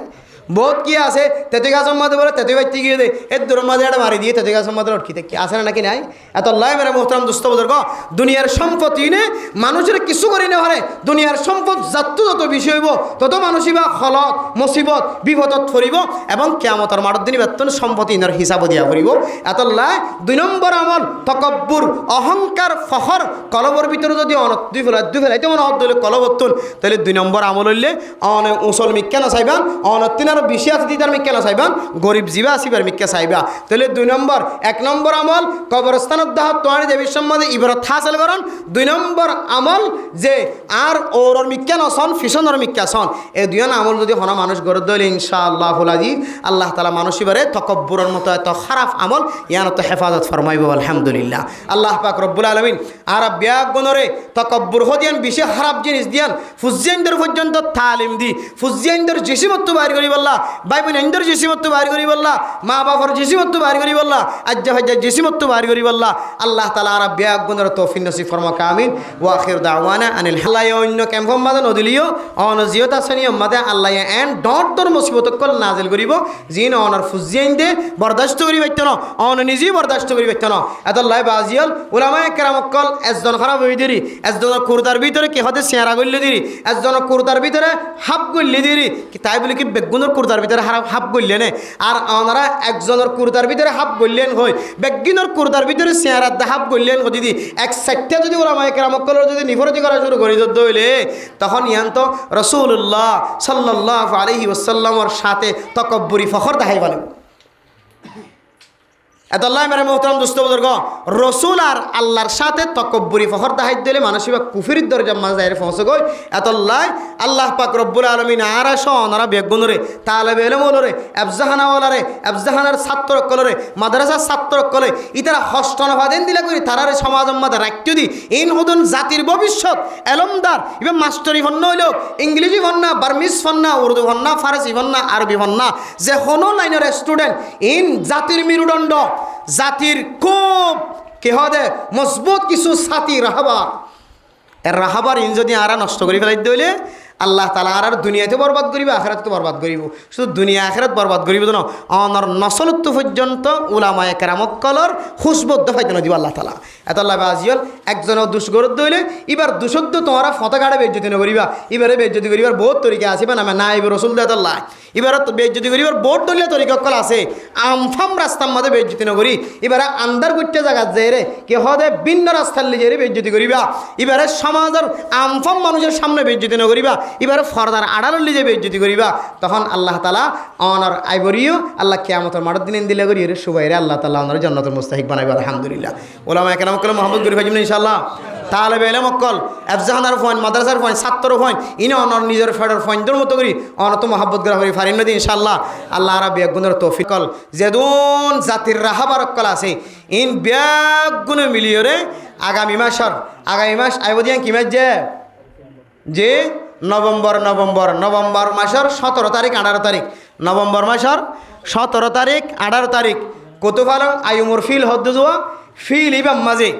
বহুত কি আছে তেতে গাছের মধ্যে বলে তেতে বাইতে গিয়ে দে এর দূরের মাঝে একটা মারি দিয়ে তেতে গাছের মধ্যে লটকিতে কি আসে না নাকি নাই এত লাই মেরে মোহতারাম দুস্থ বুজুর্গ দুনিয়ার সম্পত্তি নে মানুষের কিছু করি না পারে দুনিয়ার সম্পদ যত বেশি হইব তত মানুষই বা খলত মুসিবত বিপদত ফরিব এবং কিয়ামতের মাঠের দিন বেতন সম্পত্তি ইনার হিসাব দিয়া পড়িব এত লাই দুই নম্বর আমল তকব্বুর অহংকার ফখর কলবর ভিতরে যদি দুই ফেলাইতে মনে হত দিলে কলবর্তন তাহলে দুই নম্বর আমল হইলে অন উসল মিক্কা না চাইবান অনতিন আর বেশি আছে দিদার মিক্কা না চাইবান গরিব জীবা আসিবার মিক্কা চাইবা তাহলে দুই নম্বর এক নম্বর আমল কবরস্থানের দাহ তোয়ানি দেবীর সম্বন্ধে ইবরত হাসিল করেন দুই নম্বর আমল যে আর ওর মিক্কা নসন ফিসনের মিক্কা সন এই দুই আমল যদি হনা মানুষ গড়ে দইলে ইনশাআল্লাহ ফুলাজি আল্লাহ তালা মানুষ এবারে তকব্বুরের মতো এত খারাপ আমল ইয়ান তো হেফাজত ফরমাইব আলহামদুলিল্লাহ আল্লাহ পাক রব্বুল আলমিন আর ব্যাগনরে তকব্বুর হদিয়ান বিশেষ খারাপ জিনিস দিয়ান ফুজিয়ানদের পর্যন্ত তালিম দি ফুজিয়ানদের জিসিমত্ব বাইর করি বললা ভাই বোন ইন্দর জিসিমত্ব বাইর করি বললা মা বাবার জিসিমত্ব বাইর করি বললা আজ্জা ভাজ্জা জিসিমত্ব বাইর করি বললা আল্লাহ তালা আর ব্যাগনরে তৌফিক নসিব ফরমাক আমিন ওয়া আখির দাওয়ানা আনিল আল্লাহ অন্য ক্যাম্পম মাদে নদিলিও অনজিয়ত আছে নিয়ম মাদে আল্লাহ এন ডট দর মুসিবত কল নাজিল করিব জিন অনার ফুজিয়াইন দে বরদাস্ত করি বাইত না অন নিজেই বরদাস্ত করি বাইত না এতল্লাহ বাজিয়াল উলামায়ে কেরামক কল এজন খারাপ হই দিরি এজনের কুরতার ভিতরে কি হতে চেহারা গল্লি দিরি এজনের কুরতার ভিতরে হাফ গল্লি দিরি কি তাই বলি কি বেগুনের কুর্তার ভিতরে হাফ গড়লেন আর ওনারা একজনের কুর্তার ভিতরে হাফ গড়লেন হয় বেগিনের কুর্তার ভিতরে চেয়ারার হাফ গড়লেন হয় যদি এক সাইডটা যদি ওলামায়ে কেরামকলের যদি নিফরতি করা শুরু করে হইলে তখন ইয়ান্ত রাসূলুল্লাহ সাল্লাল্লাহু আলাইহি ওয়াসাল্লামের সাথে তকব্বুরি ফখর দেখাই বলে এতল্লাহ মেরে মোহতরম দোস্ত বুজুর্গ রসুল আর আল্লাহর সাথে তকব্বুরি ফখর দাহাই দিলে মানুষিবা কুফরির দরজা মাঝ দায়ের পৌঁছে গই এতল্লাহ আল্লাহ পাক রব্বুল আলামিন আর ওনারা বেগুনরে তালেবে এলমরে আফজাহানাওয়ালারে আফজাহানার ছাত্র কলরে মাদ্রাসার ছাত্র কলে ইতারা হস্টন ভাদেন দিলা করি তারারে সমাজের মাঝে রাখতে দি ইন হদন জাতির ভবিষ্যৎ এলমদার ইবে মাস্টারি ভন্ন হইল ইংরেজি ভন্না বার্মিস ভন্না উর্দু ভন্না ফারসি ভন্না আরবি ভন্না যে হনো লাইনের স্টুডেন্ট ইন জাতির মেরুদণ্ড জাতির খুব কেহ দে মজবুত কিছু ছাতি রাহাবার এর রাহাবার ইন যদি আরা নষ্ট করে ফেলাই দিলে আল্লাহ তালা আর দুনিয়াতে বরবাদ করিব আখেরাতে বরবাদ করিব শুধু দুনিয়া আখেরাত বরবাদ করিব না অনর নসলত্ব পর্যন্ত উলামায়ে কেরামকলর খুশবদ্ধ ফাইতে দিব আল্লাহ তালা এত আল্লাহ আজিয়ল একজনের দুষ্গরদ হইলে এবার দুশদ্দ তোমারা ফতগাড়ে বেজ্জতি নকরিবা এবারে বেজ্জতি করিবার বহুত তরিকা আছে বা না এবার রসুল দেয়াল্লাহ এবার বেজ্জতি করিবার বহুত দলীয় তরিকল আছে আমফাম রাস্তার মধ্যে বেজ্জতি নকরি এবারে আন্দার গুট্টে জায়গা যায় রে কে হদে ভিন্ন রাস্তার লিজে বেজ্জতি করিবা এবারে সমাজের আমফাম মানুষের সামনে বেজ্জতি নকরিবা এবারে ফরদার আড়াল লিজে বেজ্জতি করিবা তখন আল্লাহ তালা অনার আইবরিও আল্লাহ কিয়ামতের মাঠের দিন দিলে করি এর সুবাইরে আল্লাহ তালা অনার জান্নাতুল মুস্তাহিক বানাইবে আলহামদুলিল্লাহ ওলামায়ে কেরাম কল মোহাম্মদ গরিব হাজিম ইনশাআল্লাহ তালেবে এলেম অকল এফজাহানার ফোন মাদ্রাসার ফোন ছাত্র ফোন ইনে অনর নিজের ফেডর ফোনদের মতো করি অনত মহাব্বত করা করি ফারিন নদী ইনশাআল্লাহ আল্লাহ আর বেগুনের তৌফিকল যেদুন জাতির রাহাবার অকল আছে ইন বেগুনে মিলিয়রে আগামী মাস আইব দিয়া কি মাস যে নভেম্বর মাসের 17 তারিখ 18 তারিখ নভেম্বর মাসের 17 তারিখ 18 তারিখ কত ভালো আয়ুমর ফিল হদ্দ যোয়া ফিল ইবাম মাঝে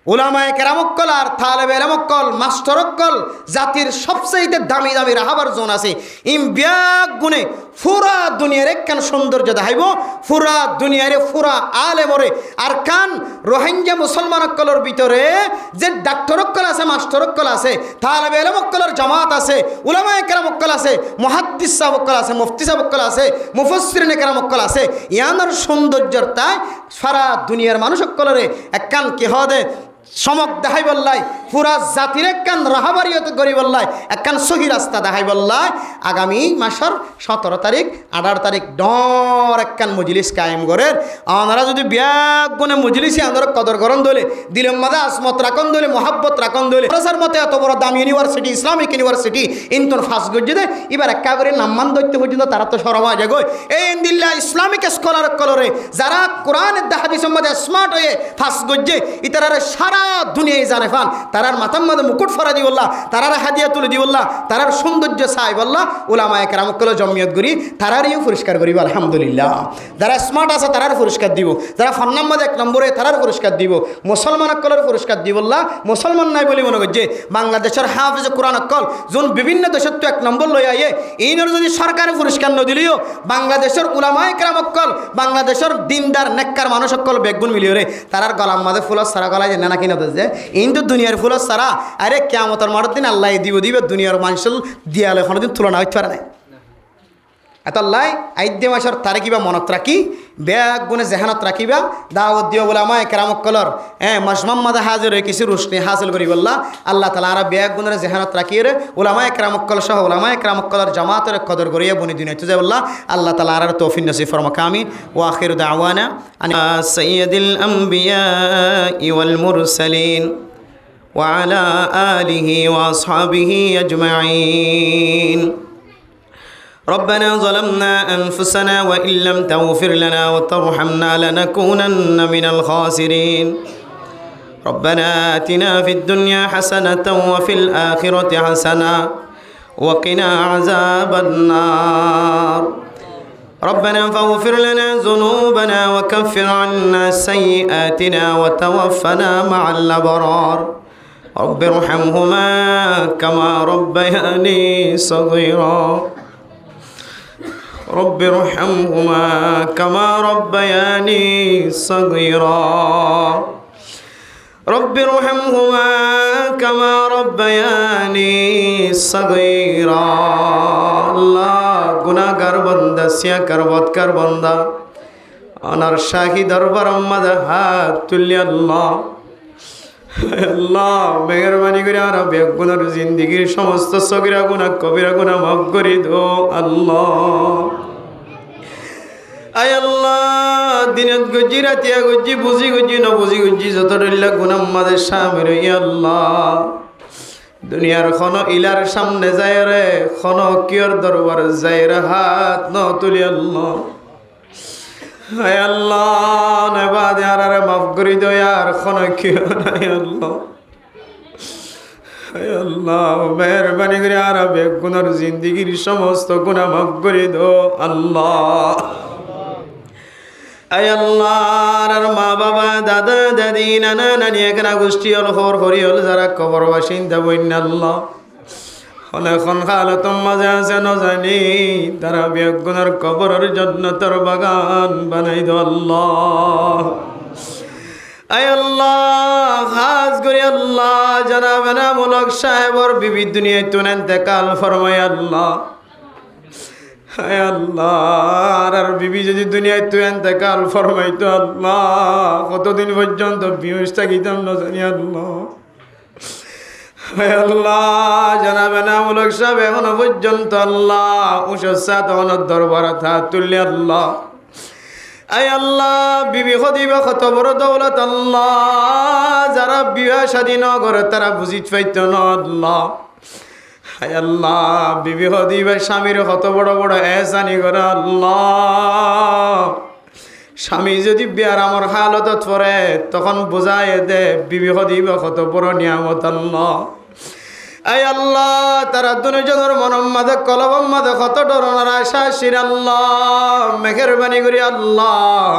উলামায়ে কেরামকল আর তালেবে এলমকল মাস্টারকল জাতির সবচেয়ে দামি দামি রাহাবার জোন আছে ইম ব্যাগ গুণে পুরা দুনিয়ার একখান সৌন্দর্য দেখাইব পুরা দুনিয়ারে পুরা আলেমরে আর কান রোহিঙ্গা মুসলমানকলের ভিতরে যে ডাক্তারকল আছে মাস্টারকল আছে তালেবে এলমকলের জামাত আছে উলামায়ে কেরামকল আছে মুহাদ্দিস সাহেবকল আছে মুফতি সাহেবকল আছে মুফাসসিরিনে কেরামকল আছে ইয়ানোর সৌন্দর্যর তাই সারা দুনিয়ার মানুষকলরে একখান কি হদে সমক দেখাই বললাই পুরা জাতির একখান রাহাবারিয়ত করি বললাই একখান সহি রাস্তা দেখাই বললাই আগামী মাসের 17 তারিখ 18 তারিখ ডর একখান মজলিস কায়েম করেন ওনারা যদি ব্যাগ গুণে মজলিসে আমরা কদর করন দলে দিলের মাদা আসমত রাখন দলে মহাব্বত রাখন দলে প্রসার মতে এত বড় দাম ইউনিভার্সিটি ইসলামিক ইউনিভার্সিটি ইন্তন ফার্স্ট গজ্জে দেয় এবার একা করে নাম্মান দৈত্য পর্যন্ত তারা তো সরমা যাগো এই ইন্দিল্লা ইসলামিক স্কলার কলরে যারা কোরআনের হাদিসের মধ্যে স্মার্ট হয়ে ফার্স্ট গজ্জে ইতারা সারা দুনিয়ায় জানে ফান তারার মাথার মধ্যে মুকুট ফরা দিবল্লাহ তারার হাদিয়া তুলে দিবল্লাহ তারার সৌন্দর্য চাই বললাহ উলামায়ে কেরামকল জমিয়ত করি তারারইও পুরস্কার করিব আলহামদুলিল্লাহ যারা স্মার্ট আছে তারার পুরস্কার দিব যারা ফন্নার মধ্যে 1 নম্বরে তারার পুরস্কার দিব মুসলমানকলের পুরস্কার দিবল্লাহ মুসলমান নাই বলে মনে করছে বাংলাদেশের হাফেজ কোরআন অকল যোন বিভিন্ন দেশের তো 1 নম্বর লই আইয়ে এইনের যদি সরকারের পুরস্কার ন দিলিও বাংলাদেশের উলামায়ে কেরামকল বাংলাদেশের দিনদার নেককার মানুষ সকল বেগুন মিলিয়রে তারার গলার মাঝে ফুলের সারা গলায় না কিনা যে ইন্দু দুনিয়ার ফুলের সারা আরে কিয়ামতের মাঠের দিন আল্লাহ দিবে দুনিয়ার মানুষের দিয়ালে কোনোদিন তুলনা হইতে পারে না এতল্লাই আইদ্য মাসের তারিখিবা মনত রাখি ব্যাগ গুণে জেহানত রাখিবা দাওয়াত দিও উলামায়ে কেরামকলর মজমাম মাদা হাজির হয়ে কিছু রুশনি হাসিল করি বললা আল্লাহ তালা আর ব্যাগ গুণের জেহানত রাখিয়ে রে উলামায়ে কেরামকল সহ উলামায়ে কেরামকলর জামাতের কদর করিয়া বনি দুনিয়া তুজে বললা আল্লাহ তালা আর তৌফিক নসিব ফরমাক আমিন ওয়া আখিরু দাওয়ানা সাইয়্যিদুল আমবিয়া ওয়াল মুরসালিন ওয়া আলা আলিহি ওয়া আসহাবিহি আজমাইন ربنا ظلمنا أنفسنا وإن لم تغفر لنا وترحمنا لنكونن من الخاسرين ربنا آتنا في الدنيا حسنة وفي الآخرة حسنة وقنا عذاب النار ربنا فاغفر لنا ذنوبنا وكفر عنا سيئاتنا وتوفنا مع الأبرار رب ارحمهما كما ربياني صغيرا رب ارحمهما كما ربياني صغيرا রব্বি রহমহুমা কামা রব্বায়ানি সগীরা। আল্লাহ গুনাহগার বান্দা সিয়াকার বদকার বান্দা আনার শাহী দরবার মাঝে হাত তুলি আল্লাহ। আল্লাহ মেহরবানি করে আর বেগুনার জিন্দিগির সমস্ত সগীরা গুনাহ কবিরা গুনাহ মাফ করে দো আল্লাহ। আয় আল্লাহ দিনত গুজি রাতিয়া গুজি বুঝি গুজি নবুঝি গুজি যত রইলা গুনাহ আমাদের সামনে রই আল্লাহ। দুনিয়ার খন ইলার সামনে যায় রে খন কিয়র দরবার যায় রে হাত ন তুলি আল্লাহ। হায় আল্লাহ নেবাদে আর মাফ করি দয়ার খন কিয় নাই আল্লাহ। হায় আল্লাহ মেহরবানি করে আর বেগুনার জিন্দিগির সমস্ত গুনাহ মাফ করে দো আল্লাহ। আয় আল্লাহ আর মা বাবা দাদা দাদি নানা নানি একনা গোষ্ঠী হল হর হরি হল যারা কবর বাসিন্দা বইন আল্লাহ অনেকক্ষণ হালতম মাঝে আছে নজানি তারা বেগুনার কবরের জন্য তোর বাগান বানাই দো আল্লাহ। আয় আল্লাহ খাস করে আল্লাহ জানাবে না মুলক সাহেবর বিবি দুনিয়ায় তুনেন তেকাল ফরমায় আল্লাহ। হায় আল্লাহ আর বিবি যদি দুনিয়ায় তুই এতেকাল ফরমাইতো আল্লাহ কতদিন পর্যন্ত বিহুস থাকিতাম না জানি আল্লাহ। হায় আল্লাহ জানাবে না মুলক সাহেব এখনো পর্যন্ত আল্লাহ উষা তখন দরবার থা তুললে আল্লাহ। আয় আল্লাহ বিবি খদিবা কত বড় দৌলত আল্লাহ যারা বিবাহ শাদী ন করে তারা বুঝিত পাইত না আল্লাহ। হায় আল্লাহ বিবি হদিবা স্বামীর কত বড় বড় এহসানি করে আল্লাহ। স্বামী যদি বিয়ার আমার হালতত পড়ে তখন বোঝায় দে বিবি হদিবা কত বড় নিয়ামত আল্লাহ। আয় আল্লাহ তারা দুজনের মনের মাঝে কলবম মাঝে কত ধরনের আশা শির আল্লাহ মেহেরবানি করি আল্লাহ।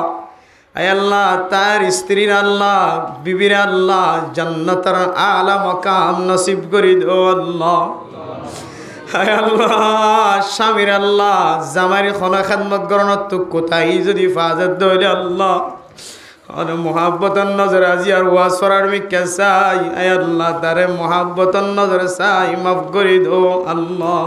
আয় আল্লাহ তার স্ত্রীর আল্লাহ বিবির আল্লাহ জান্নাতের আলা মাকাম নসিব করি দো আল্লাহ। হায় আল্লাহ স্বামীর আল্লাহ জামাইর খনা খেদমত গরণত তো কোথায় যদি ফাজত দইলে আল্লাহ আর মোহাব্বতন নজর আজি আর ওয়াজ করার মিকে চাই। আয় আল্লাহ তারে মোহাব্বতন নজর চাই মাফ করি দো আল্লাহ।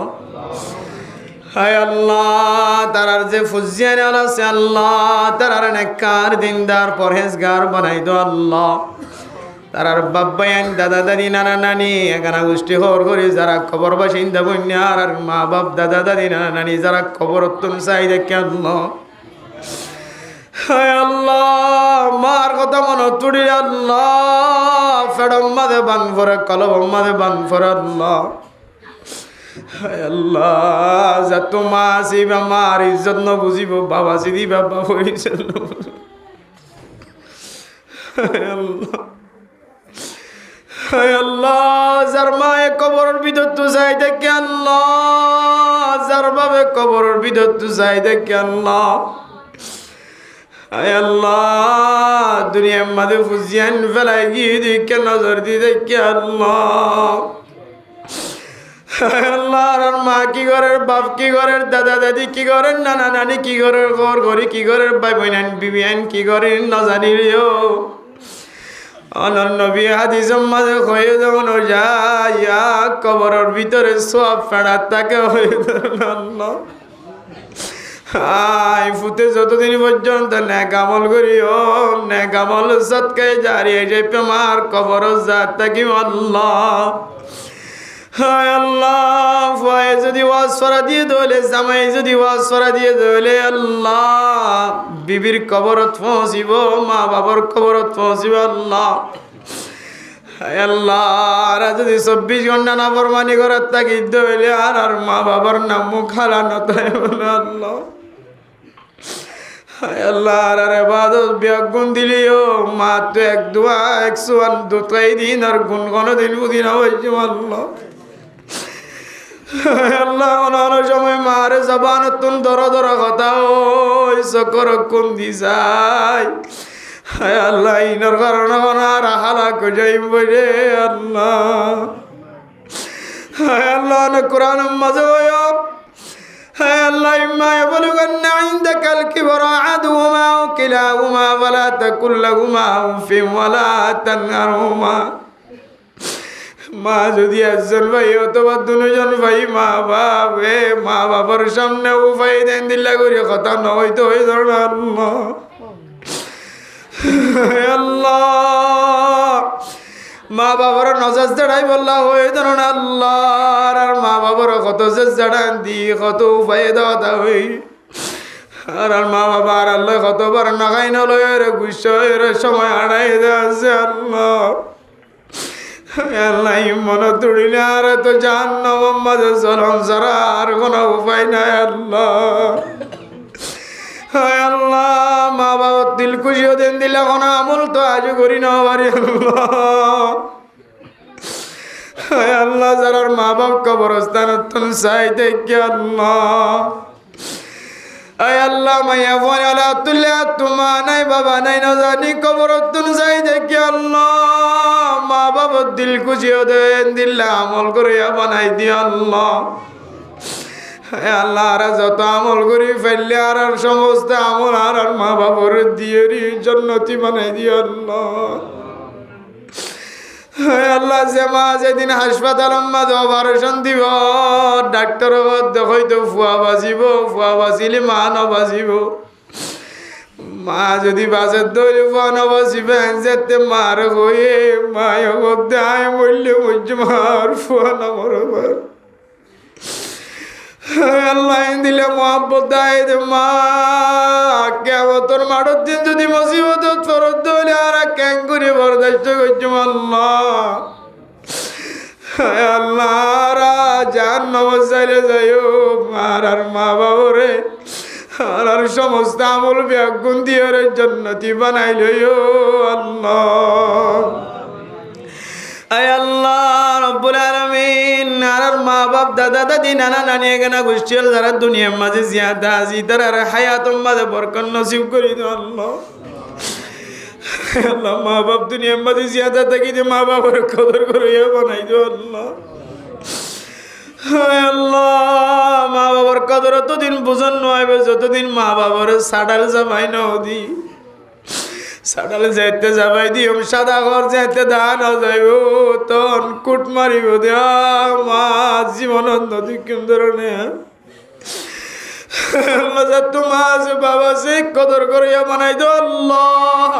হায় আল্লাহ তারার যে ফুজিয়ান আছে আল্লাহ তারার নেককার দিনদার পরহেজগার বানাই দো আল্লাহ। তারার বাব্বায়ান দাদা দাদি নানা নানি এখানে গোষ্ঠী হর করি যারা খবর বাসিন্দা বন্যার আর মা বাপ দাদা দাদি নানা নানি যারা খবর অত্যন্ত চাই দেখে আল্লাহ। হায় আল্লাহ মার কথা মনে তুড়ি আল্লাহ ফেডম মাঝে বান ফরে কলব মাঝে বান ফরে আল্লাহ। হায় আল্লাহ যত মা আসিবা মার ইজ্জত ন বুঝিব বাবা সিদি বাবা হয়েছিল। হায় আল্লাহ হায় আল্লাহ যার মায়ে কবরের ভিতর তো যাই দেখে আল্লাহ যার বাবে কবরের ভিতর তো যাই দেখে আল্লাহ। হায় আল্লাহ দুনিয়ার মাঝে ফুজিয়ান ফেলাই গিয়ে দেখে নজর দিয়ে দেখে আল্লাহ। হায় আল্লাহ আর মা কি ঘরের বাপ কি ঘরের দাদা দাদি কি ঘরের নানা নানি কি ঘরের ঘর ঘরে কি ঘরের ভাই বোন বিবিয়ান কি ঘরের না জানি রেও অনন্য নবী হাদিসের মাঝে হয়ে যখন যায় কবরের ভিতরে সব ফেড়া তাকে হয়ে আল্লাহ। আই ফুতে যতদিন পর্যন্ত নেক আমল করি ও নেক আমল সৎকায় জারি যে পেমার কবর জাত থাকি আল্লাহ। হায় আল্লাহ ফুয়ায় যদি ওয়াজ ফরা দিয়ে দইলে জামাই যদি ওয়াজ ফরা দিয়ে দইলে আল্লাহ বিবির কবরত পৌঁছিব মা বাবার কবরত পৌঁছিব আল্লাহ। হায় আল্লাহ আর যদি 24 ঘন্টা না ফরমানি করার থাকি দইলে আর মা বাবার নাম মুখ খালা নতাই বলে আল্লাহ। হায় আল্লাহ আর ইবাদত বিয়াগুন দিলিও মা তো এক দোয়া 102 দিন আর গুণ কোনদিন বুঝি না হইছে আল্লাহ। আল্লাহ অন্য সময় মারে জবান তুন ধরো ধরো কথা ওই চকর কোন দি যায়। হায় আল্লাহ ইনর কারণে আর হালাক যাইম বলে আল্লাহ। হায় আল্লাহ কোরআন মাঝে হায় আল্লাহ ইম্মা ইয়াবলুগান্না ইনদাকাল কিবরা আহাদুহুমা আও কিলাহুমা ফালা তাকুল লাহুমা উফিন ওয়ালা তানহারহুমা। মা যদি একজন ভাই অথবা দুজন ভাই মা বাবার সামনে উপায় দেন দিল্লা করে কথা নয় তো হয়ে ধর আল্লাহ আল্লাহ মা বাবার নজর জড়াই বললা হয়ে ধরুন আল্লাহ আর মা বাবার কত জড়ান দি কত উপায় দেওয়া হই আর মা বাবা আর আল্লাহ কতবার নাগাই নলয়ের গুসের সময় আড়াই দেওয়া আল্লাহ আল্লাহ মনে তুড়িলে আর তো জাহান্নাম মাঝে চলন ছাড়া আর কোনো উপায় নাই আল্লাহ আল্লাহ মা বাবার দিল খুশিও দিন দিলে কোনো আমল তো আজ করি না পারি আল্লাহ যারা মা বাপ কবরস্থান চাই দেখি আল্লাহ আল্লাহ মাইয়া ফোন আলা তুলে তোমা নাই বাবা নাই না জানি কবরস্থান চাই দেখি আল্লাহ মা বাবার দিল খুশিও দেন দিল্লা আমল করে বানাই দিও আল্লাহ আল্লাহ আর যত আমল করি ফেললে আর সমস্ত আমল আর মা বাবার দিয়ে জন্নতি বানাই দিও আল্লাহ আল্লাহ যে মা যেদিন হাসপাতাল মাঝে অপারেশন দিব ডাক্তার হয়তো ফুয়া বাঁচিলে মা নবাঁচিব মা যদি বাসের দৌড়ে ফুয়া নবাঁচিবে যেতে মার হয়ে মায় দেয় মরলে মার ফুয়া নমরবার আল্লাহ দিলে মোহাম্মত দায় মা কেবতর মাঠের দিন যদি মুসিবত ফরত দৌড়ে আর ক্যাং করে বরদাস্ত করছুম আল্লাহ আল্লাহ জান নমস্কারে যাইও আর মা বাবরে আর সমস্ত আমল ব্যাগুন দিয়ে জন্নতি বানাই লইও আল্লাহ আয় আল্লাহ রব্বুল আলামিন আর মা বাপ দাদা দাদি নানা নানি এখানে গোষ্ঠীর যারা দুনিয়ার মাঝে জিয়াদা আজি তারা হায়াত মাঝে বরকত নসিব করি দাও আল্লাহ আল্লাহ মা বাপ দুনিয়ার মাঝে জিয়াদা থাকি যে মা বাবার কদর করিয়া বানাই দাও আল্লাহ আল্লাহ মা বাবার কদর ততদিন বুঝন নয় যতদিন মা বাবার সাডাল জামাই নাও দি সাডালে যাইতে যাবাই দিও সাদা ঘর যাইতে দান যাইব তন কুট মারিব দেয়া মা জীবন নদী কেন্দ্রে তোমার বাবা সে কদর করিয়া বানাই দো আল্লাহ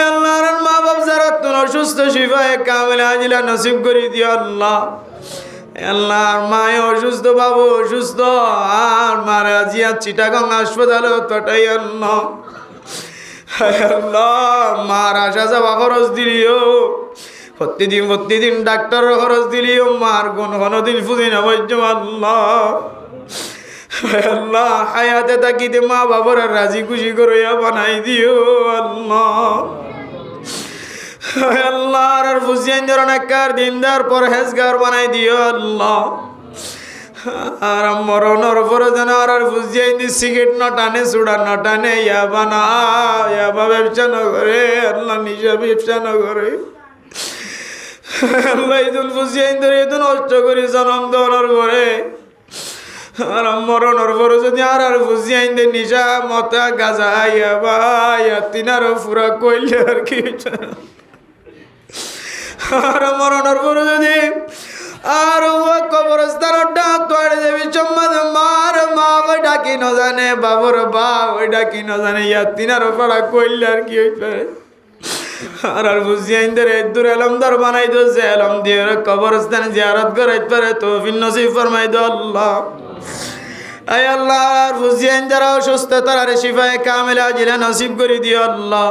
আল্লাহর মা বাপ যারা তোমার সুস্থ শিফায়ে কামিলা আজিলা নসিব করি দিও আল্লাহ আল্লাহর মায় অসুস্থ বাবু অসুস্থ আর মারা জিয়া চিটাগং হাসপাতালে তটাই আল্লাহ আল্লাহ মার আসা যাওয়া খরচ দিলিও প্রতিদিন ডাক্তারের খরচ দিলিও মার কোনদিন ফুদি না বলছো আল্লাহ আল্লাহ হায়াতে থাকিতে মা বাবার রাজি খুশি করিয়া বানাই দিও আল্লাহ আল্লাহ আর ফুসিয়ান ধরনের কার দিনদার পরহেজগার বানাই দিও আল্লাহ আর মরণর পরে যেন আর ফুসিয়ান সিগারেট ন টানে সুড়া ন টানে ইয়াবা না ইয়াবা ব্যবসা ন করে আল্লাহ নিজে ব্যবসা ন করে আল্লাহ ইদুন ফুসিয়ান ধরে ইদুন নষ্ট করি জনম দেওয়ার পরে আর মরণর পরে যদি আর ফুসিয়ান দে নিশা মতা গাজা ইয়াবা ইয়াতিনার পুরা কইলে আর কি আর মরণর পরে যদি আর কবরস্থান ডাকে দেবী সম্মান মার মা ওই ডাকি ন জানে বাবুর বা ওই ডাকি ন জানে ইয়াতিনার পাড়া কইলে আর কি হইতে আর বুঝিয়াইন ধরে দূর এলমদার বানাই দো যে এলম দিয়ে কবরস্থান জিয়ারত করাইতে পারে তৌফিক নসিব ফরমাই দো আল্লাহ আয় আল্লাহ আর বুঝিয়াইন যারা অসুস্থ তারা শিফায়ে কামিলা আজিলা নসিব করে দিও আল্লাহ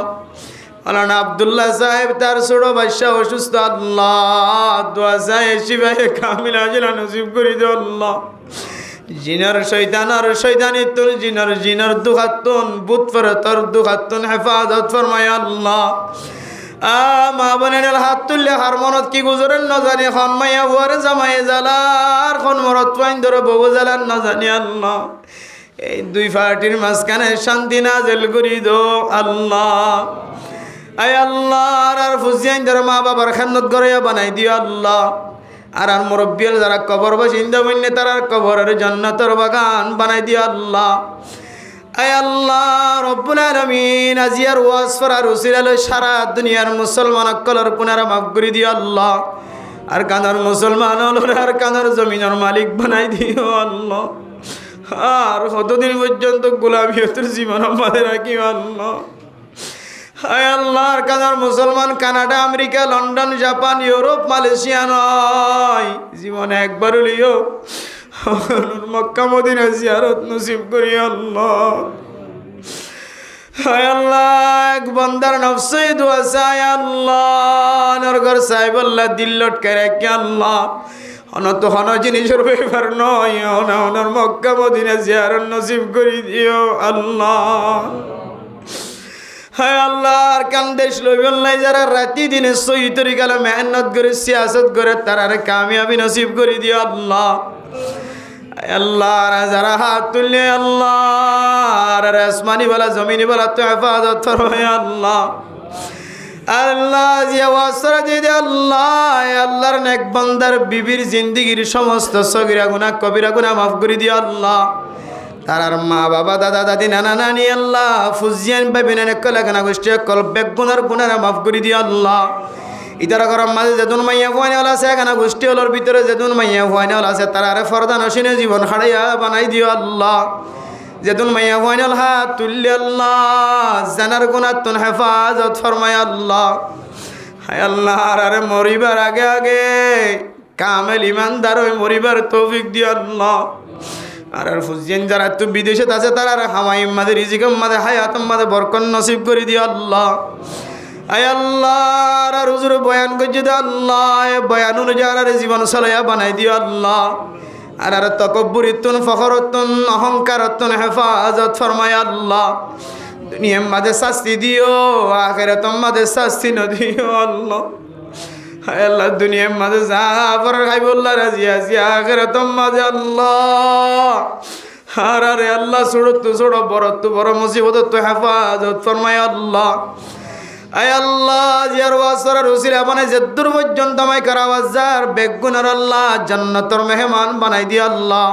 আল্লাহ আব্দুল্লাহ সাহেব তার ছোট বাচ্চা অসুস্থ আল্লাহ দোয়া চাই শিফায়ে কামিলা আজিলা নসিব করে দিও আল্লাহ জিনার শয়তান আর শয়তানিতুল জিনার দুখাতুন বুত ফরতর দুখাতুন হেফাজত ফরমায় আল্লাহ মা বোনের হাত তুললে হার মনত কি গুজরেন না জানি খন মাইয়া বুয়ার জামাই জালার খন মরত পাইন ধরে বউ জালার না জানি আল্লাহ এই দুই পার্টির মাঝখানে শান্তি নাজেল করি দো আল্লাহ আয় আল্লাহ আর ফুসিয়ান ধরে মা বাবার খেদমত করে বানাই দিও আল্লাহ আর মুরব্বী যারা কবর বাসিন্দা বন্যে তারা কবরের জান্নাতের বাগান বানাই দিও আল্লাহ। আয় আল্লাহ রব্বুল আলামিন আজিয়ার ওয়াজ ফরার উসিলালে সারা দুনিয়ার মুসলমান অকলর পুনারা মাফ করে দিও আল্লাহ। আর কানার মুসলমান আর কানার জমিনের মালিক বানাই দিও আল্লাহ। আর কতদিন পর্যন্ত গোলামিয়তের জীবন আমাদের রাখিও আল্লাহ। হায় আল্লাহ আর কানার মুসলমান Canada, America, London, Japan, Europe, Malaysia নয়, জীবনে একবার হলিও মক্কা মদিনা জিয়ারত নসিব করি আল্লাহ। হায় আল্লাহ এক বান্দার নফসে দোয়া চাই আল্লাহ, নরগর সাহেব আল্লাহ দিল লটকে রাখি আল্লাহ। অনত হন জিনিসের ব্যাপার নয়, অনর মক্কা মদিনা জিয়ারত নসিব করি দিও আল্লাহ। হায় আল্লাহ আর কান্দেশ লইবল্লাই যারা রাতি দিনে সহি তরিকালে মেহনত করে সিয়াসত করে তারার কামিয়াবি নসিব করে দিও আল্লাহ। আল্লাহ যারা হাত তুললে আল্লাহ আর আসমানি বলা জমিনি বলা তো হেফাজত ফরমায় আল্লাহ। আল্লাহ জিয়া ওয়াসরা দিদি আল্লাহ আল্লাহর নেক বান্দার বিবির জিন্দিগির সমস্ত সগীরা গুনাহ কবিরা গুনাহ মাফ করে দিও আল্লাহ। তারার মা বাবা দাদা দাদি নানা নানি আল্লাহ ফুজিয়ান ভাবিনেন কলাগানা গোষ্ঠী কল বেগুনার গুনারা মাফ করে দিও আল্লাহ। ইতারা গরম মাঝে যেদুন মাইয়া হুয়ানি হল আছে এখানে গোষ্ঠী হলোর ভিতরে যেদুন মাইয়া হুয়ানি হল আছে তারা আরে ফরদা নসিনে জীবন হারাইয়া বানাই দিও আল্লাহ। যেদুন মাইয়া হুয়ানি হল হাত তুললে আল্লাহ জানার গুনার তুন হেফাজত ফরমায় আল্লাহ। হায় আল্লাহ আরে মরিবার আগে আগে কামেল ইমানদার হয়ে মরিবার তৌফিক দিও আল্লাহ। আর ফুজিয়ান যারা তো বিদেশে আছে তারা আর হামাইম মাদে রিজিকম মাদে হায়াতম মাদে বরকত নসিব করে দিও আল্লাহ। আয় আল্লাহ আর হুজুর বয়ান করছে আল্লাহ বয়ান অনুযায়ী আর জীবন চলাইয়া বানাই দিও আল্লাহ। আর তকব্বুরিতুন ফখরতুন অহংকারতুন হেফাজত ফরমায় আল্লাহ। দুনিয়ার মাঝে শাস্তি দিও আখিরাতের মাঝে শাস্তি ন দিও আল্লাহ। হায় আল্লাহ দুনিয়ার মাঝে যা পর খাইবুল্লাহ রাজি আছি আখিরাতের মাঝে আল্লাহ। আর আরে আল্লাহ ছোড়ত তো ছোড় বড় তো বড় মুসিবত তো হেফাজত ফরমায় আল্লাহ। আয় আল্লাহ জিয়ার ওয়াসরার উসিলা বানাই যে দূর পর্যন্ত আমায় কারাওয়াজার বেগুনার আল্লাহ জান্নাতের মেহমান বানাই দি আল্লাহ।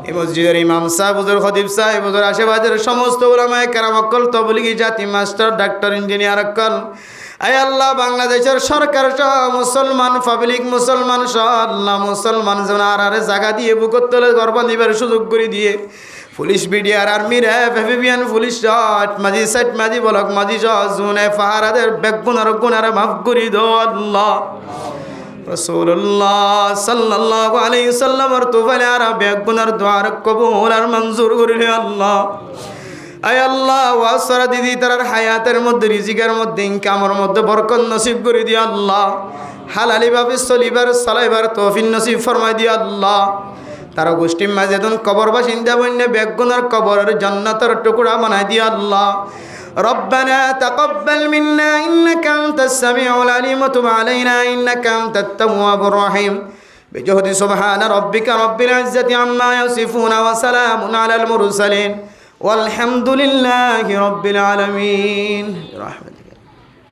এই মসজিদের ইমাম সাহেব হুজুর খতিব সাহেব হুজুর আশেপাশের সমস্ত উলামায়ে কেরাম অকল তবলিগি জাতি মাস্টার ডাক্তার ইঞ্জিনিয়ার অকল আয় আল্লাহ বাংলাদেশের সরকার সহ মুসলমান পাবলিক মুসলমান সহ আল্লাহ মুসলমান যেন আর জায়গা দিয়ে বুকত তলে গর্ব নিবার সুযোগ করে দিয়ে পুলিশ বিডিআর আর্মি র্যাব এফবিএন পুলিশ শট মাঝি সাইট মাঝি বলক মাঝি সহ জুনে ফাহারাদের বেগুনার গুনার মাফ করি দো আল্লাহ। রাসূলুল্লাহ সাল্লাল্লাহু আলাইহি সাল্লামের তোফালে আর বেগুনার দোয়ার কবুল আর মঞ্জুর করিলে আল্লাহ। আয় আল্লাহ ওয়াসরা দিদি তার হায়াতের মধ্যে রিজিকের মধ্যে ইনকামের মধ্যে বরকত নসিব করে দিও আল্লাহ। হালালি ভাবে চলিবার চালাইবার তৌফিক নসিব ফরমাই দিও আল্লাহ। তার গোষ্ঠীর মাঝে দুন কবর বাসিন্দা বন্য বেগুনার কবরের জান্নাতের টুকরা বানাই দিও আল্লাহ। ربنا تقبل منا إنك أنت السميع العليم وتب علينا إنك أنت التواب الرحيم بجهد سبحان ربك رب العزة عما يصفون وسلام على المرسلين والحمد لله رب العالمين.